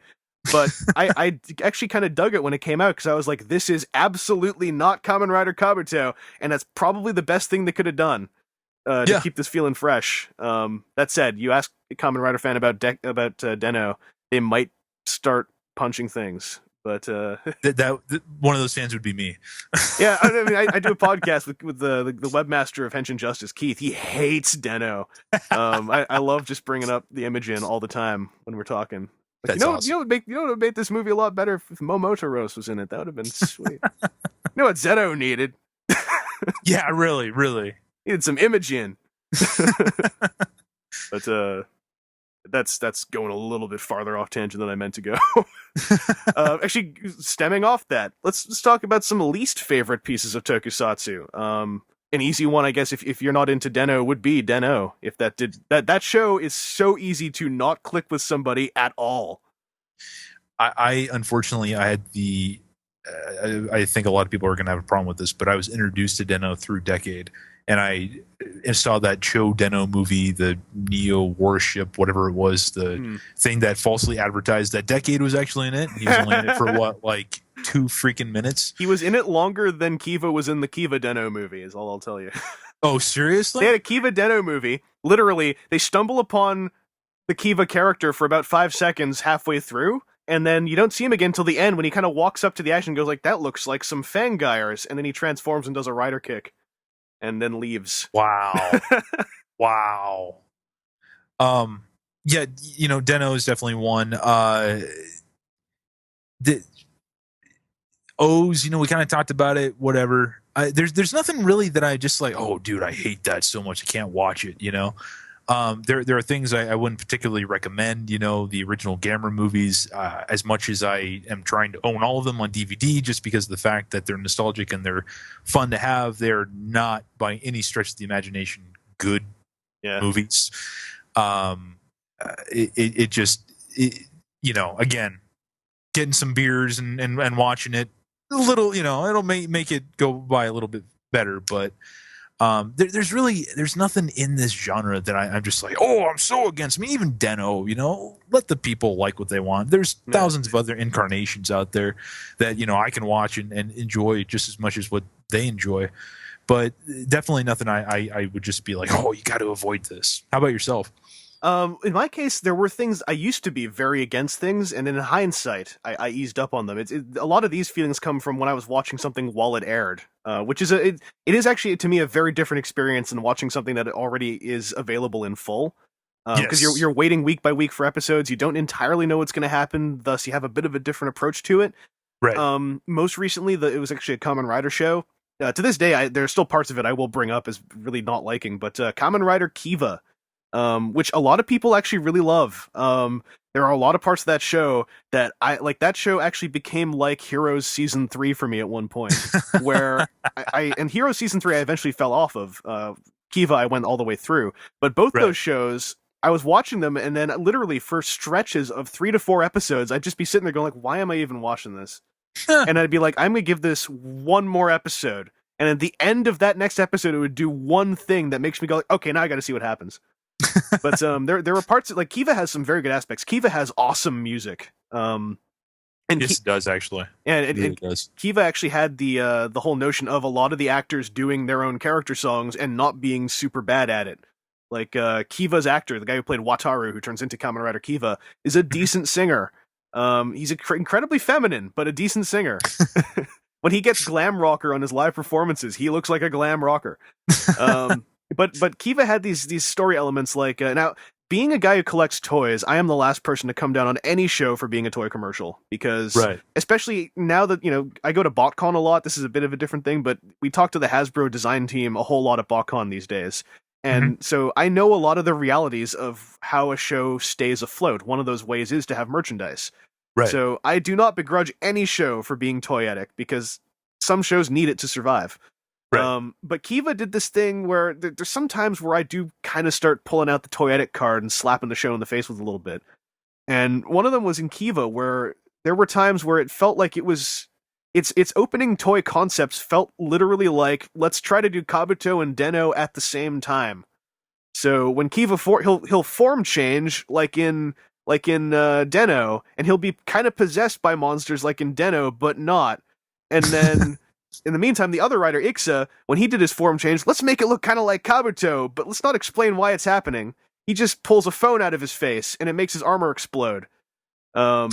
S2: but I actually kind of dug it when it came out, because I was like, this is absolutely not Kamen Rider Kabuto, and that's probably the best thing they could have done to keep this feeling fresh. That said, you ask a Kamen Rider fan about Den-O, they might start punching things. But
S3: that one of those fans would be me.
S2: Yeah, I mean, I do a podcast with the webmaster of Henshin Justice, Keith. He hates Den-O. I love just bringing up the image in all the time when we're talking. Like,
S3: That's awesome.
S2: What would make this movie a lot better if Momoto Rose was in it? That would have been sweet. You know what ZO needed?
S3: Yeah, really.
S2: Needed some imaging. But that's going a little bit farther off tangent than I meant to go. Actually, stemming off that, let's talk about some least favorite pieces of Tokusatsu. An easy one, I guess, if you're not into Den-O, would be Den-O. If that show is so easy to not click with somebody at all.
S3: I unfortunately, I had the. I think a lot of people are going to have a problem with this, but I was introduced to Den-O through Decade, and I saw that Cho Den-O movie, the Neo Warship, whatever it was, the thing that falsely advertised that Decade was actually in it. He was only in it for like 2 freaking minutes.
S2: He was in it longer than Kiva was in the Kiva Den-O movie, is all I'll tell you.
S3: Oh, seriously?
S2: They had a Kiva Den-O movie. Literally, they stumble upon the Kiva character for about 5 seconds halfway through, and then you don't see him again till the end when he kind of walks up to the action and goes like, that looks like some Fangires, and then he transforms and does a rider kick. and then leaves.
S3: Wow. Wow. Yeah, Den-O is definitely one. The O's, we kind of talked about it, whatever. There's nothing really that I just like, oh, dude, I hate that so much. I can't watch it, There are things I wouldn't particularly recommend, the original Gamera movies, as much as I am trying to own all of them on DVD, just because of the fact that they're nostalgic and they're fun to have. They're not, by any stretch of the imagination, good movies. Again, getting some beers and watching it a little, it'll make it go by a little bit better, but there's nothing in this genre that I'm just like, oh, I'm so against. I mean, even Den-O, let the people like what they want. There's thousands of other incarnations out there that I can watch and enjoy just as much as what they enjoy, but definitely nothing I would just be like, oh, you got to avoid this. How about yourself?
S2: In my case, there were things I used to be very against things, and in hindsight, I eased up on them. A lot of these feelings come from when I was watching something while it aired, which is it is actually to me a very different experience than watching something that already is available in full. Because you're waiting week by week for episodes, you don't entirely know what's going to happen, thus you have a bit of a different approach to it.
S3: Right.
S2: Most recently, it was actually a Kamen Rider show. To this day, there's still parts of it I will bring up as really not liking, but Kamen Rider Kiva. Which a lot of people actually really love. There are a lot of parts of that show that I like. That show actually became like Heroes Season 3 for me at one point, where and Heroes Season 3 I eventually fell off of. Kiva I went all the way through, but both those shows I was watching them, and then literally for stretches of 3 to 4 episodes, I'd just be sitting there going like, why am I even watching this? And I'd be like, I'm gonna give this one more episode, and at the end of that next episode, it would do one thing that makes me go like, okay, now I got to see what happens. But there are parts that, like, Kiva has some very good aspects. Kiva has awesome music. And
S3: it does actually.
S2: And
S3: it does.
S2: Kiva actually had the whole notion of a lot of the actors doing their own character songs and not being super bad at it. Like Kiva's actor, the guy who played Wataru, who turns into Kamen Rider Kiva, is a decent singer. He's incredibly feminine, but a decent singer. When he gets glam rocker on his live performances, he looks like a glam rocker. But Kiva had these story elements like now, being a guy who collects toys, I am the last person to come down on any show for being a toy commercial, because especially now that I go to BotCon a lot. This is a bit of a different thing, but we talk to the Hasbro design team a whole lot at BotCon these days, and so I know a lot of the realities of how a show stays afloat. One of those ways is to have merchandise. So I do not begrudge any show for being toyetic, because some shows need it to survive. But Kiva did this thing where there's some times where I do kind of start pulling out the toyetic card and slapping the show in the face with a little bit. And one of them was in Kiva, where there were times where it felt like its opening toy concepts felt literally like, let's try to do Kabuto and Den-O at the same time. So when Kiva he'll form change like in Den-O, and he'll be kind of possessed by monsters like in Den-O, but not. And then in the meantime, the other writer, Ixa, when he did his form change, let's make it look kind of like Kabuto, but let's not explain why it's happening. He just pulls a phone out of his face, and it makes his armor explode. And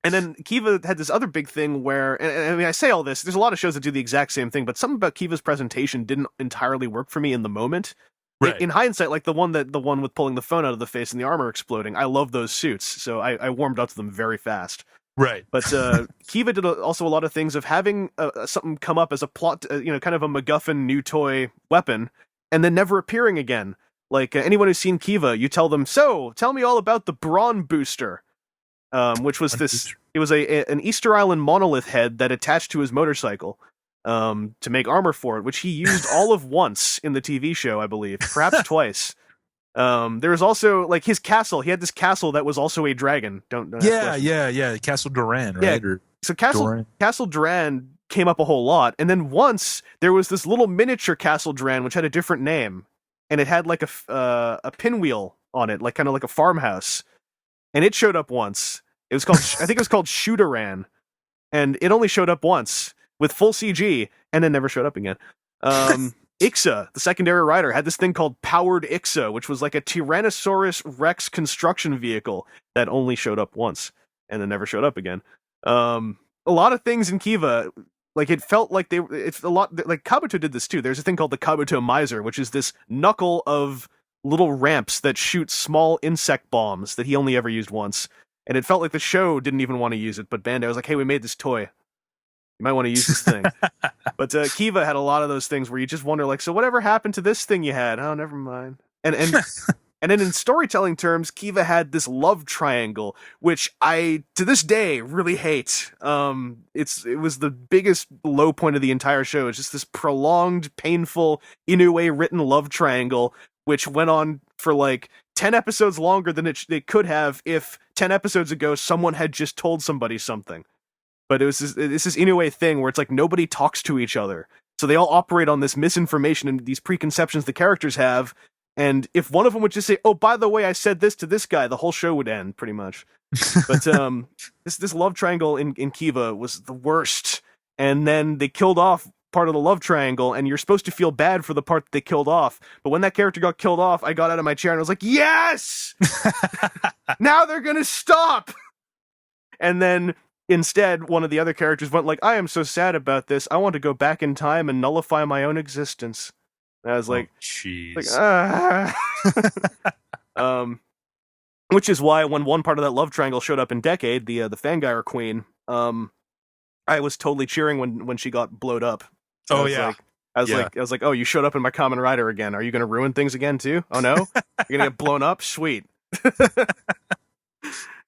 S2: then Kiva had this other big thing where, and I mean, I say all this, there's a lot of shows that do the exact same thing, but something about Kiva's presentation didn't entirely work for me in the moment. In hindsight, like the one with pulling the phone out of the face and the armor exploding, I love those suits, so I warmed up to them very fast. But Kiva did also a lot of things of having something come up as a plot, kind of a MacGuffin new toy weapon, and then never appearing again. Like anyone who's seen Kiva, you tell them, so tell me all about the Brawn Booster, which was it was an Easter Island monolith head that attached to his motorcycle to make armor for it, which he used all of once in the TV show, I believe, perhaps twice. There was also like his castle. He had this castle that was also a dragon.
S3: Castle Duran, right?
S2: Yeah. So Castle Duran came up a whole lot, and then once there was this little miniature Castle Duran which had a different name, and it had like a pinwheel on it, like kind of like a farmhouse, and it showed up once. It was called I think it was called Shootaran, and it only showed up once with full CG, and then never showed up again. Ixa, the secondary rider, had this thing called Powered Ixa, which was like a Tyrannosaurus Rex construction vehicle that only showed up once and then never showed up again. A lot of things in Kiva, like it felt like it's a lot like Kabuto did this too. There's a thing called the Kabuto Miser, which is this knuckle of little ramps that shoot small insect bombs that he only ever used once. And it felt like the show didn't even want to use it, but Bandai was like, hey, we made this toy. You might want to use this thing. But Kiva had a lot of those things where you just wonder, like, so whatever happened to this thing you had? Oh, never mind. And and then in storytelling terms, Kiva had this love triangle, which I, to this day, really hate. It was the biggest low point of the entire show. It's just this prolonged, painful, Inoue written love triangle, which went on for like 10 episodes longer than it could have if 10 episodes ago someone had just told somebody something. But this Inoue thing where it's like nobody talks to each other. So they all operate on this misinformation and these preconceptions the characters have. And if one of them would just say, oh, by the way, I said this to this guy, the whole show would end, pretty much. But this love triangle in Kiva was the worst. And then they killed off part of the love triangle, and you're supposed to feel bad for the part that they killed off. But when that character got killed off, I got out of my chair and I was like, yes! Now they're gonna stop! And then instead, one of the other characters went like, I am so sad about this. I want to go back in time and nullify my own existence. And I was like,
S3: jeez.
S2: Which is why when one part of that love triangle showed up in Decade, the Fangire Queen, I was totally cheering when she got blowed up. So I was like, oh, you showed up in my Kamen Rider again. Are you going to ruin things again too? Oh no, you're going to get blown up? Sweet.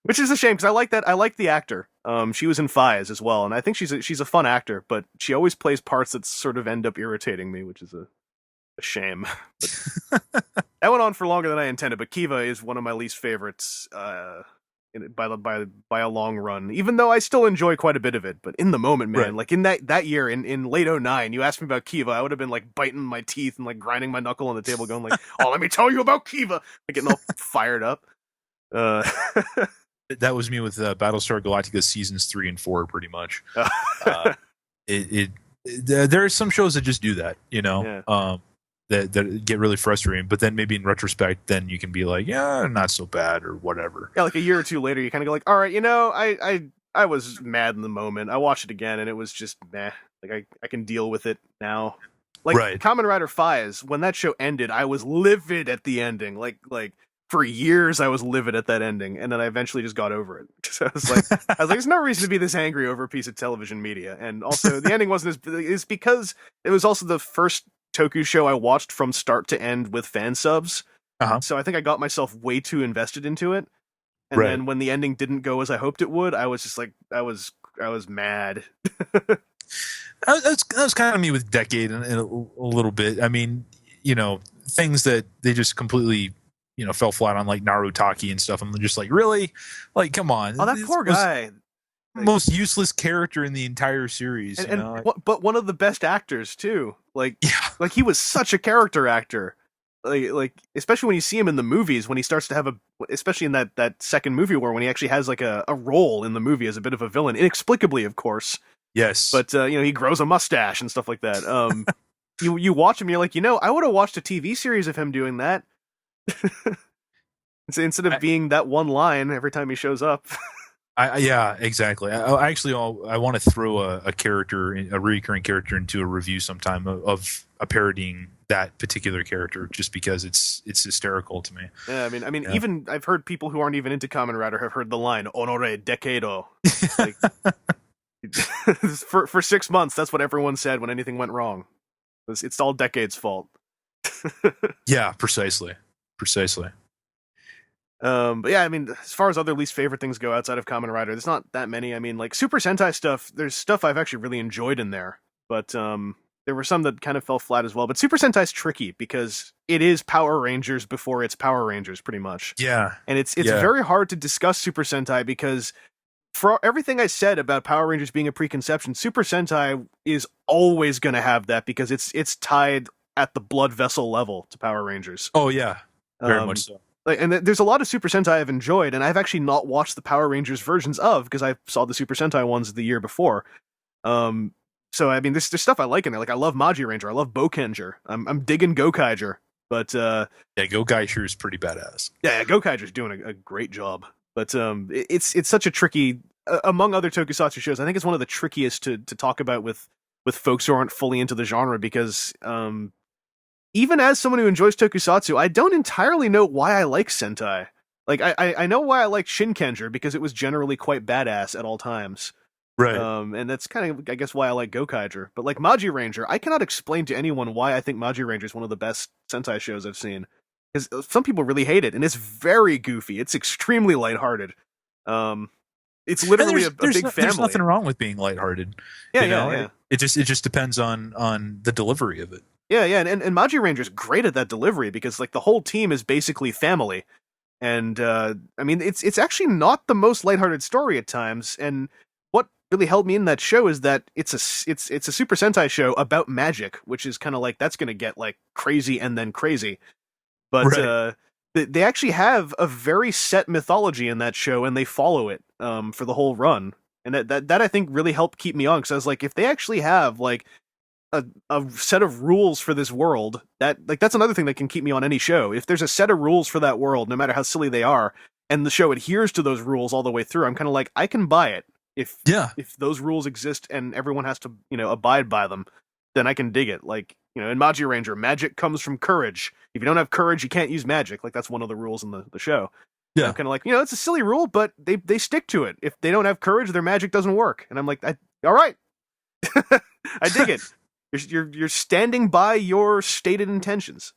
S2: Which is a shame because I like that. I like the actor. She was in Fies as well, and I think she's a fun actor. But she always plays parts that sort of end up irritating me, which is a shame. But that went on for longer than I intended. But Kiva is one of my least favorites by a long run. Even though I still enjoy quite a bit of it, but in the moment, man,
S3: right.
S2: Like in that year in late 2009, you asked me about Kiva, I would have been like biting my teeth and like grinding my knuckle on the table, going like, "Oh, let me tell you about Kiva," like getting all fired up.
S3: That was me with Battlestar Galactica seasons 3 and 4, pretty much. There are some shows that just do that, you know, that get really frustrating. But then maybe in retrospect, then you can be like, yeah, not so bad or whatever.
S2: Yeah, like a year or two later, you kind of go like, all right, you know, I was mad in the moment. I watched it again, and it was just meh. Like I can deal with it now. Like Kamen Rider Fies, when that show ended, I was livid at the ending. Like for years, I was livid at that ending, and then I eventually just got over it. So I was like, there's no reason to be this angry over a piece of television media. And also, the ending wasn't it's because it was also the first Toku show I watched from start to end with fan subs. So I think I got myself way too invested into it. And then when the ending didn't go as I hoped it would, I was just like, I was mad.
S3: That was kind of me with Decade and a little bit. I mean, you know, things that they just completely, you know, fell flat on, like Narutaki and stuff. I'm just like, really? Like, come on.
S2: Oh, that poor guy.
S3: Most useless character in the entire series.
S2: But one of the best actors too. Like he was such a character actor. Like especially when you see him in the movies, when he starts to have especially in that second movie where when he actually has like a role in the movie as a bit of a villain, inexplicably, of course.
S3: Yes.
S2: But you know, he grows a mustache and stuff like that. You watch him, you're like, you know, I would have watched a TV series of him doing that. Instead of being that one line every time he shows up.
S3: Yeah, exactly. I want to throw a recurring character into a review sometime of parodying that particular character, just because it's hysterical to me.
S2: Yeah, I mean, even I've heard people who aren't even into Kamen Rider have heard the line "Honore Decado." Like, for 6 months, that's what everyone said when anything went wrong. It's all Decade's fault.
S3: Yeah, precisely.
S2: But yeah, I mean, as far as other least favorite things go outside of Kamen Rider, there's not that many. I mean, like Super Sentai stuff, there's stuff I've actually really enjoyed in there, but there were some that kind of fell flat as well. But Super Sentai's tricky because it is Power Rangers before it's Power Rangers, pretty much.
S3: Yeah,
S2: and it's very hard to discuss Super Sentai because for everything I said about Power Rangers being a preconception, Super Sentai is always going to have that because it's tied at the blood vessel level to Power Rangers.
S3: Oh yeah, very much so.
S2: And there's a lot of Super Sentai I've enjoyed, and I've actually not watched the Power Rangers versions of because I saw the Super Sentai ones the year before. So I mean, there's stuff I like in there. Like I love Magi Ranger, I love Bokenger. I'm digging Gokaiger, but
S3: yeah, Gokaiger is pretty badass.
S2: Yeah, Gokaiger's doing a great job. But it's such a tricky among other tokusatsu shows, I think it's one of the trickiest to talk about with folks who aren't fully into the genre, because even as someone who enjoys tokusatsu, I don't entirely know why I like Sentai. Like, I know why I like Shinkenger, because it was generally quite badass at all times.
S3: Right.
S2: And that's kind of, I guess, why I like Gokaiger. But like Maji Ranger, I cannot explain to anyone why I think Maji Ranger is one of the best Sentai shows I've seen. Because some people really hate it, and it's very goofy. It's extremely lighthearted. It's literally a big family.
S3: There's nothing wrong with being lighthearted.
S2: Yeah.
S3: It just depends on the delivery of it.
S2: Yeah, and Maji Ranger's great at that delivery, because like the whole team is basically family. And I mean, it's actually not the most lighthearted story at times. And what really held me in that show is that it's a Super Sentai show about magic, which is kind of like, that's going to get like crazy and then crazy. But
S3: right.
S2: They actually have a very set mythology in that show, and they follow it for the whole run. And that I think really helped keep me on, because I was like, if they actually have like a set of rules for this world, that's another thing that can keep me on any show. If there's a set of rules for that world, no matter how silly they are, and the show adheres to those rules all the way through, I'm kind of like, I can buy it. If those rules exist and everyone has to, abide by them, then I can dig it. Like, in Maji Ranger, magic comes from courage. If you don't have courage, you can't use magic. Like, that's one of the rules in the show. Yeah. I'm kind of like, it's a silly rule, but they stick to it. If they don't have courage, their magic doesn't work. And I'm like, all right. I dig it. You're standing by your stated intentions.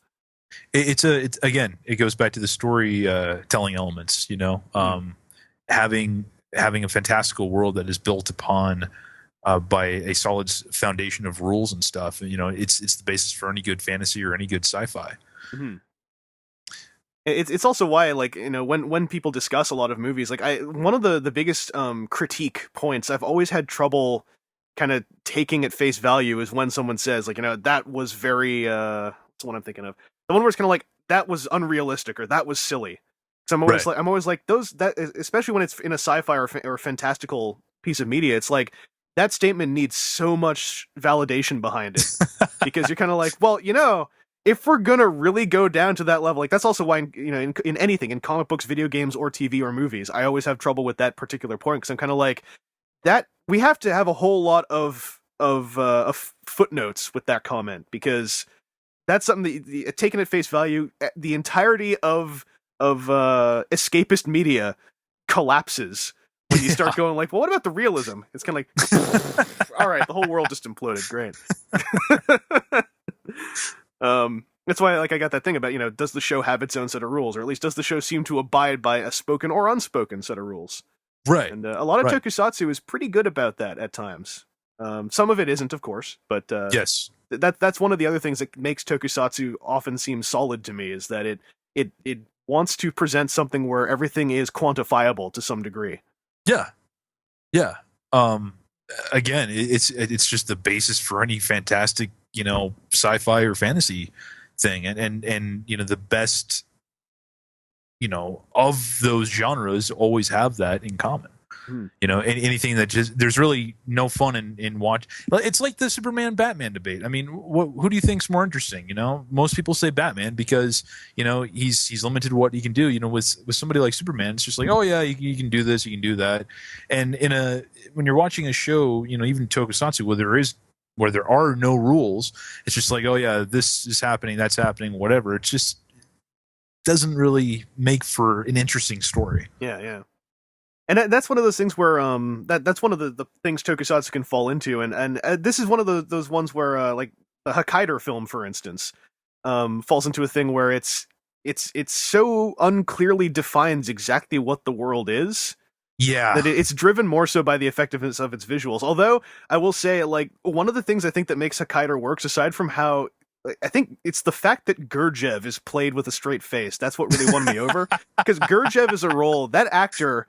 S3: It's again, it goes back to the story telling elements, having a fantastical world that is built upon by a solid foundation of rules and stuff. It's the basis for any good fantasy or any good sci-fi.
S2: Mm-hmm. It's also why, like, when people discuss a lot of movies, like, one of the biggest critique points I've always had trouble kind of taking at face value is when someone says, like, that was very what's the one I'm thinking of? The one where it's kind of like, that was unrealistic, or that was silly. So I'm always like those, that, especially when it's in a sci-fi or fantastical piece of media, it's like, that statement needs so much validation behind it, because you're kind of like, well, if we're gonna really go down to that level, like, that's also why, in anything, in comic books, video games, or TV or movies, I always have trouble with that particular point, because I'm kind of like, that we have to have a whole lot of footnotes with that comment, because that's something that, taken at face value, the entirety of escapist media collapses when you start going like, well, what about the realism? It's kind of like, all right, the whole world just imploded. Great. That's why, like, I got that thing about, does the show have its own set of rules, or at least does the show seem to abide by a spoken or unspoken set of rules?
S3: Right.
S2: And a lot of tokusatsu is pretty good about that at times. Some of it isn't, of course, but
S3: yes,
S2: that's one of the other things that makes tokusatsu often seem solid to me, is that it wants to present something where everything is quantifiable to some degree.
S3: Yeah. Again, it's just the basis for any fantastic, sci-fi or fantasy thing, and the best, of those genres always have that in common. Anything that just, there's really no fun in watch. It's like the Superman Batman debate. I mean, who do you think's more interesting? Most people say Batman because he's limited to what he can do. With somebody like Superman, it's just like, oh yeah, you can do this, you can do that. And when you're watching a show, even Tokusatsu, where there are no rules, it's just like, oh yeah, this is happening, that's happening, whatever. It just doesn't really make for an interesting story.
S2: Yeah. And that's one of those things where that's one of the things Tokusatsu can fall into, and this is one of those ones where like the Hokkaido film, for instance, falls into a thing where it's so unclearly defines exactly what the world is.
S3: Yeah,
S2: that it's driven more so by the effectiveness of its visuals. Although I will say, like, one of the things I think that makes Hokkaido works, aside from how, I think it's the fact that Gurdjieff is played with a straight face. That's what really won me over, because Gurdjieff is a role, that actor,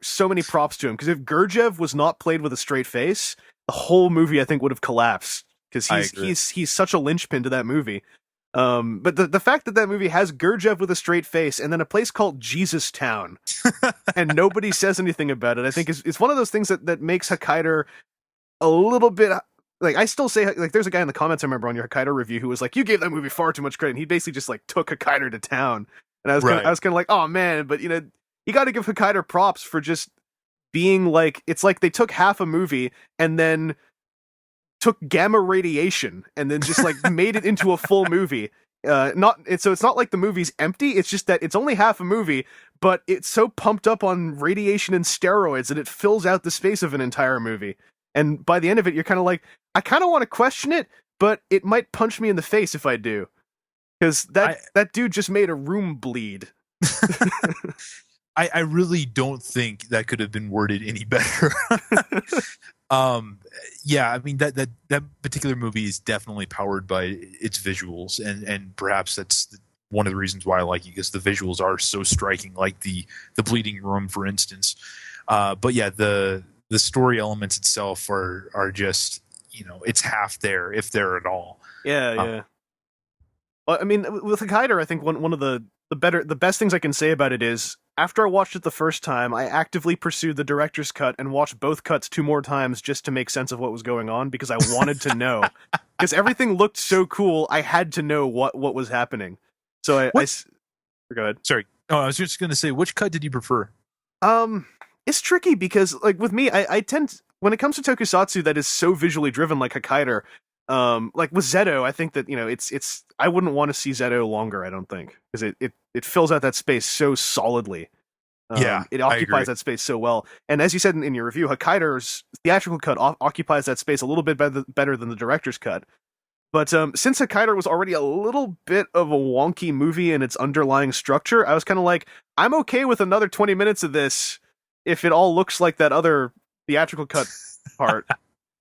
S2: so many props to him, because if Gurdjieff was not played with a straight face, the whole movie I think would have collapsed, because he's such a linchpin to that movie. But the fact that movie has Gurdjieff with a straight face, and then a place called Jesus Town, and nobody says anything about it, I think it's one of those things that makes Hokkaido a little bit, like, I still say, like, there's a guy in the comments I remember on your Hokkaido review who was like, you gave that movie far too much credit, and he basically just like took Hokkaido to town, and I was kind of like, oh man, but you got to give Hokkaido props for just being like, it's like they took half a movie and then took gamma radiation and then just like made it into a full movie. So it's not like the movie's empty. It's just that it's only half a movie, but it's so pumped up on radiation and steroids that it fills out the space of an entire movie. And by the end of it, you're kind of like, I kind of want to question it, but it might punch me in the face if I do, because that dude just made a room bleed.
S3: I really don't think that could have been worded any better. Yeah, I mean that particular movie is definitely powered by its visuals, and perhaps that's one of the reasons why I like it, because the visuals are so striking, like the bleeding room, for instance. But yeah, the story elements itself are just, it's half there, if there at all.
S2: Yeah. Well, I mean, with Hokkaido, I think one of the best things I can say about it is, after I watched it the first time, I actively pursued the director's cut and watched both cuts 2 more times just to make sense of what was going on, because I wanted to know. Because everything looked so cool, I had to know what was happening. So I go ahead.
S3: Sorry. Oh, I was just going to say, which cut did you prefer?
S2: It's tricky because, like, with me, I tend, when it comes to tokusatsu that is so visually driven, like Hokkaido, like with ZO, I think that, it's I wouldn't want to see ZO longer, I don't think, because it fills out that space so solidly. It occupies that space so well. And as you said in your review, Hokkaido's theatrical cut occupies that space a little bit better than the director's cut. But since Hokkaido was already a little bit of a wonky movie in its underlying structure, I was kind of like, I'm okay with another 20 minutes of this if it all looks like that other theatrical cut part.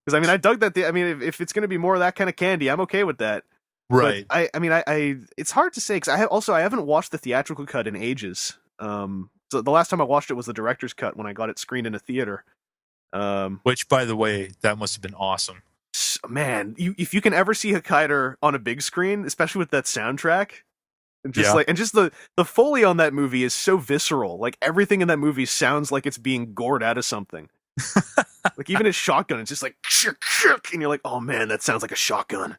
S2: Because, I mean, I dug that. If it's going to be more of that kind of candy, I'm okay with that.
S3: Right.
S2: But I it's hard to say, because I haven't watched the theatrical cut in ages. So the last time I watched it was the director's cut when I got it screened in a theater.
S3: Which, by the way, that must have been awesome.
S2: Man, if you can ever see Hokkaido on a big screen, especially with that soundtrack, and just the Foley on that movie is so visceral. Like, everything in that movie sounds like it's being gored out of something. Like, even his shotgun, it's just like, and you're like, oh man, that sounds like a shotgun.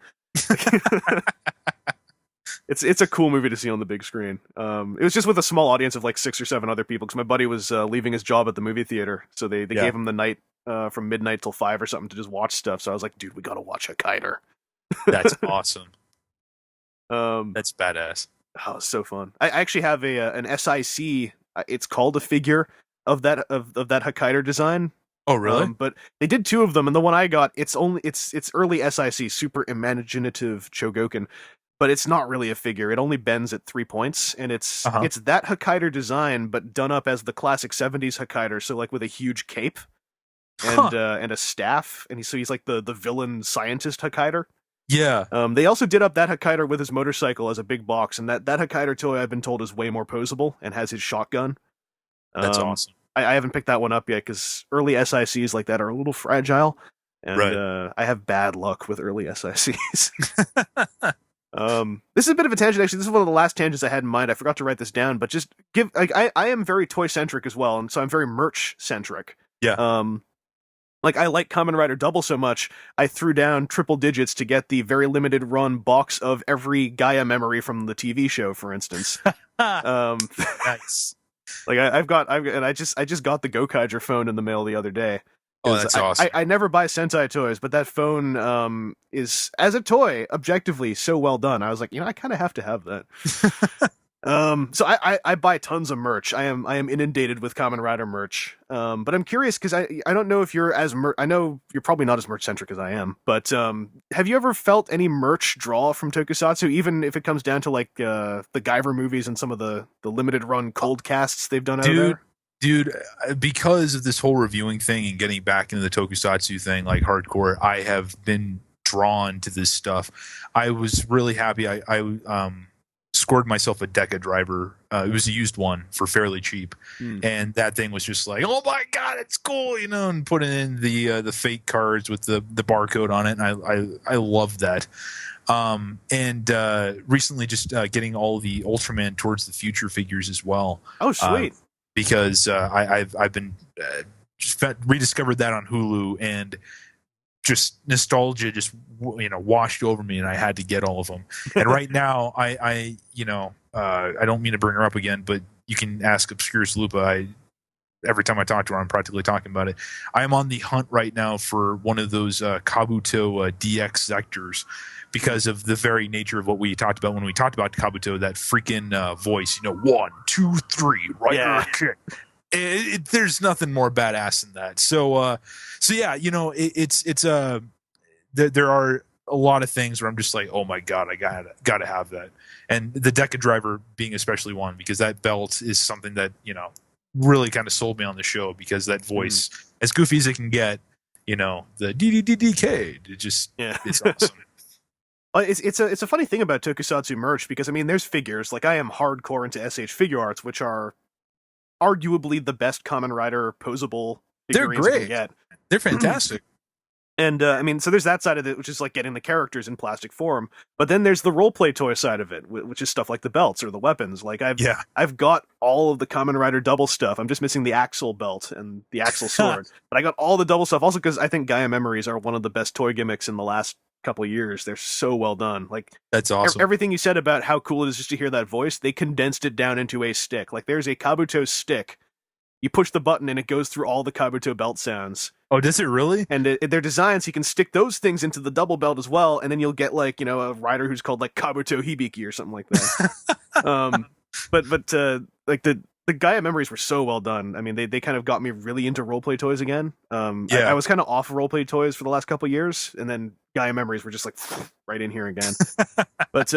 S2: It's a cool movie to see on the big screen. It was just with a small audience of like 6 or 7 other people, because my buddy was leaving his job at the movie theater, so they gave him the night from midnight till 5 or something to just watch stuff. So I was like, dude, we gotta watch Hokkaido.
S3: That's awesome. That's badass.
S2: Oh, it's so fun. I actually have an SIC. It's called a figure of that Hokkaido design.
S3: Oh, really?
S2: But they did 2 of them, and the one I got, it's early SIC, super imaginative Chogokin, but it's not really a figure. It only bends at 3 points, and it's that Hokkaido design, but done up as the classic 70s Hokkaido, so like with a huge cape and a staff, and he's like the villain scientist Hokkaido.
S3: Yeah.
S2: They also did up that Hokkaido with his motorcycle as a big box, and that Hokkaido toy, I've been told, is way more posable and has his shotgun.
S3: That's awesome.
S2: I haven't picked that one up yet, because early SICs like that are a little fragile, and I have bad luck with early SICs. This is a bit of a tangent, actually. This is one of the last tangents I had in mind. I forgot to write this down, but just I am very toy-centric as well, and so I'm very merch-centric.
S3: Yeah.
S2: Like, I like Kamen Rider Double so much, I threw down triple digits to get the very limited run box of every Gaia memory from the TV show, for instance.
S3: Nice.
S2: Like, I just got the Gokaiger phone in the mail the other day.
S3: Oh, that's awesome.
S2: I never buy Sentai toys, but that phone is, as a toy, objectively so well done. I was like, I kind of have to have that. So I buy tons of merch. I am inundated with Kamen Rider merch. But I'm curious, because I don't know if you're I know you're probably not as merch centric as I am, but have you ever felt any merch draw from Tokusatsu, even if it comes down to like the Guyver movies and some of the limited run cold casts they've done out there?
S3: Dude, because of this whole reviewing thing and getting back into the Tokusatsu thing, like hardcore, I have been drawn to this stuff. I was really happy. I scored myself a Deca driver. It was a used one for fairly cheap, and that thing was just like, oh my god, it's cool, and putting in the fake cards with the barcode on it, and I love that. And recently, just getting all the Ultraman Towards the Future figures as well.
S2: Oh, sweet.
S3: Because I've been just rediscovered that on Hulu, and just nostalgia just washed over me, and I had to get all of them. And right now, I don't mean to bring her up again, but you can ask Obscurus Lupa. every time I talk to her, I'm practically talking about it. I am on the hunt right now for one of those Kabuto DX sectors because of the very nature of what we talked about when we talked about Kabuto, that freaking voice, 1, 2, 3, right kick. There's nothing more badass than that. So yeah, there are a lot of things where I'm just like, oh my god, I gotta have that, and the Deca driver being especially one, because that belt is something that really kind of sold me on the show, because that voice, as goofy as it can get, the DDDDK, it's awesome.
S2: It's a funny thing about Tokusatsu merch, because I mean, there's figures, like I am hardcore into SH figure arts, which are arguably the best Kamen Rider posable figurines you can get.
S3: They're fantastic.
S2: And I mean, so there's that side of it, which is like getting the characters in plastic form. But then there's the roleplay toy side of it, which is stuff like the belts or the weapons. Like I've got all of the Kamen Rider double stuff. I'm just missing the Axel belt and the Axel sword. But I got all the double stuff, also because I think Gaia Memories are one of the best toy gimmicks in the last couple of years. They're so well done. Like,
S3: that's awesome.
S2: Everything you said about how cool it is just to hear that voice, they condensed it down into a stick. Like, there's a Kabuto stick. You push the button and it goes through all the Kabuto belt sounds.
S3: Oh, does it really?
S2: And they're designed so you can stick those things into the double belt as well, and then you'll get like, a rider who's called like Kabuto Hibiki or something like that. But like the Gaia Memories were so well done. I mean, they kind of got me really into roleplay toys again. I was kind of off roleplay toys for the last couple of years, and then Gaia Memories were just like right in here again. But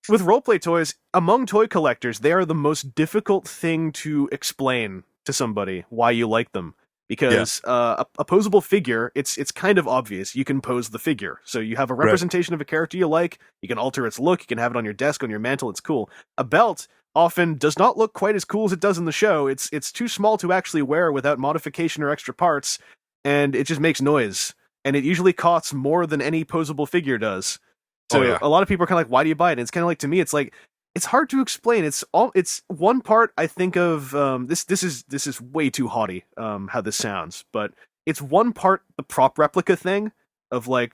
S2: with roleplay toys, among toy collectors, they are the most difficult thing to explain to somebody why you like them. Because a posable figure, it's kind of obvious. You can pose the figure. So you have a representation of a character you like, you can alter its look, you can have it on your desk, on your mantle, it's cool. A belt often does not look quite as cool as it does in the show. It's too small to actually wear without modification or extra parts, and it just makes noise. And it usually costs more than any posable figure does. So a lot of people are kind of like, why do you buy it? And it's kind of like, to me, it's like, it's hard to explain. It's one part I think of, this is way too haughty, how this sounds, but it's one part the prop replica thing of like,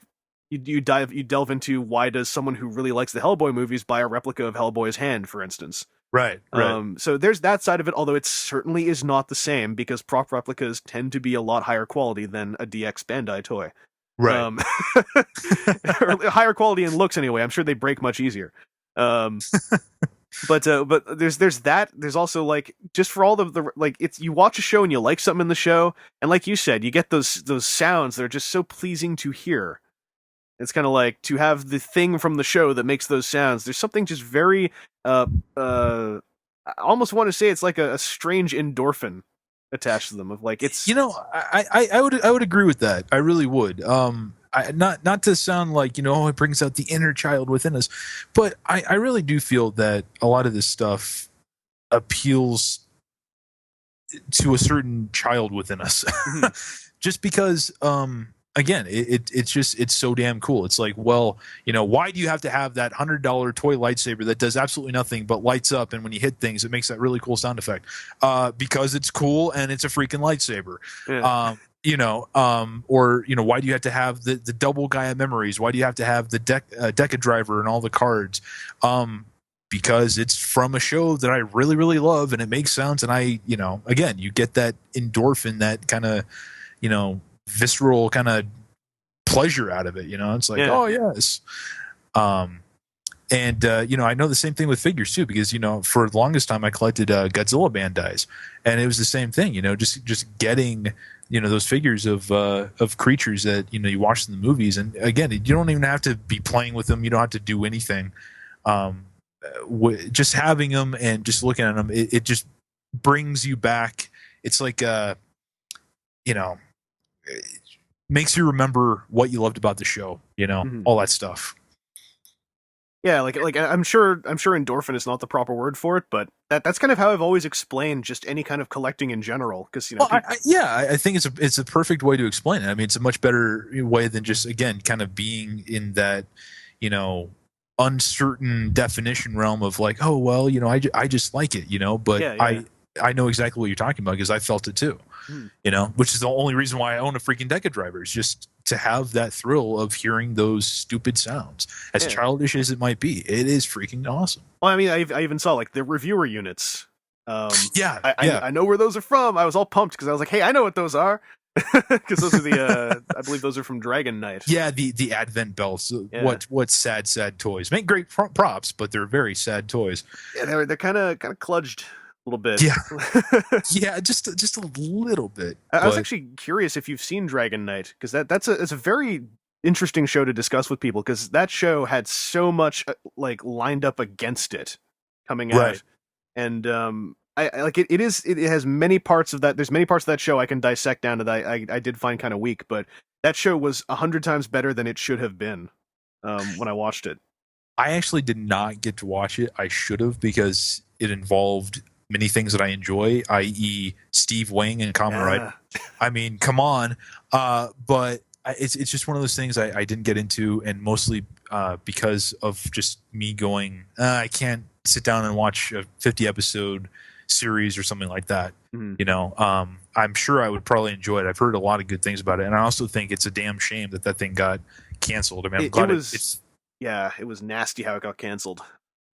S2: you delve into why does someone who really likes the Hellboy movies buy a replica of Hellboy's hand, for instance.
S3: Right.
S2: So there's that side of it, although it certainly is not the same, because prop replicas tend to be a lot higher quality than a DX Bandai toy.
S3: Right.
S2: Or higher quality in looks anyway. I'm sure they break much easier. But there's that. There's also like, just for all the like, it's, you watch a show and you like something in the show, and like you said, you get those sounds that are just so pleasing to hear. It's kind of like to have the thing from the show that makes those sounds. There's something just very I almost want to say it's like a strange endorphin attached to them, of like, it's,
S3: I would agree with that. I really would. Not to sound like, it brings out the inner child within us, but I really do feel that a lot of this stuff appeals to a certain child within us. Just because, again, it's so damn cool. It's like, well, why do you have to have that $100 toy lightsaber that does absolutely nothing but lights up, and when you hit things, it makes that really cool sound effect? Because it's cool and it's a freaking lightsaber.
S2: Yeah.
S3: Or why do you have to have the double Gaia Memories? Why do you have to have the Deca driver and all the cards? Because it's from a show that I really, really love, and it makes sounds, and again, you get that endorphin, that kind of, visceral kind of pleasure out of it. It's like, oh yes. And I know the same thing with figures too, because for the longest time I collected Godzilla Bandais, and it was the same thing. Just getting those figures of creatures that you watch in the movies, and again, you don't even have to be playing with them. You don't have to do anything. Just having them and just looking at them, it just brings you back. It's like it makes you remember what you loved about the show. All that stuff.
S2: Yeah, like I'm sure endorphin is not the proper word for it, but that's kind of how I've always explained just any kind of collecting in general. Because
S3: I think it's a perfect way to explain it. I mean, it's a much better way than just, again, kind of being in that uncertain definition realm of like, oh well, I just like it, But I know exactly what you're talking about, because I felt it too. Which is the only reason why I own a freaking Deca driver, is just to have that thrill of hearing those stupid sounds. As childish as it might be, it is freaking awesome.
S2: Well, I mean, I even saw like the reviewer units.
S3: Yeah,
S2: I know where those are from. I was all pumped because I was like, hey, I know what those are. Because those are the I believe those are from Dragon Knight.
S3: Yeah, the Advent belts.
S2: Yeah.
S3: What sad toys. Make great props, but they're very sad toys.
S2: Yeah, they're kind of kludged a little bit.
S3: Yeah, yeah, just a little bit.
S2: I was actually curious if you've seen Dragon Knight, because that's a very interesting show to discuss with people, because that show had so much like lined up against it coming out, and I like it has many parts of that. There's many parts of that show I can dissect down to that I did find kind of weak, but that show was 100 times better than it should have been when I watched it.
S3: I actually did not get to watch it. I should have, because it involved many things that I enjoy, i.e. Steve Wang and Kamen Rider. I mean, come on. But it's just one of those things I didn't get into, and mostly because of just me going, I can't sit down and watch a 50-episode series or something like that.
S2: Mm-hmm.
S3: You know, I'm sure I would probably enjoy it. I've heard a lot of good things about it, and I also think it's a damn shame that thing got canceled. I mean, I'm glad it's
S2: yeah, it was nasty how it got canceled.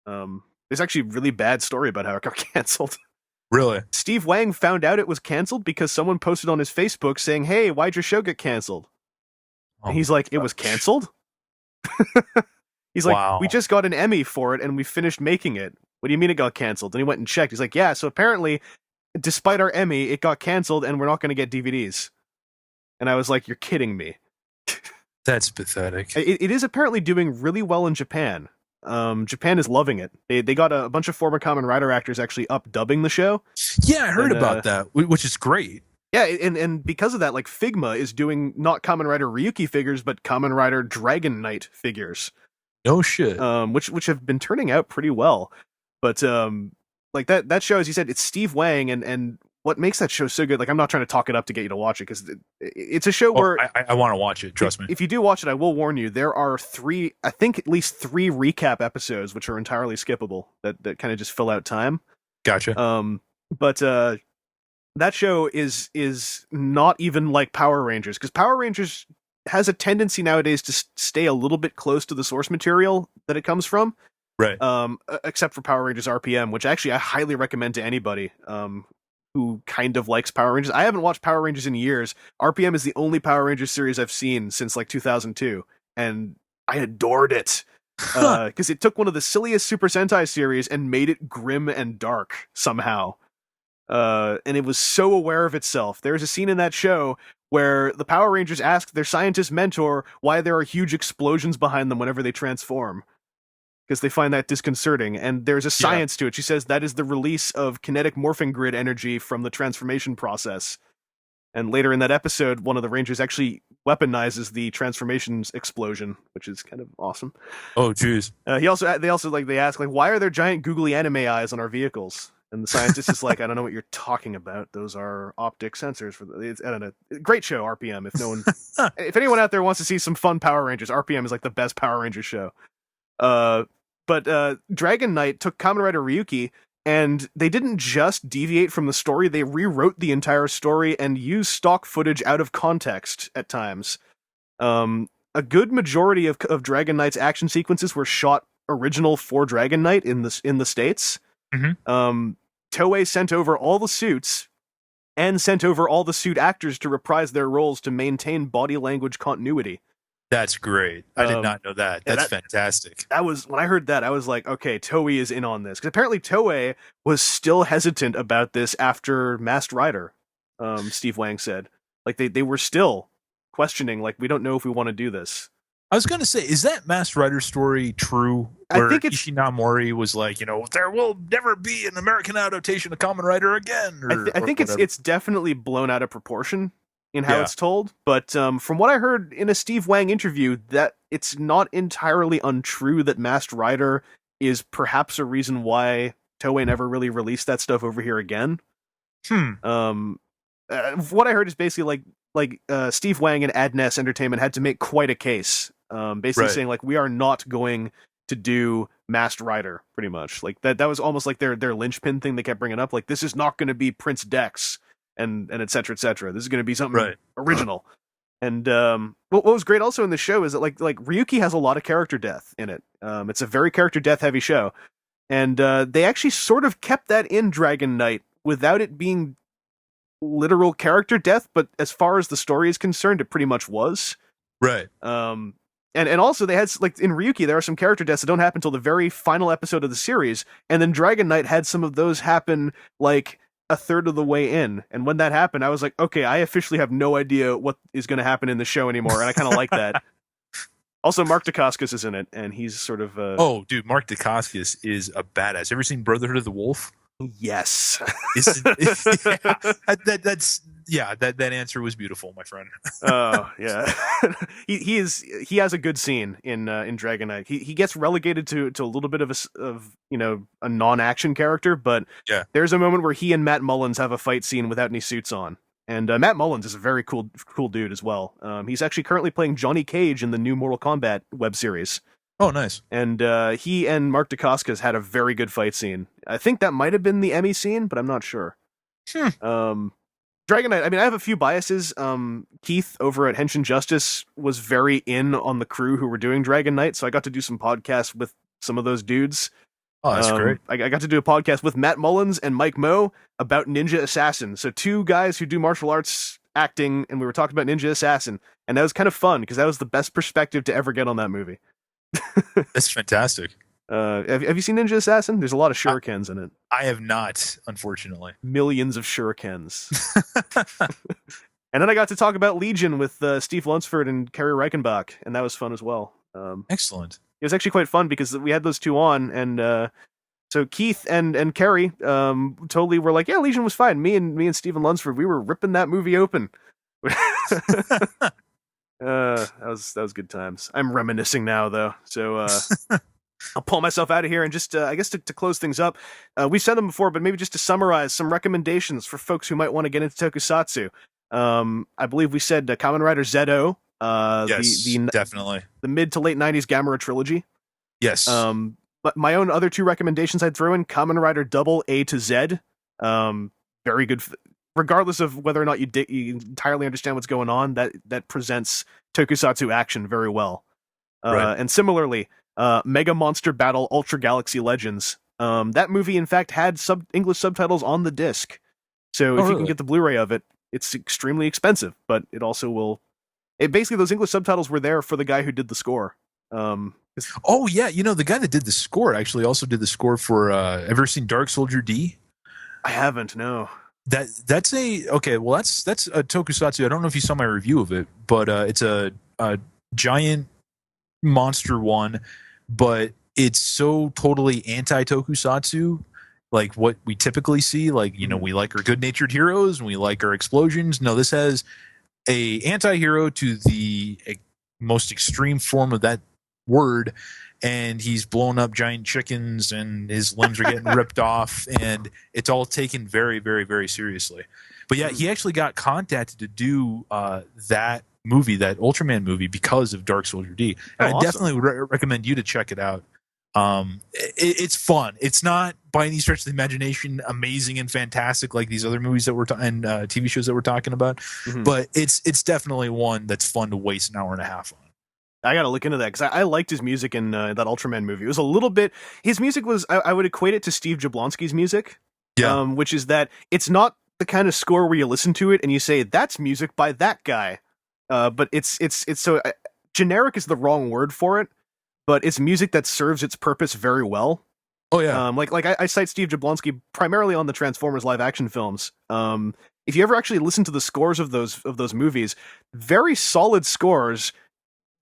S2: There's actually a really bad story about how it got canceled.
S3: Really?
S2: Steve Wang found out it was canceled because someone posted on his Facebook saying, hey, why'd your show get canceled? And he's like, it was canceled? He's like,
S3: wow.
S2: We just got an Emmy for it and we finished making it. What do you mean it got canceled? And he went and checked. He's like, yeah, so apparently, despite our Emmy, it got canceled and we're not going to get DVDs. And I was like, you're kidding me.
S3: That's pathetic.
S2: It is apparently doing really well in Japan. Japan is loving it. They got a bunch of former Kamen Rider actors actually up dubbing the show.
S3: Yeah, I heard about that, which is great.
S2: Yeah, and because of that, like Figma is doing not Kamen Rider Ryuki figures, but Kamen Rider Dragon Knight figures.
S3: No shit.
S2: Which have been turning out pretty well. But like that show, as you said, it's Steve Wang, and what makes that show so good, like I'm not trying to talk it up to get you to watch it, because it's a show where
S3: I want to watch it, trust me.
S2: If you do watch it, I will warn you, there are at least three recap episodes which are entirely skippable, that kind of just fill out time.
S3: Gotcha.
S2: But that show is not even like Power Rangers, because Power Rangers has a tendency nowadays to stay a little bit close to the source material that it comes from.
S3: Right.
S2: Except for Power Rangers RPM, which actually I highly recommend to anybody who kind of likes Power Rangers. I haven't watched Power Rangers in years. RPM is the only Power Rangers series I've seen since like 2002, and I adored it because it took one of the silliest Super Sentai series and made it grim and dark somehow. And it was so aware of itself. There's a scene in that show where the Power Rangers ask their scientist mentor why there are huge explosions behind them whenever they transform, because they find that disconcerting, and there's a science to it. She says that is the release of kinetic morphing grid energy from the transformation process. And later in that episode, one of the Rangers actually weaponizes the transformations explosion, which is kind of awesome.
S3: Oh, jeez.
S2: They ask, like, why are there giant googly anime eyes on our vehicles? And the scientist is like, I don't know what you're talking about. Those are optic sensors for I don't know. Great show, RPM. If anyone out there wants to see some fun Power Rangers, RPM is like the best Power Rangers show. But Dragon Knight took Kamen Rider Ryuki, and they didn't just deviate from the story, they rewrote the entire story and used stock footage out of context at times. A good majority of Dragon Knight's action sequences were shot original for Dragon Knight in the States.
S3: Mm-hmm.
S2: Toei sent over all the suits and sent over all the suit actors to reprise their roles to maintain body language continuity.
S3: That's great. I did not know that. That's fantastic.
S2: That was, when I heard that, I was like, okay, Toei is in on this. Because apparently Toei was still hesitant about this after Masked Rider, Steve Wang said. Like, they were still questioning, like, we don't know if we want to do this.
S3: I was going to say, is that Masked Rider story true? Where Ishinamori was like, there will never be an American adaptation of Kamen Rider again.
S2: I think it's definitely blown out of proportion in how it's told, but from what I heard in a Steve Wang interview, that it's not entirely untrue that Masked Rider is perhaps a reason why Toei never really released that stuff over here again. What I heard is basically like Steve Wang and Adness Entertainment had to make quite a case, basically saying like, we are not going to do Masked Rider, pretty much. Like that was almost like their linchpin thing they kept bringing up. Like, this is not going to be Prince Dex and et cetera, et cetera. This is going to be something original. And what was great also in the show is that like Ryuki has a lot of character death in it. It's a very character death heavy show. And they actually sort of kept that in Dragon Knight without it being literal character death, but as far as the story is concerned, it pretty much was.
S3: Right.
S2: And also they had, like, in Ryuki, there are some character deaths that don't happen until the very final episode of the series, and then Dragon Knight had some of those happen, like, a third of the way in. And when that happened, I was like, okay, I officially have no idea what is going to happen in the show anymore, and I kind of like that. Also, Mark Dacascos is in it, and he's sort of...
S3: Oh, dude, Mark Dacascos is a badass. Ever seen Brotherhood of the Wolf?
S2: Yes.
S3: That answer was beautiful, my friend.
S2: Oh, yeah. he has a good scene in Dragon Knight. He gets relegated to a little bit of a non-action character, but
S3: yeah,
S2: there's a moment where he and Matt Mullins have a fight scene without any suits on. And Matt Mullins is a very cool dude as well. He's actually currently playing Johnny Cage in the new Mortal Kombat web series.
S3: Oh, nice.
S2: And he and Mark Dacascos had a very good fight scene. I think that might have been the Emmy scene, but I'm not sure. Dragon Knight, I mean, I have a few biases. Keith over at Henshin Justice was very in on the crew who were doing Dragon Knight, so I got to do some podcasts with some of those dudes.
S3: Oh, that's great.
S2: I got to do a podcast with Matt Mullins and Mike Moe about Ninja Assassin. So two guys who do martial arts acting, and we were talking about Ninja Assassin. And that was kind of fun, because that was the best perspective to ever get on that movie.
S3: That's fantastic.
S2: Have you seen Ninja Assassin? There's a lot of shurikens in it.
S3: I have not, unfortunately.
S2: Millions of shurikens. And then I got to talk about Legion with Steve Lunsford and Kerry Reichenbach, and that was fun as well.
S3: Excellent.
S2: It was actually quite fun because we had those two on, and so Keith and Kerry totally were like, yeah, Legion was fine. Me and Stephen Lunsford, we were ripping that movie open. That was good times. I'm reminiscing now, though, so I'll pull myself out of here and just, I guess, to close things up. We've said them before, but maybe just to summarize some recommendations for folks who might want to get into Tokusatsu. I believe we said Kamen Rider ZO.
S3: Yes, definitely.
S2: The mid to late 90s Gamera Trilogy.
S3: Yes.
S2: But my own other two recommendations I'd throw in, Kamen Rider Double A to Z. Very good. Regardless of whether or not you entirely understand what's going on, that presents Tokusatsu action very well.
S3: Right.
S2: And similarly, Mega Monster Battle Ultra Galaxy Legends. That movie, in fact, had English subtitles on the disc. So if you can get the Blu-ray of it, it's extremely expensive, but it also will... basically, those English subtitles were there for the guy who did the score.
S3: Oh, yeah. The guy that did the score actually also did the score for... ever seen Dark Soldier D?
S2: I haven't, no.
S3: That's a Tokusatsu. I don't know if you saw my review of it, but it's a giant monster one, but it's so totally anti-Tokusatsu, like what we typically see. Like, we like our good-natured heroes and we like our explosions. No, this has a anti-hero to the most extreme form of that word, and he's blown up giant chickens and his limbs are getting ripped off, and it's all taken very, very, very seriously. But yeah, he actually got contacted to do that movie, that Ultraman movie, because of Dark Soldier D. And I definitely would recommend you to check it out. It's fun. It's not by any stretch of the imagination amazing and fantastic like these other movies that and TV shows that we're talking about, but it's definitely one that's fun to waste an hour and a half on.
S2: I gotta look into that, because I liked his music in that Ultraman movie. It was a little bit... His music was... I would equate it to Steve Jablonsky's music, which is that it's not the kind of score where you listen to it and you say, that's music by that guy. But it's so... generic is the wrong word for it, but it's music that serves its purpose very well.
S3: Oh, yeah.
S2: I cite Steve Jablonsky primarily on the Transformers live-action films. If you ever actually listen to the scores of those movies, very solid scores...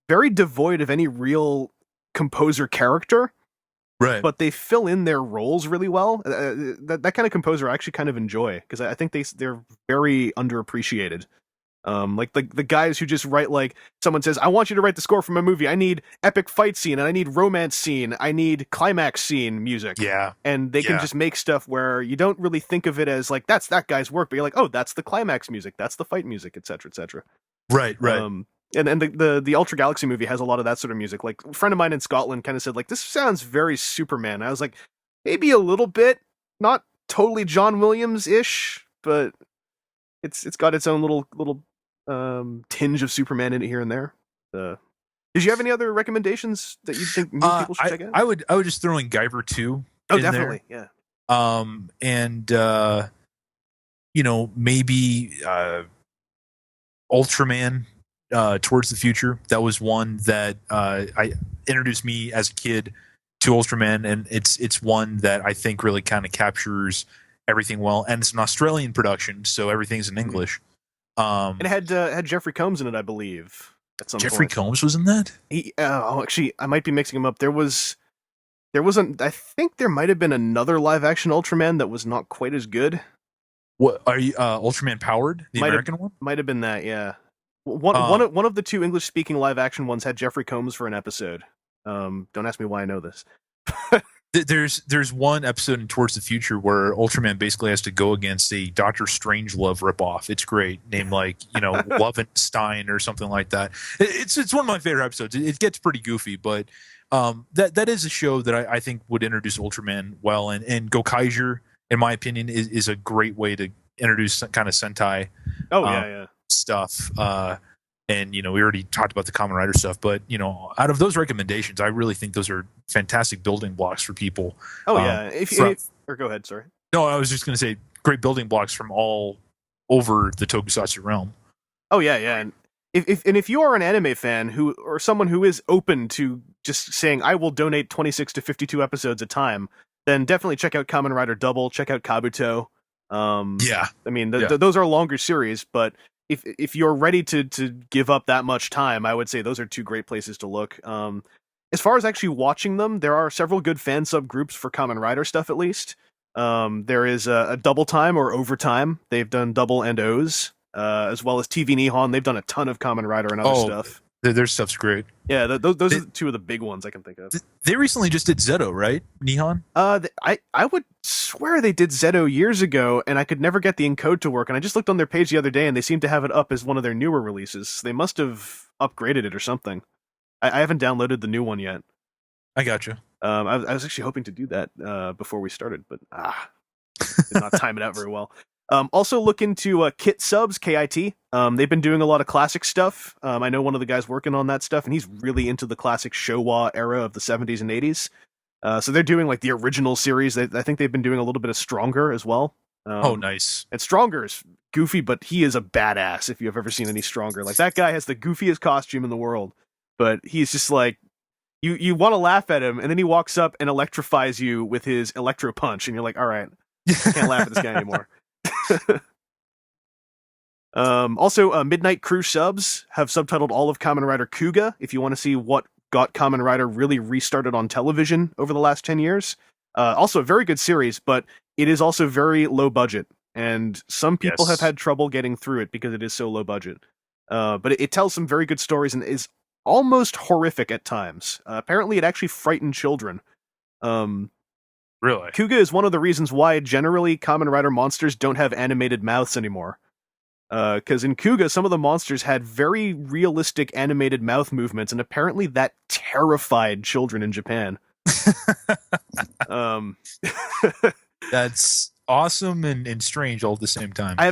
S2: very devoid of any real composer character,
S3: right?
S2: But they fill in their roles really well. That kind of composer I actually kind of enjoy, because I think they're very underappreciated. Like the guys who just write, like, someone says, I want you to write the score for my movie. I need epic fight scene, and I need romance scene, I need climax scene music.
S3: Yeah.
S2: And they can just make stuff where you don't really think of it as like, that's that guy's work, but you're like, oh, that's the climax music, that's the fight music, etc., etc.
S3: Right.
S2: And the Ultra Galaxy movie has a lot of that sort of music. Like, a friend of mine in Scotland kind of said, like, this sounds very Superman. I was like, maybe a little bit, not totally John Williams-ish, but it's got its own little tinge of Superman in it here and there. Did you have any other recommendations that you think people should check out?
S3: I would just throw in Guyver 2.
S2: Oh,
S3: in
S2: definitely,
S3: there.
S2: yeah.
S3: And maybe Ultraman Towards the Future. That was one that I introduced me as a kid to Ultraman, and it's one that I think really kind of captures everything well. And it's an Australian production, so everything's in English.
S2: And it had Jeffrey Combs in it, I believe, at some
S3: Jeffrey
S2: point.
S3: Combs was in that?
S2: Actually, I might be mixing him up. There wasn't. I think there might have been another live action Ultraman that was not quite as good.
S3: What are you? Ultraman Powered, the American one?
S2: Might have been that, yeah. One of the two English speaking live action ones had Jeffrey Combs for an episode. Don't ask me why I know this.
S3: There's one episode in Towards the Future where Ultraman basically has to go against a Doctor Strangelove ripoff. It's great, named Lovenstein or something like that. It's one of my favorite episodes. It gets pretty goofy, but that is a show that I think would introduce Ultraman well, and Gokaiger, in my opinion, is a great way to introduce some kind of Sentai.
S2: Yeah.
S3: Stuff. And we already talked about the Kamen Rider stuff, but out of those recommendations, I really think those are fantastic building blocks for people.
S2: Oh yeah, or go ahead. Sorry.
S3: No, I was just going to say great building blocks from all over the Tokusatsu realm.
S2: Oh yeah, and if you are an anime fan or someone who is open to just saying I will donate 26 to 52 episodes a time, then definitely check out Kamen Rider Double. Check out Kabuto.
S3: Yeah,
S2: I mean those are longer series, but if you're ready to give up that much time, I would say those are two great places to look. As far as actually watching them, there are several good fan subgroups for Kamen Rider stuff, at least. There is a Double Time or Overtime. They've done Double and O's, as well as TV Nihon. They've done a ton of Kamen Rider and other stuff.
S3: Their stuff's great.
S2: Yeah, those are two of the big ones I can think of.
S3: They recently just did ZO, right? Nihon?
S2: I would swear they did ZO years ago, and I could never get the encode to work, and I just looked on their page the other day, and they seem to have it up as one of their newer releases. They must have upgraded it or something. I haven't downloaded the new one yet.
S3: I gotcha.
S2: I was actually hoping to do that before we started, but did not time it out very well. Also look into Kit Subs, KIT. They've been doing a lot of classic stuff. I know one of the guys working on that stuff, and he's really into the classic Showa era of the 70s and 80s. So they're doing like the original series. I think they've been doing a little bit of Stronger as well.
S3: Nice.
S2: And Stronger is goofy, but he is a badass if you've ever seen any Stronger. Like, that guy has the goofiest costume in the world, but he's just like, you want to laugh at him, and then he walks up and electrifies you with his electro punch, and you're like, all right, I can't laugh at this guy anymore. Also, Midnight Crew subs have subtitled all of Kamen Rider Kuga, if you want to see what got Kamen Rider really restarted on television over the last 10 years. Also a very good series, but it is also very low budget, and some people have had trouble getting through it because it is so low budget. But it tells some very good stories and is almost horrific at times. Apparently it actually frightened children.
S3: Really?
S2: Kuga is one of the reasons why generally Kamen Rider monsters don't have animated mouths anymore. Because in Kuga, some of the monsters had very realistic animated mouth movements, and apparently that terrified children in Japan.
S3: That's awesome and strange all at the same time.
S2: I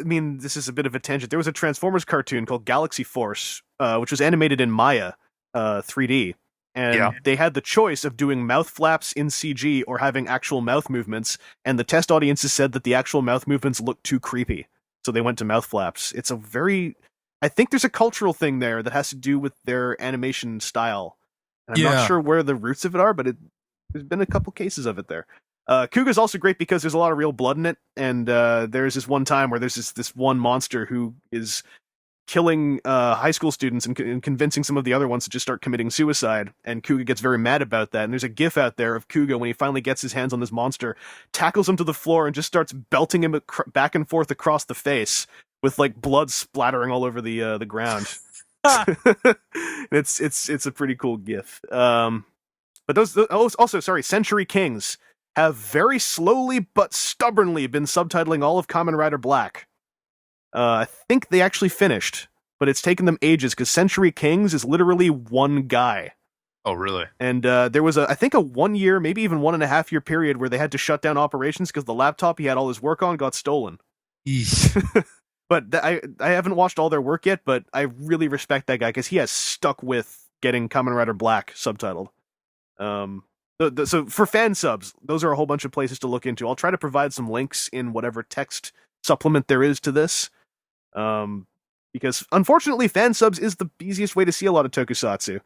S2: mean, this is a bit of a tangent. There was a Transformers cartoon called Galaxy Force, which was animated in Maya 3D. And they had the choice of doing mouth flaps in CG or having actual mouth movements, and the test audiences said that the actual mouth movements looked too creepy. So they went to mouth flaps. It's I think there's a cultural thing there that has to do with their animation style. And I'm not sure where the roots of it are, but there's been a couple cases of it there. Kuga's also great because there's a lot of real blood in it, and there's this one time where there's this one monster who is killing high school students and convincing some of the other ones to just start committing suicide, and Kuga gets very mad about that, and there's a gif out there of Kuga when he finally gets his hands on this monster, tackles him to the floor and just starts belting him back and forth across the face with like blood splattering all over the ground. It's a pretty cool gif. But Century Kings have very slowly but stubbornly been subtitling all of Kamen Rider Black. I think they actually finished, but it's taken them ages because Century Kings is literally one guy.
S3: Oh, really?
S2: And there was I think a 1 year, maybe even 1.5 year period where they had to shut down operations because the laptop he had all his work on got stolen. But I haven't watched all their work yet, but I really respect that guy because he has stuck with getting Kamen Rider Black subtitled. So for fan subs, those are a whole bunch of places to look into. I'll try to provide some links in whatever text supplement there is to this. Because unfortunately, fan subs is the easiest way to see a lot of tokusatsu.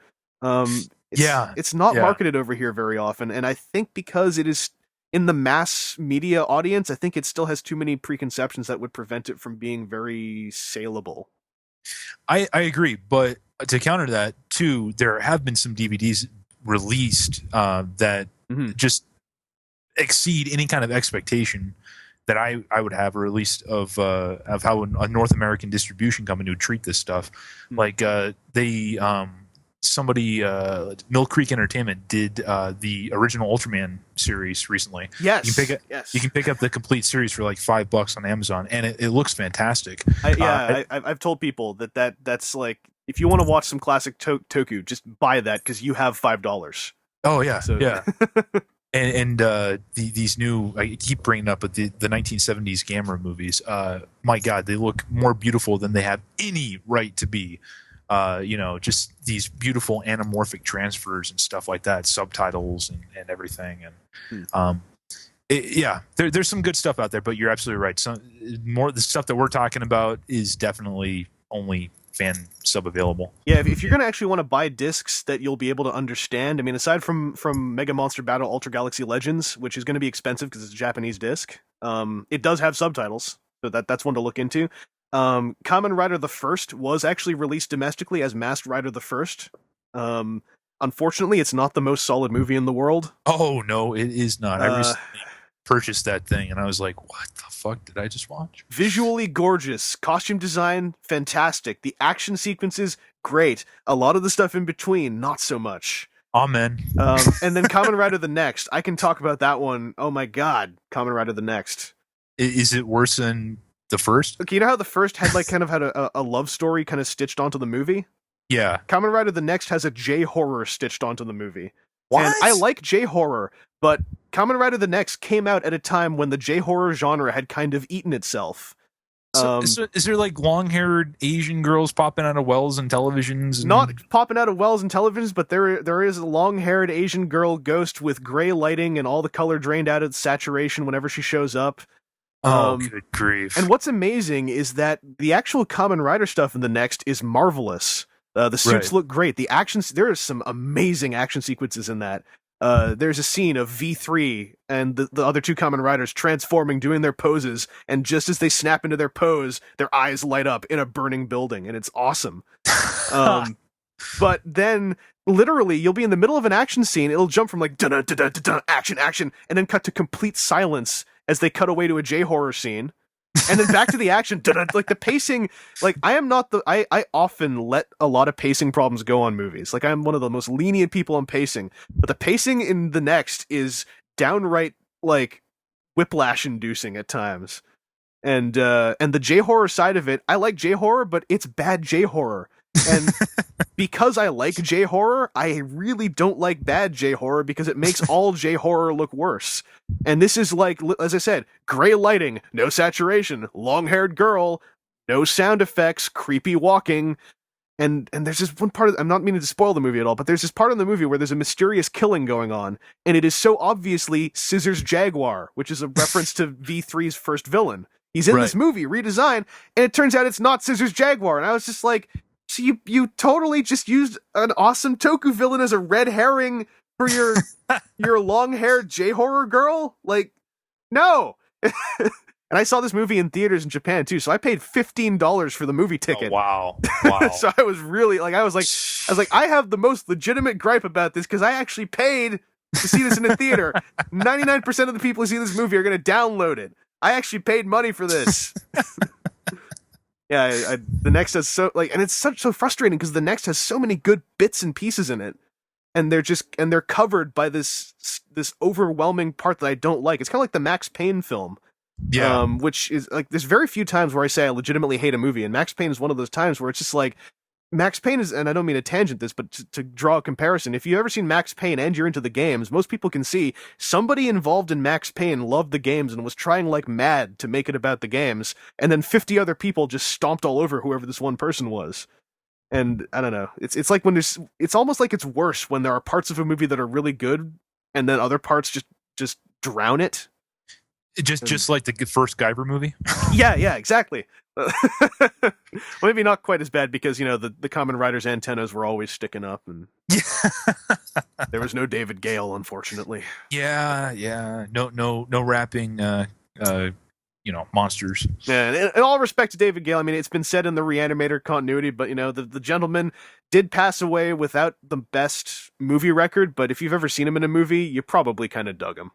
S2: It's not marketed over here very often, and I think because it is in the mass media audience, I think it still has too many preconceptions that would prevent it from being very saleable.
S3: I agree, but to counter that too, there have been some DVDs released that just exceed any kind of expectation that I would have, or at least of how a North American distribution company would treat this stuff. Like somebody Mill Creek Entertainment did the original Ultraman series recently.
S2: Yes,
S3: you can pick up the complete series for like $5 on Amazon, and it looks fantastic.
S2: I've told people that's like, if you want to watch some classic Toku, just buy that because you have $5.
S3: Oh yeah, so, yeah. And these new, I keep bringing up, but the 1970s Gamera movies, my God, they look more beautiful than they have any right to be. Just these beautiful anamorphic transfers and stuff like that, subtitles and everything. And there's some good stuff out there, but you're absolutely right. Some more the stuff that we're talking about is definitely only fan sub available.
S2: Yeah, if you're gonna actually want to buy discs that you'll be able to understand, I mean, aside from Mega Monster Battle Ultra Galaxy Legends, which is going to be expensive because it's a Japanese disc, it does have subtitles, so that's one to look into. Kamen Rider the First was actually released domestically as Masked Rider the First. Unfortunately, it's not the most solid movie in the world.
S3: Oh no, it is not. I recently purchased that thing and I was like, what the fuck did I just watch?
S2: Visually gorgeous, costume design fantastic, the action sequences great, a lot of the stuff in between not so much.
S3: Amen.
S2: And then Kamen Rider the Next, I can talk about that one. Oh my God, Kamen Rider the Next.
S3: Is it worse than the first?
S2: Okay, you know how the first had a love story kind of stitched onto the movie?
S3: Yeah.
S2: Kamen Rider the Next has a J-horror stitched onto the movie.
S3: What?
S2: And I like J-horror, but Kamen Rider the Next came out at a time when the J-horror genre had kind of eaten itself.
S3: So, is there like long-haired Asian girls popping out of wells and televisions?
S2: Not popping out of wells and televisions, but there is a long-haired Asian girl ghost with gray lighting and all the color drained out of saturation whenever she shows up.
S3: Good grief.
S2: And what's amazing is that the actual Kamen Rider stuff in the Next is marvelous. The suits look great. The actions, there are some amazing action sequences in that. There's a scene of V3 and the other two Kamen Riders transforming, doing their poses, and just as they snap into their pose, their eyes light up in a burning building, and it's awesome. But then, literally, you'll be in the middle of an action scene, it'll jump from like, dun-dun-dun-dun-dun, action, action, and then cut to complete silence as they cut away to a J-horror scene. And then back to the action, like the pacing, like I often let a lot of pacing problems go on movies. Like I'm one of the most lenient people on pacing, but the pacing in the Next is downright like whiplash inducing at times. And the J-horror side of it, I like J-horror, but it's bad J-horror. And because I like J-horror, I really don't like bad J-horror because it makes all J-horror look worse. And this is like, as I said, gray lighting, no saturation, long-haired girl, no sound effects, creepy walking. And there's this one part I'm not meaning to spoil the movie at all, but there's this part in the movie where there's a mysterious killing going on, and it is so obviously Scissors Jaguar, which is a reference to V3's first villain. He's in this movie, redesigned, and it turns out it's not Scissors Jaguar. And I was just like, so you totally just used an awesome Toku villain as a red herring for your long-haired J-horror girl? Like, no. And I saw this movie in theaters in Japan too, so I paid $15 for the movie ticket.
S3: Oh, wow.
S2: So I was really like, I was like, I have the most legitimate gripe about this because I actually paid to see this in a theater. 99% of the people who see this movie are going to download it. I actually paid money for this. Yeah, the Next has and it's so frustrating because the Next has so many good bits and pieces in it, and they're covered by this overwhelming part that I don't like. It's kind of like the Max Payne film, which is like there's very few times where I say I legitimately hate a movie, and Max Payne is one of those times where it's just like Max Payne is, and I don't mean to tangent this, but to draw a comparison, if you've ever seen Max Payne and you're into the games, most people can see somebody involved in Max Payne loved the games and was trying like mad to make it about the games, and then 50 other people just stomped all over whoever this one person was. And I don't know, it's like when it's almost like it's worse when there are parts of a movie that are really good and then other parts just drown it.
S3: Just like the first Guyver movie.
S2: Yeah, exactly. Well, maybe not quite as bad because the Kamen Rider's antennas were always sticking up, and there was no David Gale, unfortunately.
S3: Yeah. No rapping. Monsters.
S2: Yeah, and in all respect to David Gale, I mean, it's been said in the Reanimator continuity, but the gentleman did pass away without the best movie record. But if you've ever seen him in a movie, you probably kind of dug him.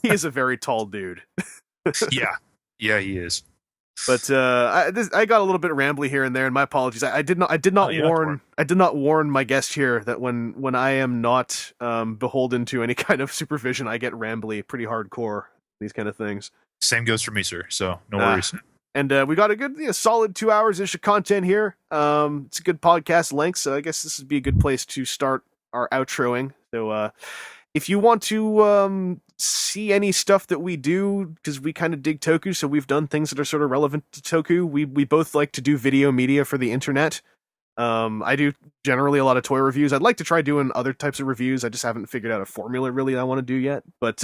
S2: He is a very tall dude.
S3: Yeah, he is.
S2: But I got a little bit rambly here and there, and my apologies. I did not warn my guest here that when I am not beholden to any kind of supervision, I get rambly, pretty hardcore. These kind of things.
S3: Same goes for me, sir. So no worries.
S2: And we got a good, solid 2 hours ish of content here. It's a good podcast length, so I guess this would be a good place to start our outroing. So if you want to see any stuff that we do, because we kind of dig Toku, so we've done things that are sort of relevant to Toku. We both like to do video media for the internet. I do generally a lot of toy reviews. I'd like to try doing other types of reviews. I just haven't figured out a formula really I want to do yet. But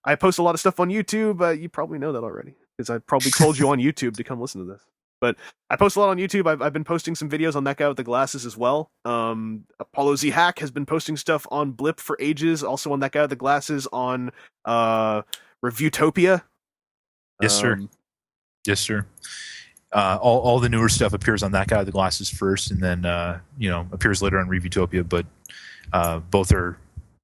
S2: I post a lot of stuff on YouTube. You probably know that already, because I probably told you on YouTube to come listen to this. But I post a lot on YouTube. I've been posting some videos on that guy with the glasses as well. Apollo Z Hack has been posting stuff on Blip for ages, also on that guy with the glasses on Reviewtopia.
S3: Yes, sir. All the newer stuff appears on that guy with the glasses first, and then appears later on Reviewtopia. But both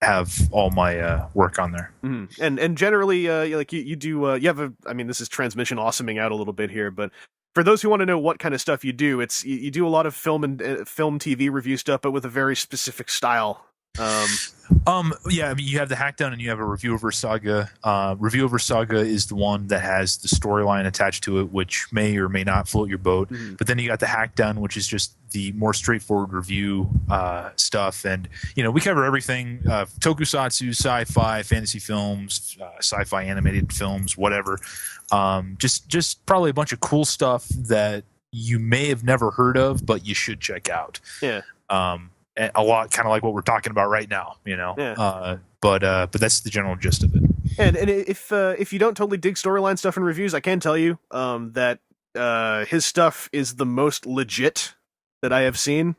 S3: have all my work on there.
S2: Mm-hmm. And generally, like you do, you have this is transmission awesoming out a little bit here, but for those who want to know what kind of stuff you do, it's you do a lot of film and film TV review stuff, but with a very specific style.
S3: You have the Hackdown and you have a Review Over Saga. Review Over Saga is the one that has the storyline attached to it, which may or may not float your boat. Mm-hmm. But then you got the Hackdown, which is just the more straightforward review stuff. And we cover everything: Tokusatsu, sci-fi, fantasy films, sci-fi animated films, whatever. Just probably a bunch of cool stuff that you may have never heard of, but you should check out.
S2: Yeah.
S3: A lot kind of like what we're talking about right now, Yeah. But that's the general gist of it.
S2: And if you don't totally dig storyline stuff and reviews, I can tell you that his stuff is the most legit that I have seen.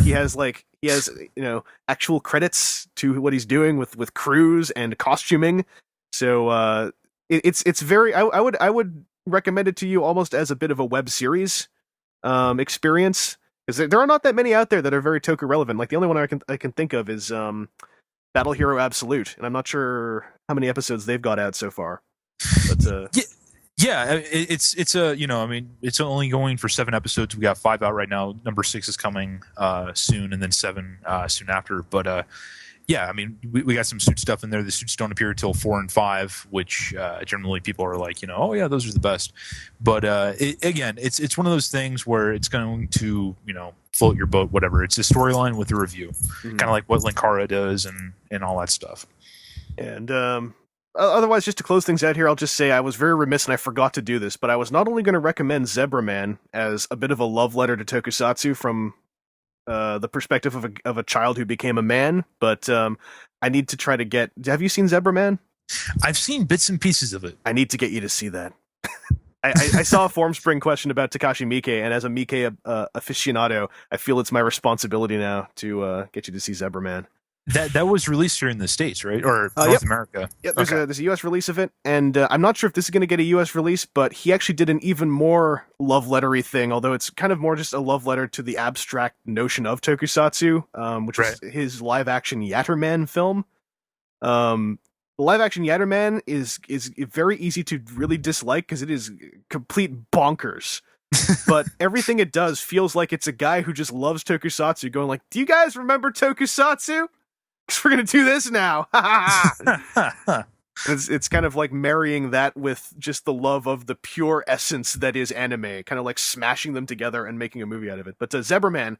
S2: He has actual credits to what he's doing with crews and costuming. So it's very I would recommend it to you almost as a bit of a web series experience. Because there are not that many out there that are very Toku relevant. Like the only one I can think of is Battle Hero Absolute, and I'm not sure how many episodes they've got out so far. But
S3: it's only going for 7 episodes. We got 5 out right now. Number 6 is coming soon, and then 7 soon after. But we got some suit stuff in there. The suits don't appear till 4 and 5, which generally people are like, oh yeah, those are the best. But it's one of those things where it's going to float your boat, whatever. It's a storyline with a review, kind of like what Linkara does and all that stuff.
S2: And otherwise, just to close things out here, I'll just say I was very remiss and I forgot to do this, but I was not only going to recommend Zebra Man as a bit of a love letter to Tokusatsu from the perspective of a child who became a man, but I need to try to get. Have you seen Zebra Man?
S3: I've seen bits and pieces of it.
S2: I need to get you to see that. I saw a Formspring question about Takashi Miike, and as a Miike aficionado, I feel it's my responsibility now to get you to see Zebra Man.
S3: That was released here in the States, right? Or North America?
S2: Yeah, there's a US release of it, and I'm not sure if this is going to get a US release, but he actually did an even more love lettery thing, although it's kind of more just a love letter to the abstract notion of Tokusatsu, which was his live-action Yatterman film. The live-action Yatterman is very easy to really dislike because it is complete bonkers. But everything it does feels like it's a guy who just loves Tokusatsu going like, do you guys remember Tokusatsu? Because we're going to do this now. It's kind of like marrying that with just the love of the pure essence that is anime, kind of like smashing them together and making a movie out of it. But Zebra Man,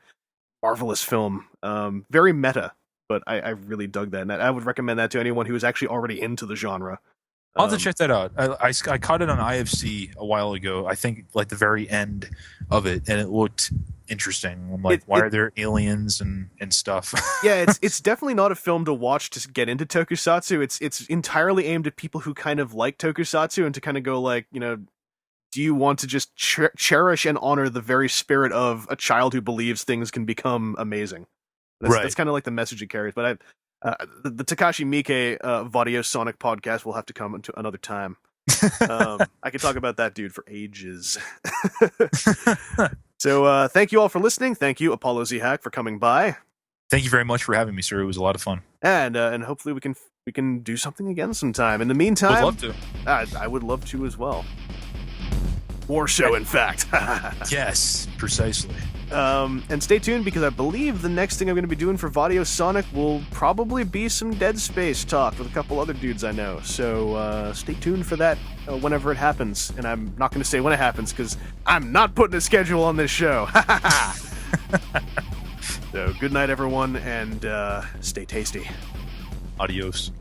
S2: marvelous film, very meta, but I really dug that. And I would recommend that to anyone who is actually already into the genre.
S3: I'll have to check that out. I caught it on IFC a while ago. I think like the very end of it, and it looked interesting. I'm like, why are there aliens and stuff?
S2: Yeah, it's definitely not a film to watch to get into tokusatsu. It's entirely aimed at people who kind of like tokusatsu and to kind of go like, do you want to just cherish and honor the very spirit of a child who believes things can become amazing? That's kind of like the message it carries. But the Takashi Miike Vaudiosonic podcast will have to come to another time. I could talk about that dude for ages. So thank you all for listening. Thank you, Apollo ZH, for coming by.
S3: Thank you very much for having me, sir. It was a lot of fun. And
S2: hopefully we can do something again sometime. In the meantime,
S3: would love to.
S2: I would love to as well. More so, in fact.
S3: Yes, precisely.
S2: And stay tuned, because I believe the next thing I'm going to be doing for Vaudiosonic will probably be some Dead Space talk with a couple other dudes I know. So stay tuned for that whenever it happens. And I'm not going to say when it happens, because I'm not putting a schedule on this show. So good night, everyone, and stay tasty.
S3: Adios.